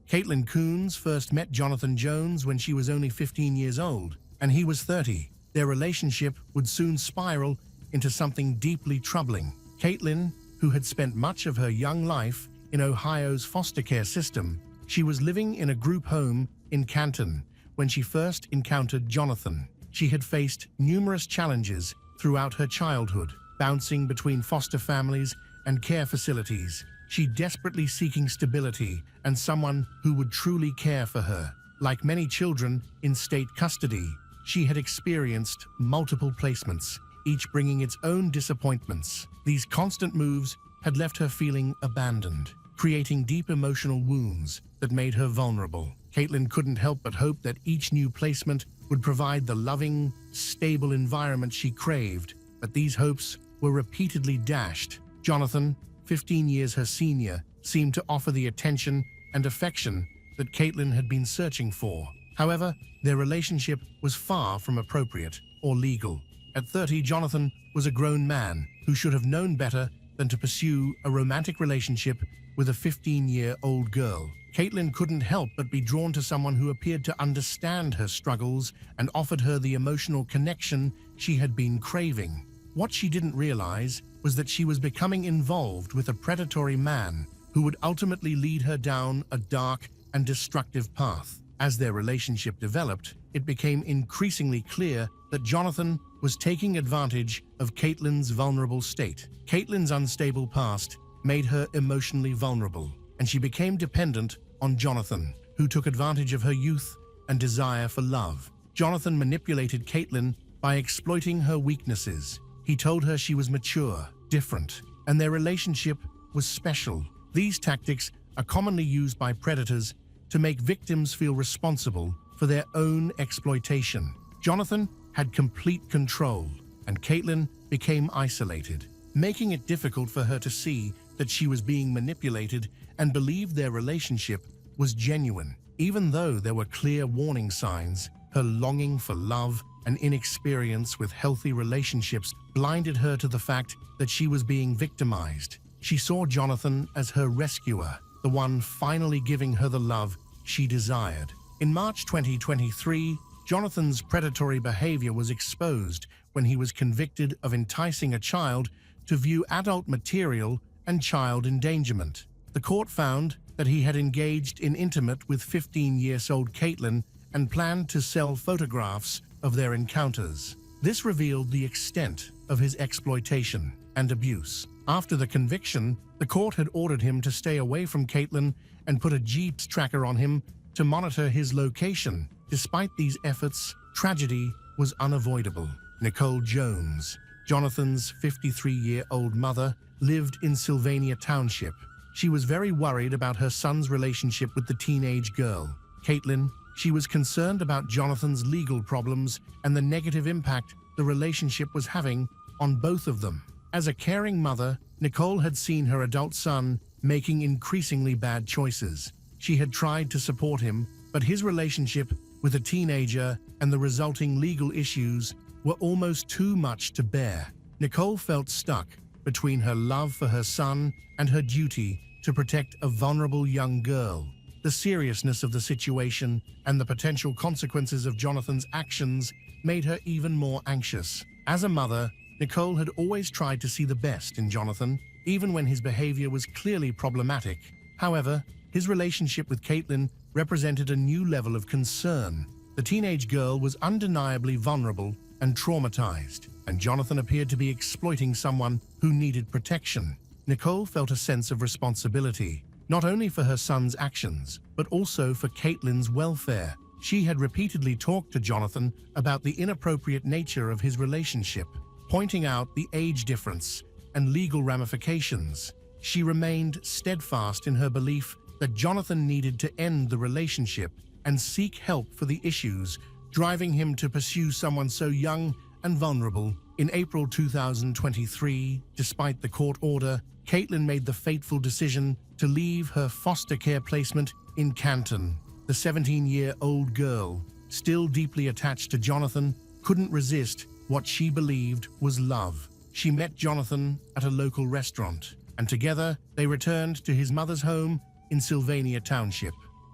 Caitlin Coons first met Jonathan Jones when she was only 15 years old, and he was 30. Their relationship would soon spiral into something deeply troubling. Caitlin, who had spent much of her young life in Ohio's foster care system, she was living in a group home in Canton when she first encountered Jonathan. She had faced numerous challenges throughout her childhood, bouncing between foster families and care facilities. She desperately seeking stability and someone who would truly care for her. Like many children in state custody, she had experienced multiple placements, each bringing its own disappointments. These constant moves had left her feeling abandoned, creating deep emotional wounds that made her vulnerable. Caitlin couldn't help but hope that each new placement would provide the loving, stable environment she craved, but these hopes were repeatedly dashed. Jonathan, 15 years her senior, seemed to offer the attention and affection that Caitlin had been searching for. However, their relationship was far from appropriate or legal. At 30, Jonathan was a grown man who should have known better than to pursue a romantic relationship with a 15-year-old girl. Caitlin couldn't help but be drawn to someone who appeared to understand her struggles and offered her the emotional connection she had been craving. What she didn't realize was that she was becoming involved with a predatory man who would ultimately lead her down a dark and destructive path. As their relationship developed, it became increasingly clear that Jonathan was taking advantage of Caitlin's vulnerable state. Caitlin's unstable past made her emotionally vulnerable, and she became dependent on Jonathan, who took advantage of her youth and desire for love. Jonathan manipulated Caitlin by exploiting her weaknesses. He told her she was mature, different, and their relationship was special. These tactics are commonly used by predators to make victims feel responsible for their own exploitation. Jonathan had complete control, and Caitlin became isolated, making it difficult for her to see that she was being manipulated and believed their relationship was genuine. Even though there were clear warning signs, her longing for love and inexperience with healthy relationships blinded her to the fact that she was being victimized. She saw Jonathan as her rescuer, the one finally giving her the love she desired. In March 2023, Jonathan's predatory behavior was exposed when he was convicted of enticing a child to view adult material and child endangerment. The court found that he had engaged in intimate with 15-year-old Caitlin and planned to sell photographs of their encounters. This revealed the extent of his exploitation and abuse. After the conviction, the court had ordered him to stay away from Caitlin and put a GPS tracker on him to monitor his location. Despite these efforts, tragedy was unavoidable. Nicole Jones, Jonathan's 53-year-old mother, lived in Sylvania Township. She was very worried about her son's relationship with the teenage girl, Caitlin. She was concerned about Jonathan's legal problems and the negative impact the relationship was having on both of them. As a caring mother, Nicole had seen her adult son making increasingly bad choices. She had tried to support him, but his relationship with a teenager and the resulting legal issues were almost too much to bear. Nicole felt stuck between her love for her son and her duty to protect a vulnerable young girl. The seriousness of the situation and the potential consequences of Jonathan's actions made her even more anxious. As a mother, Nicole had always tried to see the best in Jonathan, even when his behavior was clearly problematic. However, his relationship with Caitlin represented a new level of concern. The teenage girl was undeniably vulnerable and traumatized, and Jonathan appeared to be exploiting someone who needed protection. Nicole felt a sense of responsibility, not only for her son's actions, but also for Caitlin's welfare. She had repeatedly talked to Jonathan about the inappropriate nature of his relationship, pointing out the age difference and legal ramifications. She remained steadfast in her belief that Jonathan needed to end the relationship and seek help for the issues driving him to pursue someone so young and vulnerable. In April 2023, despite the court order, Caitlin made the fateful decision to leave her foster care placement in Canton. The 17-year-old girl, still deeply attached to Jonathan, couldn't resist what she believed was love. She met Jonathan at a local restaurant, and together they returned to his mother's home in Sylvania Township.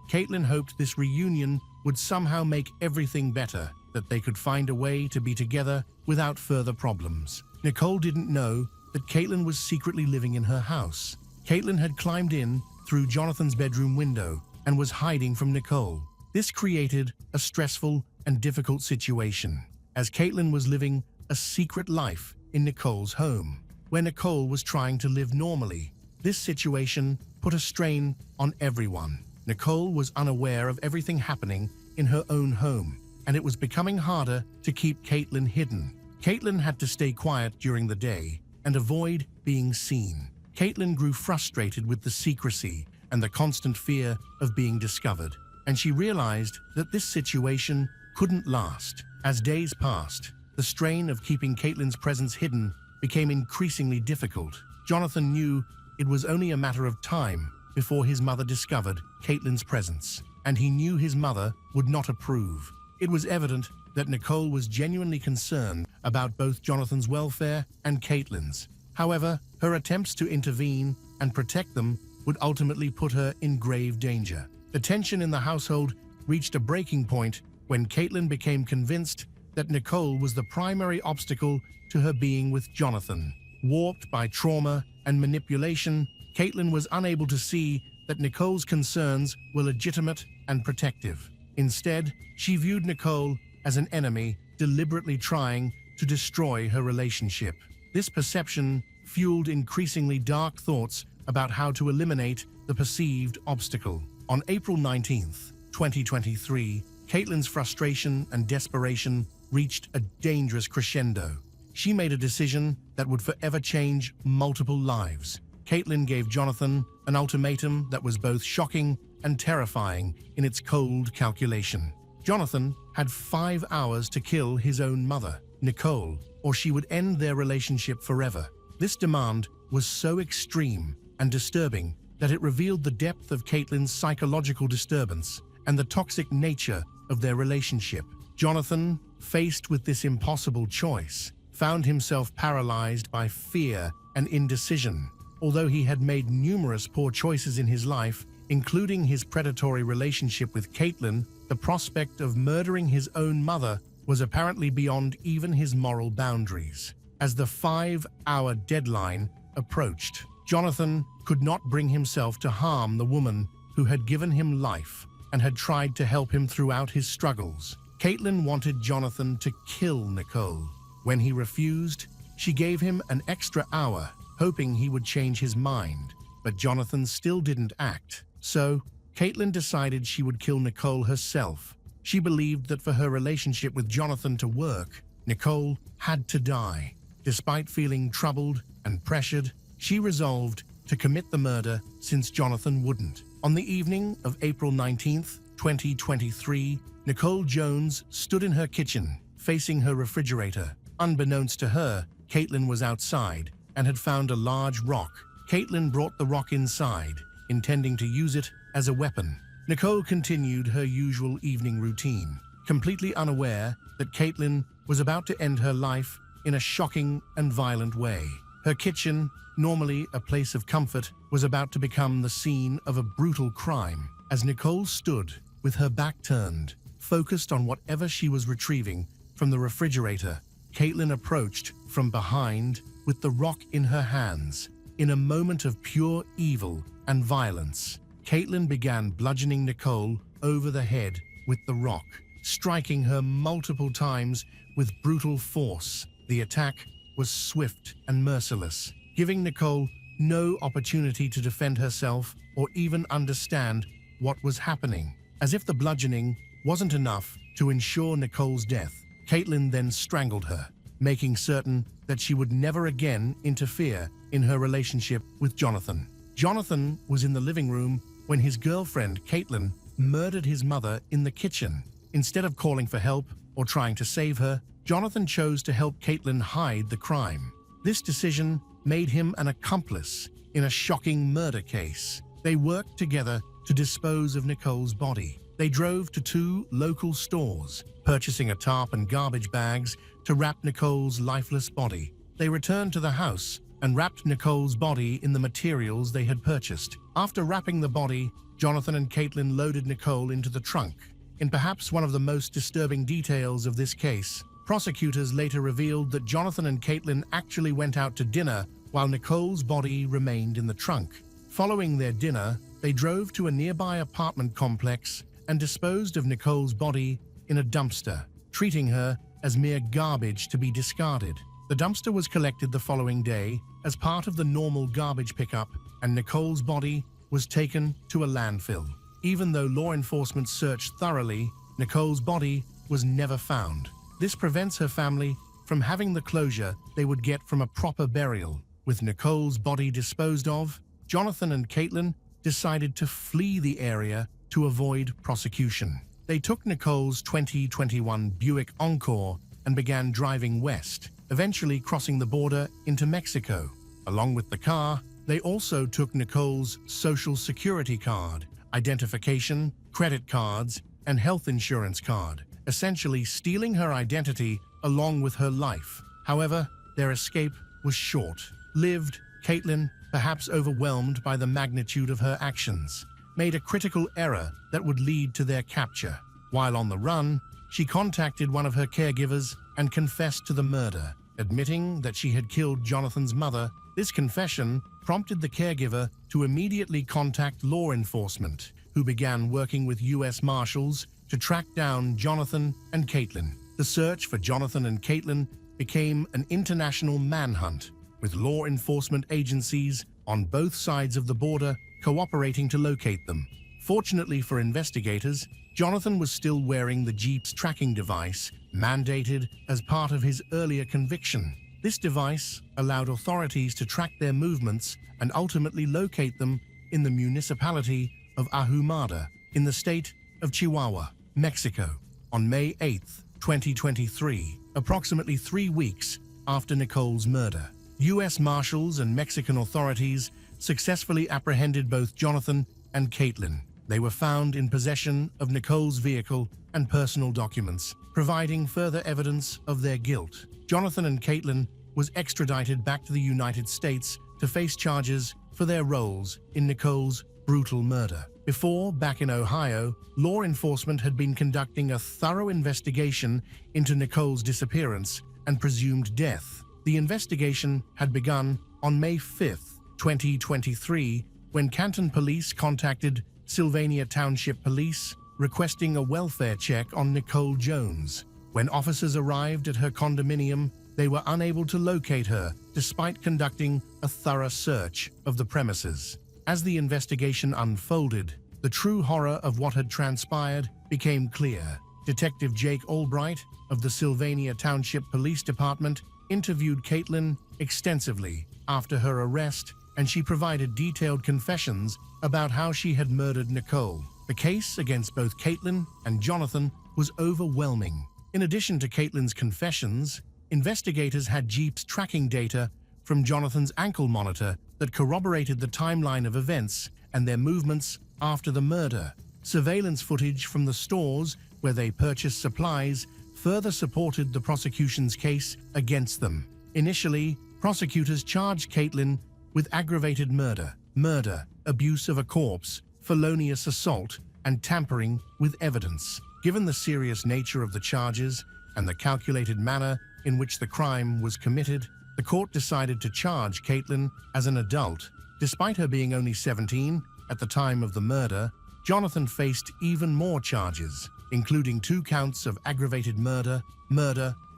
Caitlin hoped this reunion would somehow make everything better, that they could find a way to be together without further problems. Nicole didn't know that Caitlin was secretly living in her house. Caitlin had climbed in through Jonathan's bedroom window and was hiding from Nicole. This created a stressful and difficult situation, as Caitlin was living a secret life in Nicole's home, where Nicole was trying to live normally. This situation put a strain on everyone. Nicole was unaware of everything happening in her own home, and it was becoming harder to keep Caitlin hidden. Caitlin had to stay quiet during the day and avoid being seen. Caitlin grew frustrated with the secrecy and the constant fear of being discovered, and she realized that this situation couldn't last. As days passed, the strain of keeping Caitlin's presence hidden became increasingly difficult. Jonathan knew it was only a matter of time before his mother discovered Caitlin's presence, and he knew his mother would not approve. It was evident that Nicole was genuinely concerned about both Jonathan's welfare and Caitlin's. However, her attempts to intervene and protect them would ultimately put her in grave danger. The tension in the household reached a breaking point when Caitlin became convinced that Nicole was the primary obstacle to her being with Jonathan. Warped by trauma and manipulation, Caitlin was unable to see that Nicole's concerns were legitimate and protective. Instead, she viewed Nicole as an enemy, deliberately trying to destroy her relationship. This perception fueled increasingly dark thoughts about how to eliminate the perceived obstacle. On April 19, 2023, Caitlin's frustration and desperation reached a dangerous crescendo. She made a decision that would forever change multiple lives. Caitlin gave Jonathan an ultimatum that was both shocking and terrifying in its cold calculation. Jonathan had 5 hours to kill his own mother, Nicole, or she would end their relationship forever. This demand was so extreme and disturbing that it revealed the depth of Caitlin's psychological disturbance and the toxic nature of their relationship. Jonathan faced with this impossible choice, found himself paralyzed by fear and indecision. Although he had made numerous poor choices in his life, including his predatory relationship with Caitlin, the prospect of murdering his own mother was apparently beyond even his moral boundaries. As the 5-hour deadline approached, Jonathan could not bring himself to harm the woman who had given him life and had tried to help him throughout his struggles. Caitlin wanted Jonathan to kill Nicole. When he refused, she gave him an extra hour, hoping he would change his mind. But Jonathan still didn't act. So, Caitlin decided she would kill Nicole herself. She believed that for her relationship with Jonathan to work, Nicole had to die. Despite feeling troubled and pressured, she resolved to commit the murder since Jonathan wouldn't. On the evening of April 19th, 2023, Nicole Jones stood in her kitchen, facing her refrigerator. Unbeknownst to her, Caitlin was outside and had found a large rock. Caitlin brought the rock inside, intending to use it as a weapon. Nicole continued her usual evening routine, completely unaware that Caitlin was about to end her life in a shocking and violent way. Her kitchen, normally a place of comfort, was about to become the scene of a brutal crime. As Nicole stood with her back turned, focused on whatever she was retrieving from the refrigerator, Caitlin approached from behind with the rock in her hands. In a moment of pure evil and violence, Caitlin began bludgeoning Nicole over the head with the rock, striking her multiple times with brutal force. The attack was swift and merciless, giving Nicole no opportunity to defend herself or even understand what was happening. As if the bludgeoning wasn't enough to ensure Nicole's death, Caitlin then strangled her, making certain that she would never again interfere in her relationship with Jonathan. Jonathan was in the living room when his girlfriend, Caitlin, murdered his mother in the kitchen. Instead of calling for help or trying to save her, Jonathan chose to help Caitlin hide the crime. This decision made him an accomplice in a shocking murder case. They worked together to dispose of Nicole's body. They drove to 2 local stores, purchasing a tarp and garbage bags to wrap Nicole's lifeless body. They returned to the house and wrapped Nicole's body in the materials they had purchased. After wrapping the body, Jonathan and Caitlin loaded Nicole into the trunk. In perhaps one of the most disturbing details of this case, prosecutors later revealed that Jonathan and Caitlin actually went out to dinner while Nicole's body remained in the trunk. Following their dinner, they drove to a nearby apartment complex and disposed of Nicole's body in a dumpster, treating her as mere garbage to be discarded. The dumpster was collected the following day as part of the normal garbage pickup, and Nicole's body was taken to a landfill. Even though law enforcement searched thoroughly, Nicole's body was never found. This prevents her family from having the closure they would get from a proper burial. With Nicole's body disposed of, Jonathan and Caitlin decided to flee the area to avoid prosecution. They took Nicole's 2021 Buick Encore and began driving west, eventually crossing the border into Mexico. Along with the car, they also took Nicole's social security card, identification, credit cards, and health insurance card, essentially stealing her identity along with her life. However, their escape was short-lived. Caitlin, perhaps overwhelmed by the magnitude of her actions, made a critical error that would lead to their capture. While on the run, she contacted one of her caregivers and confessed to the murder, admitting that she had killed Jonathan's mother. This confession prompted the caregiver to immediately contact law enforcement, who began working with U.S. Marshals to track down Jonathan and Caitlin. The search for Jonathan and Caitlin became an international manhunt, with law enforcement agencies on both sides of the border cooperating to locate them. Fortunately for investigators, Jonathan was still wearing the Jeep's tracking device, mandated as part of his earlier conviction. This device allowed authorities to track their movements and ultimately locate them in the municipality of Ahumada, in the state of Chihuahua, Mexico. On May 8, 2023, approximately 3 weeks after Nicole's murder, U.S. Marshals and Mexican authorities successfully apprehended both Jonathan and Caitlin. They were found in possession of Nicole's vehicle and personal documents, providing further evidence of their guilt. Jonathan and Caitlin was extradited back to the United States to face charges for their roles in Nicole's brutal murder. Before, back in Ohio, law enforcement had been conducting a thorough investigation into Nicole's disappearance and presumed death. The investigation had begun on May 5, 2023, when Canton police contacted Sylvania Township Police requesting a welfare check on Nicole Jones. When officers arrived at her condominium, they were unable to locate her, despite conducting a thorough search of the premises. As the investigation unfolded, the true horror of what had transpired became clear. Detective Jake Albright of the Sylvania Township Police Department interviewed Caitlin extensively after her arrest, and she provided detailed confessions about how she had murdered Nicole. The case against both Caitlin and Jonathan was overwhelming. In addition to Caitlin's confessions, investigators had Jeep's tracking data from Jonathan's ankle monitor that corroborated the timeline of events and their movements after the murder. Surveillance footage from the stores where they purchased supplies further supported the prosecution's case against them. Initially, prosecutors charged Caitlin with aggravated murder, abuse of a corpse, felonious assault, and tampering with evidence. Given the serious nature of the charges and the calculated manner in which the crime was committed, the court decided to charge Caitlin as an adult. Despite her being only 17 at the time of the murder, Jonathan faced even more charges, including 2 counts of aggravated murder,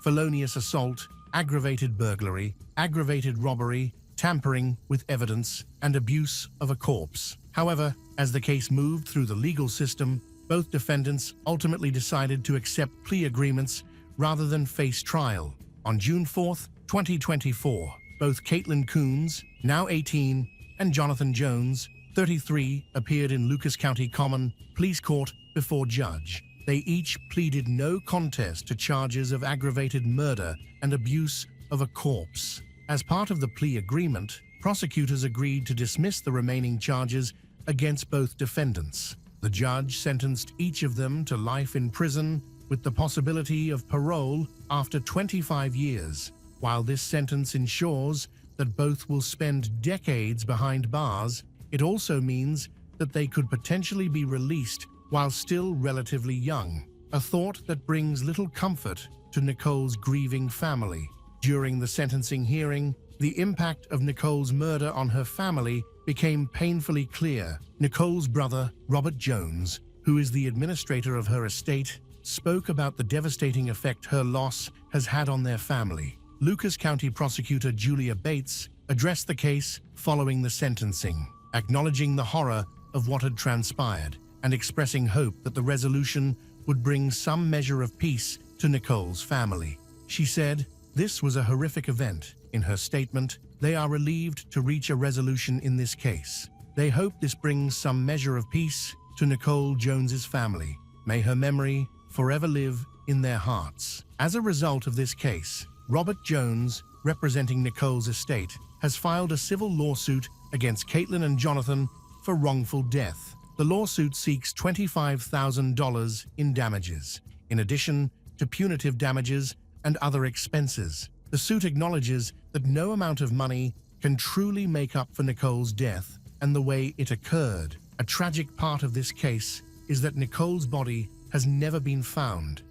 felonious assault, aggravated burglary, aggravated robbery, tampering with evidence, and abuse of a corpse. However, as the case moved through the legal system, both defendants ultimately decided to accept plea agreements rather than face trial. On June 4, 2024, both Caitlin Coons, now 18, and Jonathan Jones, 33, appeared in Lucas County Common Police Court before judge. They each pleaded no contest to charges of aggravated murder and abuse of a corpse. As part of the plea agreement, prosecutors agreed to dismiss the remaining charges against both defendants. The judge sentenced each of them to life in prison with the possibility of parole after 25 years. While this sentence ensures that both will spend decades behind bars, it also means that they could potentially be released while still relatively young, a thought that brings little comfort to Nicole's grieving family. During the sentencing hearing, the impact of Nicole's murder on her family became painfully clear. Nicole's brother, Robert Jones, who is the administrator of her estate, spoke about the devastating effect her loss has had on their family. Lucas County Prosecutor Julia Bates addressed the case following the sentencing, acknowledging the horror of what had transpired and expressing hope that the resolution would bring some measure of peace to Nicole's family. She said, "This was a horrific event." In her statement, they are relieved to reach a resolution in this case. They hope this brings some measure of peace to Nicole Jones's family. May her memory forever live in their hearts. As a result of this case, Robert Jones, representing Nicole's estate, has filed a civil lawsuit against Caitlin and Jonathan for wrongful death. The lawsuit seeks $25,000 in damages, in addition to punitive damages and other expenses. The suit acknowledges that no amount of money can truly make up for Nicole's death and the way it occurred. A tragic part of this case is that Nicole's body has never been found.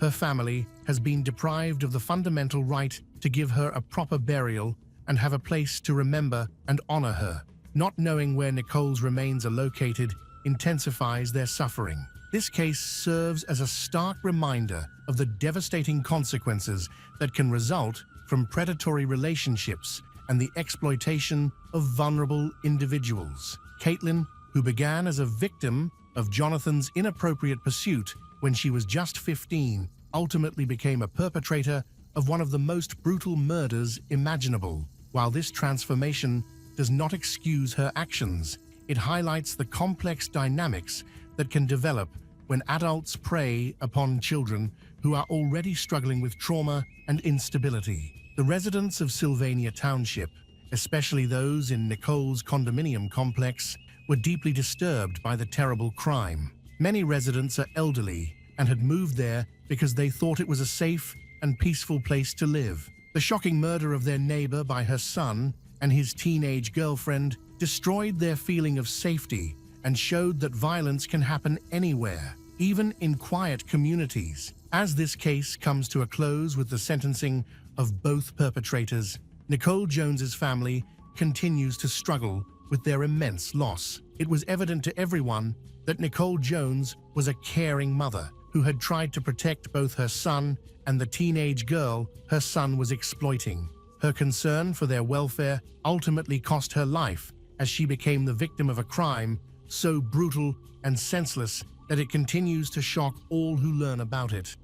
Her family has been deprived of the fundamental right to give her a proper burial and have a place to remember and honor her. Not knowing where Nicole's remains are located intensifies their suffering. This case serves as a stark reminder of the devastating consequences that can result from predatory relationships and the exploitation of vulnerable individuals. Caitlin, who began as a victim of Jonathan's inappropriate pursuit when she was just 15, ultimately became a perpetrator of one of the most brutal murders imaginable. While this transformation does not excuse her actions, it highlights the complex dynamics that can develop when adults prey upon children who are already struggling with trauma and instability. The residents of Sylvania Township, especially those in Nicole's condominium complex, were deeply disturbed by the terrible crime. Many residents are elderly and had moved there because they thought it was a safe and peaceful place to live. The shocking murder of their neighbor by her son and his teenage girlfriend destroyed their feeling of safety and showed that violence can happen anywhere, even in quiet communities. As this case comes to a close with the sentencing of both perpetrators, Nicole Jones's family continues to struggle with their immense loss. It was evident to everyone that Nicole Jones was a caring mother who had tried to protect both her son and the teenage girl her son was exploiting. Her concern for their welfare ultimately cost her life as she became the victim of a crime so brutal and senseless that it continues to shock all who learn about it.